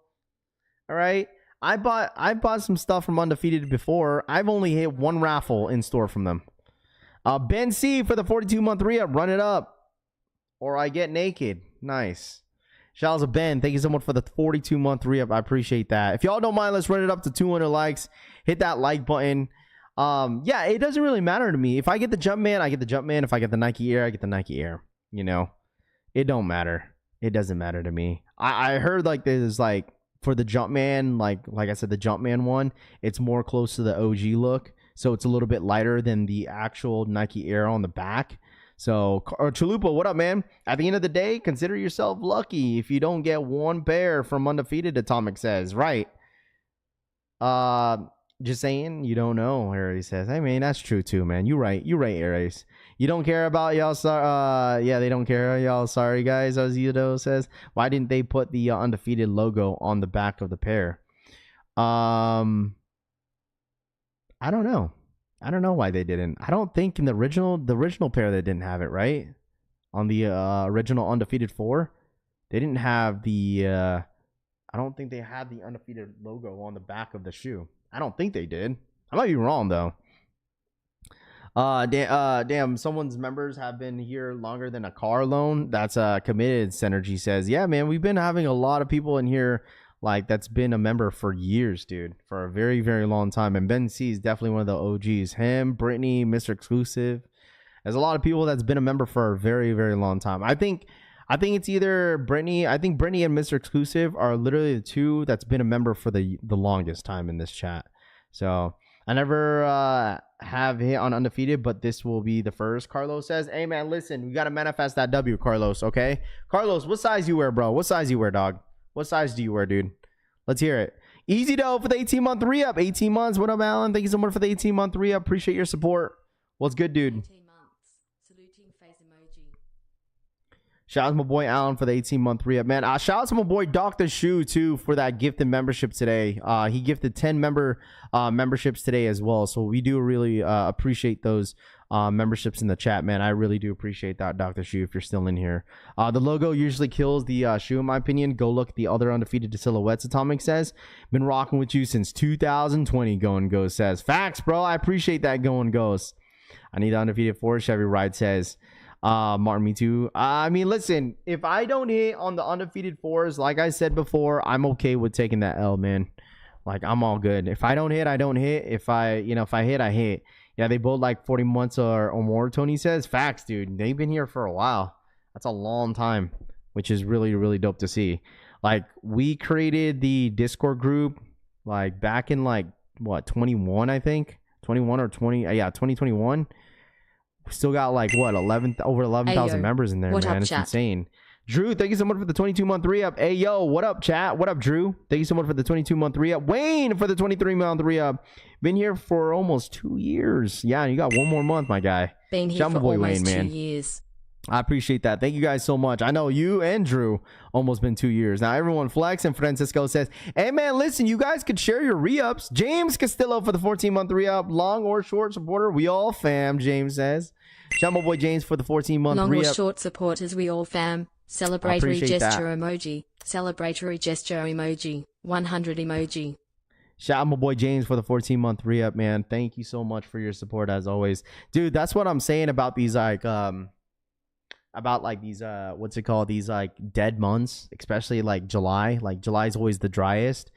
All right? I bought some stuff from Undefeated before. I've only hit one raffle in store from them. Ben C for the 42-month re-up. Run it up. Or I get naked. Nice. Shout out to Ben. Thank you so much for the 42-month re-up. I appreciate that. If y'all don't mind, let's run it up to 200 likes. Hit that like button. Yeah, it doesn't really matter to me. If I get the Jumpman, I get the Jumpman. If I get the Nike Air, I get the Nike Air. You know, it don't matter. It doesn't matter to me. I heard like there's like for the Jumpman, like I said, the Jumpman one, it's more close to the OG look. So it's a little bit lighter than the actual Nike Air on the back. So, Chalupa, what up, man? At the end of the day, consider yourself lucky if you don't get one pair from Undefeated, Atomic says. Right. Just saying, you don't know, Aries says. Hey, man, that's true, too, man. You're right, Aries. You don't care about y'all. Yeah, they don't care. Y'all sorry, guys, Ozito says. Why didn't they put the Undefeated logo on the back of the pair? I don't know. I don't know why they didn't. I don't think in the original pair they didn't have it, right? On the original Undefeated 4, they didn't have the I don't think they had the Undefeated logo on the back of the shoe. I don't think they did. I might be wrong though. Damn, someone's members have been here longer than a car loan. That's committed, Synergy says. Yeah, man, we've been having a lot of people in here like that's been a member for years, dude, for a very, very long time. And Ben C is definitely one of the OGs. Him, Brittany, Mr. Exclusive. There's a lot of people that's been a member for a very, very long time. I think it's either Brittany. I think Brittany and Mr. Exclusive are literally the two that's been a member for the longest time in this chat. So I never have hit on Undefeated, but this will be the first. Carlos says, hey, man, listen, we got to manifest that W, Carlos, okay? Carlos, what size you wear, bro? What size you wear, dog? What size do you wear, dude? Let's hear it. Easy dough for the 18-month re-up. 18 months. What up, Alan? Thank you so much for the 18-month re-up. Appreciate your support. What's good, dude? 18 months. Saluting face emoji. Shout out to my boy Alan for the 18-month re-up, man. Shout out to my boy Dr. Shu, too, for that gifted membership today. He gifted 10 memberships today as well. So we do really appreciate those memberships in the chat, man. I really do appreciate that, Dr. Shu, if you're still in here. The logo usually kills the shoe, in my opinion. Go look at the other Undefeated silhouettes, Atomic says. Been rocking with you since 2020, Going Ghost says. Facts, bro. I appreciate that, Going Ghost. I need the Undefeated 4, Chevy Ride says. Martin, me too. I mean, listen, if I don't hit on the Undefeated 4s, like I said before, I'm okay with taking that L, man. Like, I'm all good. If I don't hit, I don't hit. If I hit, I hit. Yeah, they both like 40 months or more, Tony says. Facts, dude. They've been here for a while. That's a long time, which is really, really dope to see. Like, we created the Discord group, like, back in, like, what, 21, I think? 21 or 20. Yeah, 2021. We still got, like, what, over 11,000 members in there, what man. Up, it's chat? insane. Drew, thank you so much for the 22-month re-up. Hey, yo, what up, chat? What up, Drew? Thank you so much for the 22-month re-up. Wayne for the 23-month re-up. Been here for almost 2 years. Yeah, you got one more month, my guy. Been here Shout for my boy almost Wayne, 2 man. years. I appreciate that. Thank you guys so much. I know you and Drew almost been 2 years. Now, everyone flex, and Francisco says, hey, man, listen, you guys could share your re-ups. James Castillo for the 14-month re-up. Long or short supporter, we all fam, James says. Shout my boy James for the 14-month Long re-up. or short supporters, we all fam. Celebratory appreciate gesture that. emoji. Celebratory gesture emoji. 100 emoji. Shout out my boy James for the 14-month re-up, man. Thank you so much for your support as always. Dude, that's what I'm saying about these like what's it called? These like dead months, especially like July. Like July is always the driest.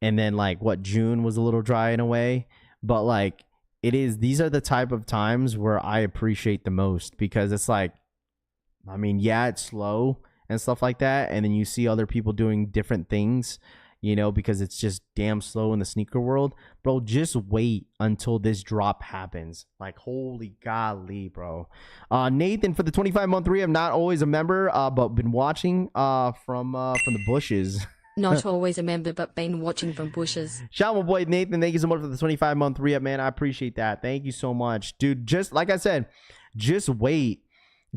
And then like June was a little dry in a way. But like these are the type of times where I appreciate the most, because it's like, I mean, yeah, it's slow and stuff like that. And then you see other people doing different things, you know, because it's just damn slow in the sneaker world. Bro, just wait until this drop happens. Like, holy golly, bro. Nathan for the 25-month re. I'm not always a member, but been watching from the bushes. Not always a member, but been watching from bushes. Shout out my boy Nathan. Thank you so much for the 25-month re-up, man. I appreciate that. Thank you so much. Dude, just like I said, just wait.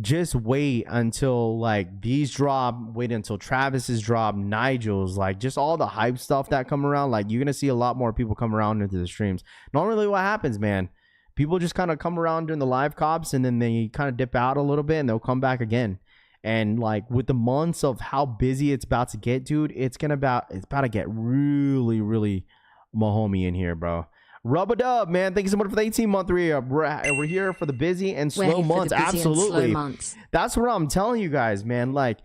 Just wait until like these drop. Wait until Travis's drop, Nigel's, like just all the hype stuff that come around. Like you're gonna see a lot more people come around into the streams. Normally, what happens, man? People just kind of come around during the live cops, and then they kind of dip out a little bit, and they'll come back again. And like with the months of how busy it's about to get, dude, it's about to get really, really mahomey in here, bro. Rub-a-dub, man. Thank you so much for the 18-month re-up. We're here for the busy and slow months. Absolutely. That's what I'm telling you guys, man. Like,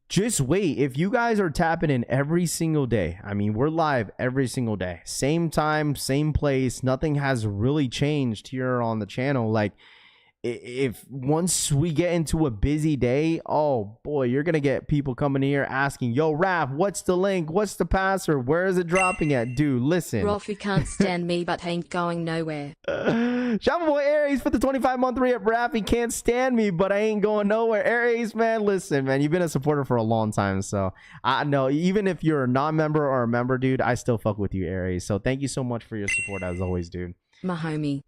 just wait. If you guys are tapping in every single day, I mean, we're live every single day. Same time, same place. Nothing has really changed here on the channel. Like, if once we get into a busy day, oh boy, you're gonna get people coming here asking, yo, Raph, what's the link, what's the password, where is it dropping at? Dude, listen, Rolfie can't stand me but ain't going nowhere. Shout out boy Aries for the 25-month re-up. Raffy can't stand me but I ain't going nowhere. Aries, man, listen, man, you've been a supporter for a long time, so I know even if you're a non-member or a member, dude, I still fuck with you, Aries. So thank you so much for your support as always, dude. My homie.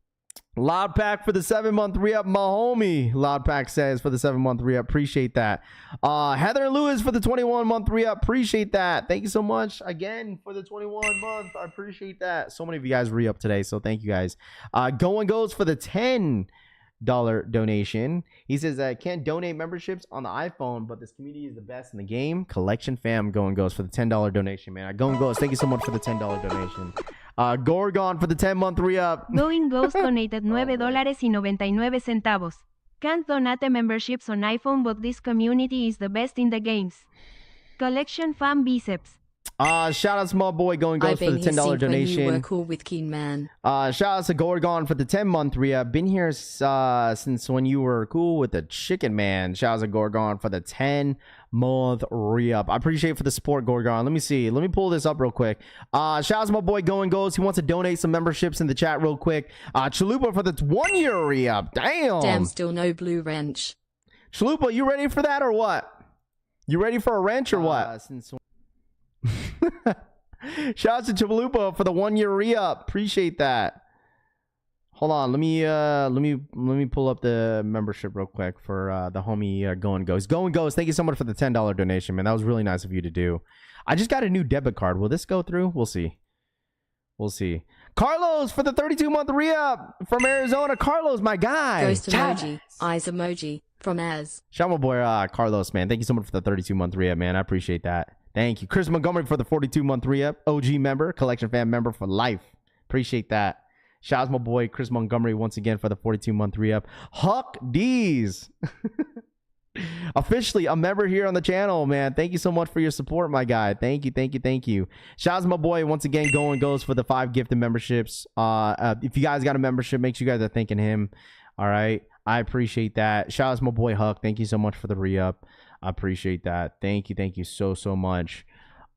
Loud Pack for the 7-month re-up, my homie. Loud Pack says for the 7-month re-up. Appreciate that. Heather Lewis for the 21-month re-up. Appreciate that. Thank you so much again for the 21-month. I appreciate that. So many of you guys re-up today, so thank you guys. Going Goes for the $10 donation. He says can't donate memberships on the iPhone, but this community is the best in the game. Collection fam. Going Goes for the $10 donation, man. Going Goes, thank you so much for the $10 donation. Gorgon for the 10-month re-up. Going Ghost donated $9.99. Can't donate memberships on iPhone, but this community is the best in the games. Collection fan biceps. Shout out to my boy Going Goes for the $10 donation. When you were cool with Keen Man. Shout out to Gorgon for the 10-month re-up. Been here since when you were cool with the Chicken Man. Shout out to Gorgon for the 10-month re-up. I appreciate for the support, Gorgon. Let me see. Let me pull this up real quick. Shout out to my boy Going Goes. He wants to donate some memberships in the chat real quick. Chalupa for the 1-year re-up. Damn, still no blue wrench. Chalupa, you ready for that or what? You ready for a wrench or what? Shout out to Chalupa for the 1-year re-up. Appreciate that. Hold on, let me pull up the membership real quick for the homie Going Goes. Going Goes, thank you so much for the $10 donation, man. That was really nice of you to do. I just got a new debit card. Will this go through? We'll see. We'll see. Carlos for the 32-month re-up from Arizona. Carlos, my guy. Ghost emoji, eyes emoji from Az. Shout out my boy Carlos, man. Thank you so much for the 32-month re-up, man. I appreciate that. Thank you. Chris Montgomery for the 42-month re-up. OG member, collection fan member for life. Appreciate that. Shout out to my boy Chris Montgomery once again for the 42-month re-up. Huck D's. Officially a member here on the channel, man. Thank you so much for your support, my guy. Thank you. Shout out to my boy once again. Going goes for the 5 gifted memberships. If you guys got a membership, make sure you guys are thanking him. All right, I appreciate that. Shout out to my boy Huck. Thank you so much for the re-up. I appreciate that. Thank you so much.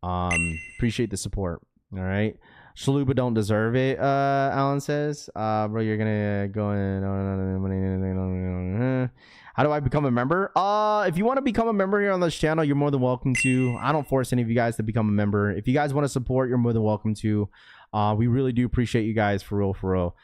Appreciate the support. All right. Shaluba don't deserve it, Alan says. Bro, you're gonna go in. How do I become a member? If you want to become a member here on this channel, you're more than welcome to. I don't force any of you guys to become a member. If you guys want to support, you're more than welcome to. We really do appreciate you guys for real.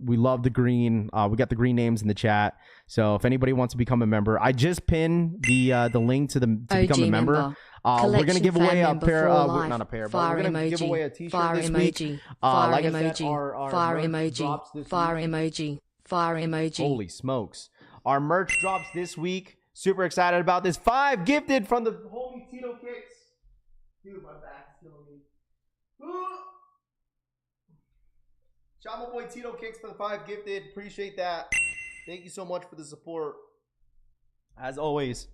We love the green. We got the green names in the chat. So if anybody wants to become a member, I just pinned the link to become a member. We're gonna give away a pair. Not a pair, but we're gonna give away a T-shirt this week. Like I said, our merch drops this week. Fire emoji. Holy smokes! Our merch drops this week. Super excited about this. 5 gifted from the homie Tito Kicks. Dude, my back is killing me. Shout out my boy Tito Kicks for the 5 gifted. Appreciate that. Thank you so much for the support. As always.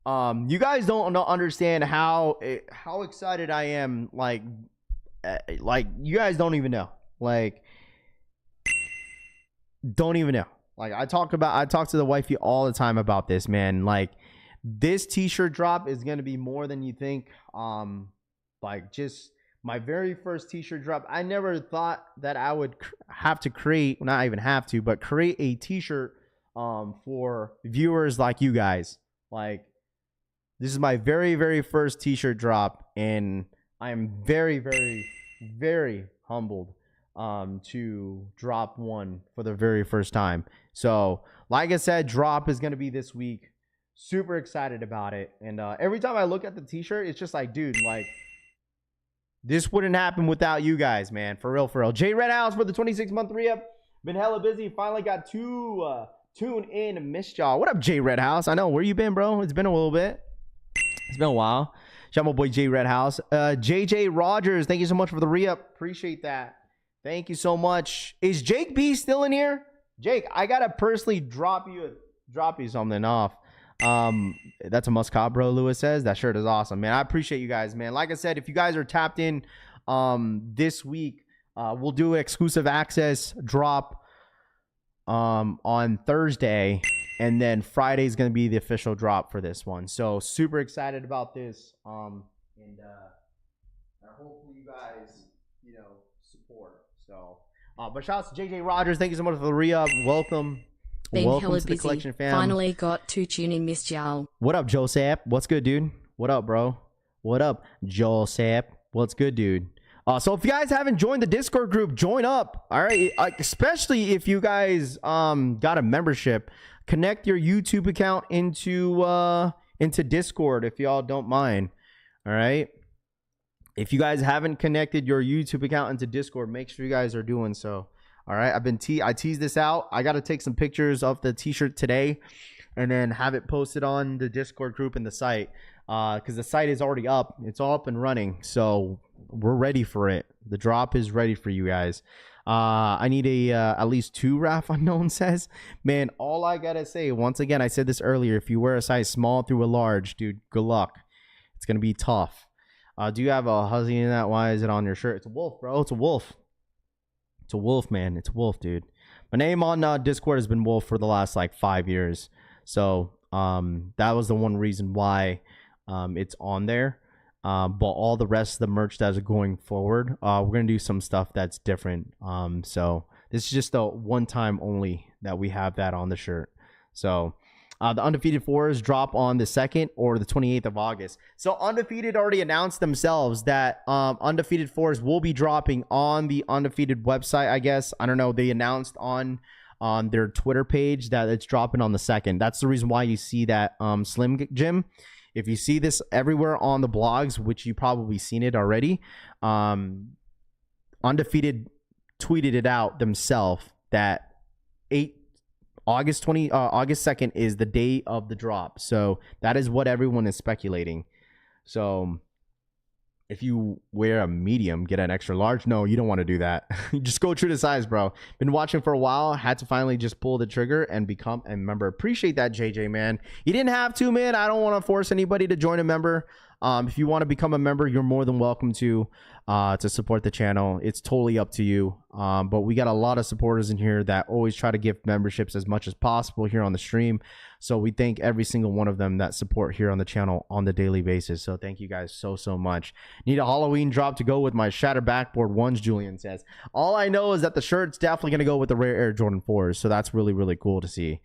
You guys don't understand how excited I am. Like you guys don't even know. Don't even know. I talk to the wifey all the time about this, man. This t-shirt drop is gonna be more than you think. Just my very first t-shirt drop. I never thought that I would have to create, not even have to, but create a t-shirt for viewers like you guys. This is my very first t-shirt drop, and I am very humbled to drop one for the very first time. So, like I said, drop is going to be this week. Super excited about it. And every time I look at the t-shirt, it's just dude, this wouldn't happen without you guys, man. For real. J Red House for the 26-month re-up. Been hella busy. Finally got 2 tune in. Missed y'all. What up, J Red House? I know. Where you been, bro? It's been a little bit. It's been a while. Shout out my boy J Red House. JJ Rogers, thank you so much for the re-up. Appreciate that. Thank you so much. Is Jake B still in here? Jake, I gotta personally drop you something off. That's a must-cop, bro. Lewis says that shirt is awesome, man. I appreciate you guys, man. Like I said, if you guys are tapped in this week, we'll do an exclusive access drop on Thursday, and then Friday is going to be the official drop for this one. So super excited about this, and hopefully you guys support. So but shout out to JJ Rogers, thank you so much for the re-up. Welcome to the collection fam. Finally got 2 tune in. Missed y'all. What up, Joseph? What's good, dude? What up, bro? What up, Joseph? What's good, dude? So if you guys haven't joined the Discord group, join up. All right, especially if you guys got a membership, connect your YouTube account into Discord if y'all don't mind. All right. If you guys haven't connected your YouTube account into Discord, make sure you guys are doing so. All right. I teased this out. I got to take some pictures of the t-shirt today and then have it posted on the Discord group and the site. Because the site is already up. It's all up and running. So we're ready for it. The drop is ready for you guys. I need at least 2, Raf Unknown says. Man, all I got to say, once again, I said this earlier. If you wear a size small through a large, dude, good luck. It's going to be tough. Do you have a huzzy in that? Why is it on your shirt? It's a wolf, bro. It's a wolf. It's a wolf, man. It's a wolf, dude. My name on Discord has been Wolf for the last 5 years. So that was the one reason why it's on there. But all the rest of the merch that is going forward, we're going to do some stuff that's different. So this is just the one time only that we have that on the shirt. So the Undefeated 4s drop on the 2nd or the 28th of August. So Undefeated already announced themselves that Undefeated 4s will be dropping on the Undefeated website, I guess. I don't know. They announced on their Twitter page that it's dropping on the 2nd. That's the reason why you see that Slim Jim. If you see this everywhere on the blogs, which you probably seen it already, Undefeated tweeted it out themselves that August 2nd is the day of the drop. So that is what everyone is speculating. So if you wear a medium, get an extra large. No, you don't want to do that. Just go true to size, bro. Been watching for a while. Had to finally just pull the trigger and become a member. Appreciate that, JJ, man. You didn't have to, man. I don't want to force anybody to join a member. If you want to become a member, you're more than welcome to support the channel. It's totally up to you. But we got a lot of supporters in here that always try to give memberships as much as possible here on the stream. So we thank every single one of them that support here on the channel on the daily basis. So thank you guys so much. Need a Halloween drop to go with my Shatter Backboard ones, Julian says. All I know is that the shirt's definitely going to go with the Rare Air Jordan 4s. So that's really, really cool to see.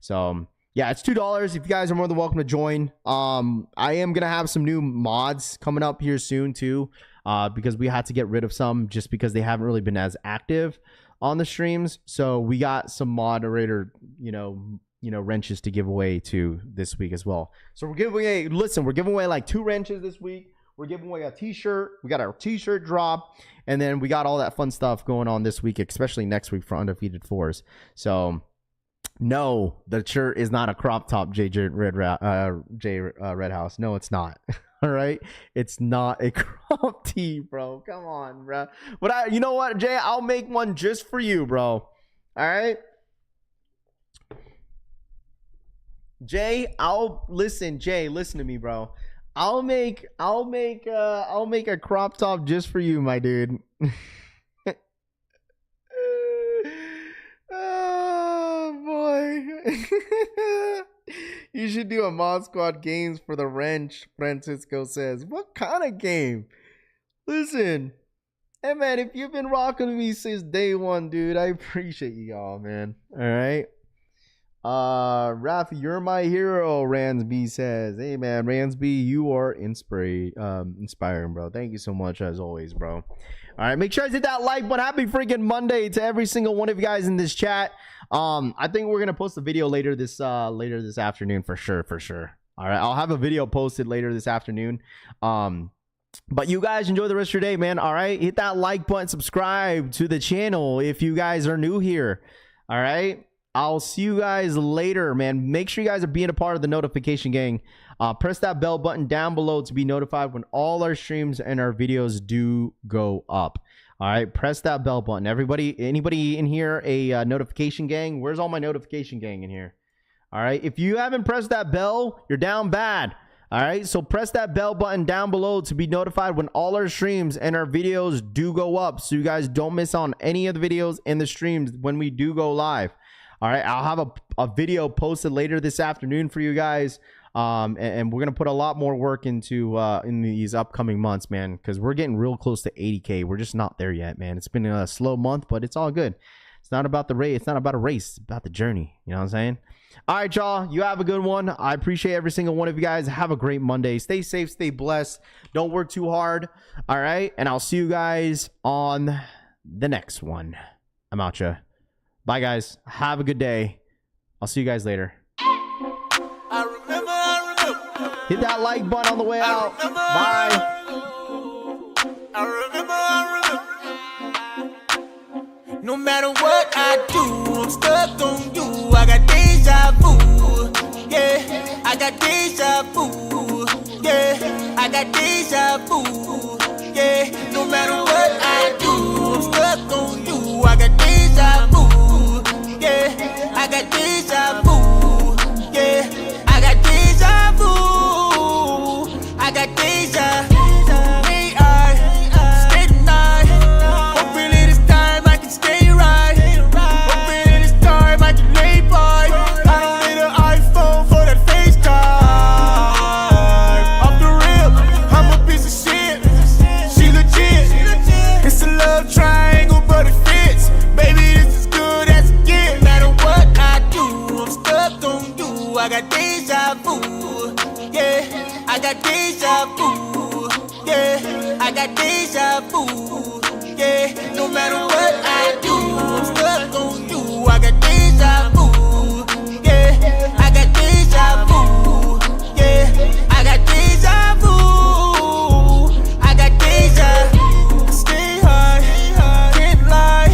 So yeah, it's $2. If you guys are more than welcome to join. I am going to have some new mods coming up here soon too, because we had to get rid of some just because they haven't really been as active on the streams. So we got some moderator, wrenches to give away to this week as well. So we're giving away, we're giving away like 2 wrenches this week. We're giving away a t-shirt. We got our t-shirt drop, and then we got all that fun stuff going on this week, especially next week for Undefeated 4s. So no, the shirt is not a crop top, J Red House. No, it's not. All right, it's not a crop tee, bro. Come on, bro. But you know what, Jay? I'll make one just for you, bro. All right, Jay. Jay, listen to me, bro. I'll make a crop top just for you, my dude. You should do a Mod Squad games for the wrench, Francisco says. What kind of game? Listen, hey man, if you've been rocking with me since day one, dude, I appreciate you all, man. All right. Rafi, you're my hero, Ransby says. Hey man, Ransby, you are inspiring, bro. Thank you so much as always, bro. All right, make sure I hit that like button. Happy freaking Monday to every single one of you guys in this chat. I think we're gonna post a video later this afternoon for sure. All right, I'll have a video posted later this afternoon. But you guys enjoy the rest of your day, man. All right, hit that like button, subscribe to the channel if you guys are new here. All right, I'll see you guys later, man. Make sure you guys are being a part of the notification gang. Press that bell button down below to be notified when all our streams and our videos do go up. All right, press that bell button. Anybody in here a notification gang? Where's all my notification gang in here? All right, if you haven't pressed that bell, you're down bad. All right, so press that bell button down below to be notified when all our streams and our videos do go up, so you guys don't miss on any of the videos and the streams when we do go live. All right, I'll have a video posted later this afternoon for you guys. And we're gonna put a lot more work into in these upcoming months, man, because we're getting real close to 80K. We're just not there yet, man. It's been a slow month, but it's all good. It's not about the race. It's not about a race. It's about the journey. You know what I'm saying? All right, y'all. You have a good one. I appreciate every single one of you guys. Have a great Monday. Stay safe. Stay blessed. Don't work too hard. All right, and I'll see you guys on the next one. I'm out, ya. Bye, guys. Have a good day. I'll see you guys later. Hit that like button on the way out. Bye. No matter what I do, I'm stuck on you. I got deja vu. Yeah, I got deja vu. Yeah, I got deja vu. Yeah, no matter what I do, I'm stuck on you. I got deja vu. Yeah, I got deja vu. Yeah, I got deja vu. I got deja. May I stay tonight? Hopefully this time I can stay right. Hopefully this time I can lay by. I don't need an iPhone for that FaceTime. Off the rip, I'm a piece of shit. She legit. It's a love triangle, but it fits. Baby, this is good as it gets. No matter what I do, I'm stuck on you. I got deja vu. Yeah, I got deja vu. Yeah, I got deja vu. Yeah, no matter what I do, I'm stuck on you. I got deja vu. Yeah, I got deja vu. Yeah, I got deja vu. I got deja. Stay high, can't lie.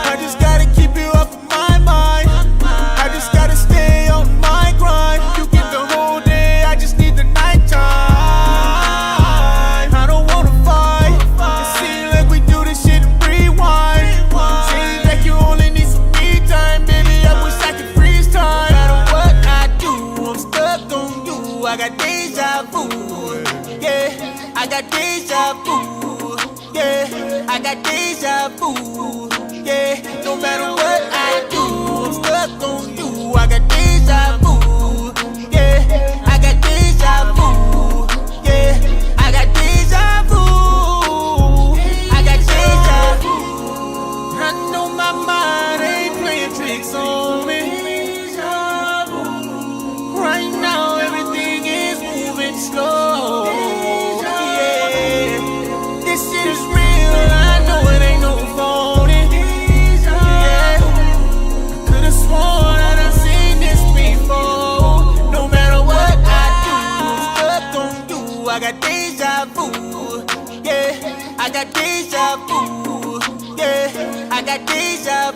I just gotta keep you off of my mind. I just gotta stay on my grind. You get the whole day, I just need the nighttime. I don't wanna deja vu. Yeah, I got deja vu. Yeah, no matter what I do, I'm stuck on you. I got deja vu. Yeah, I got deja vu. Yeah, I got deja vu. I got deja vu. I know my mind ain't playing tricks on me. Right now everything is moving slow. Yeah, this shit is real. I know it ain't no phony. Yeah, I could've sworn I done seen this before. No matter what I do, I'm stuck on you. I got deja vu. Yeah, I got deja vu. Yeah, I got deja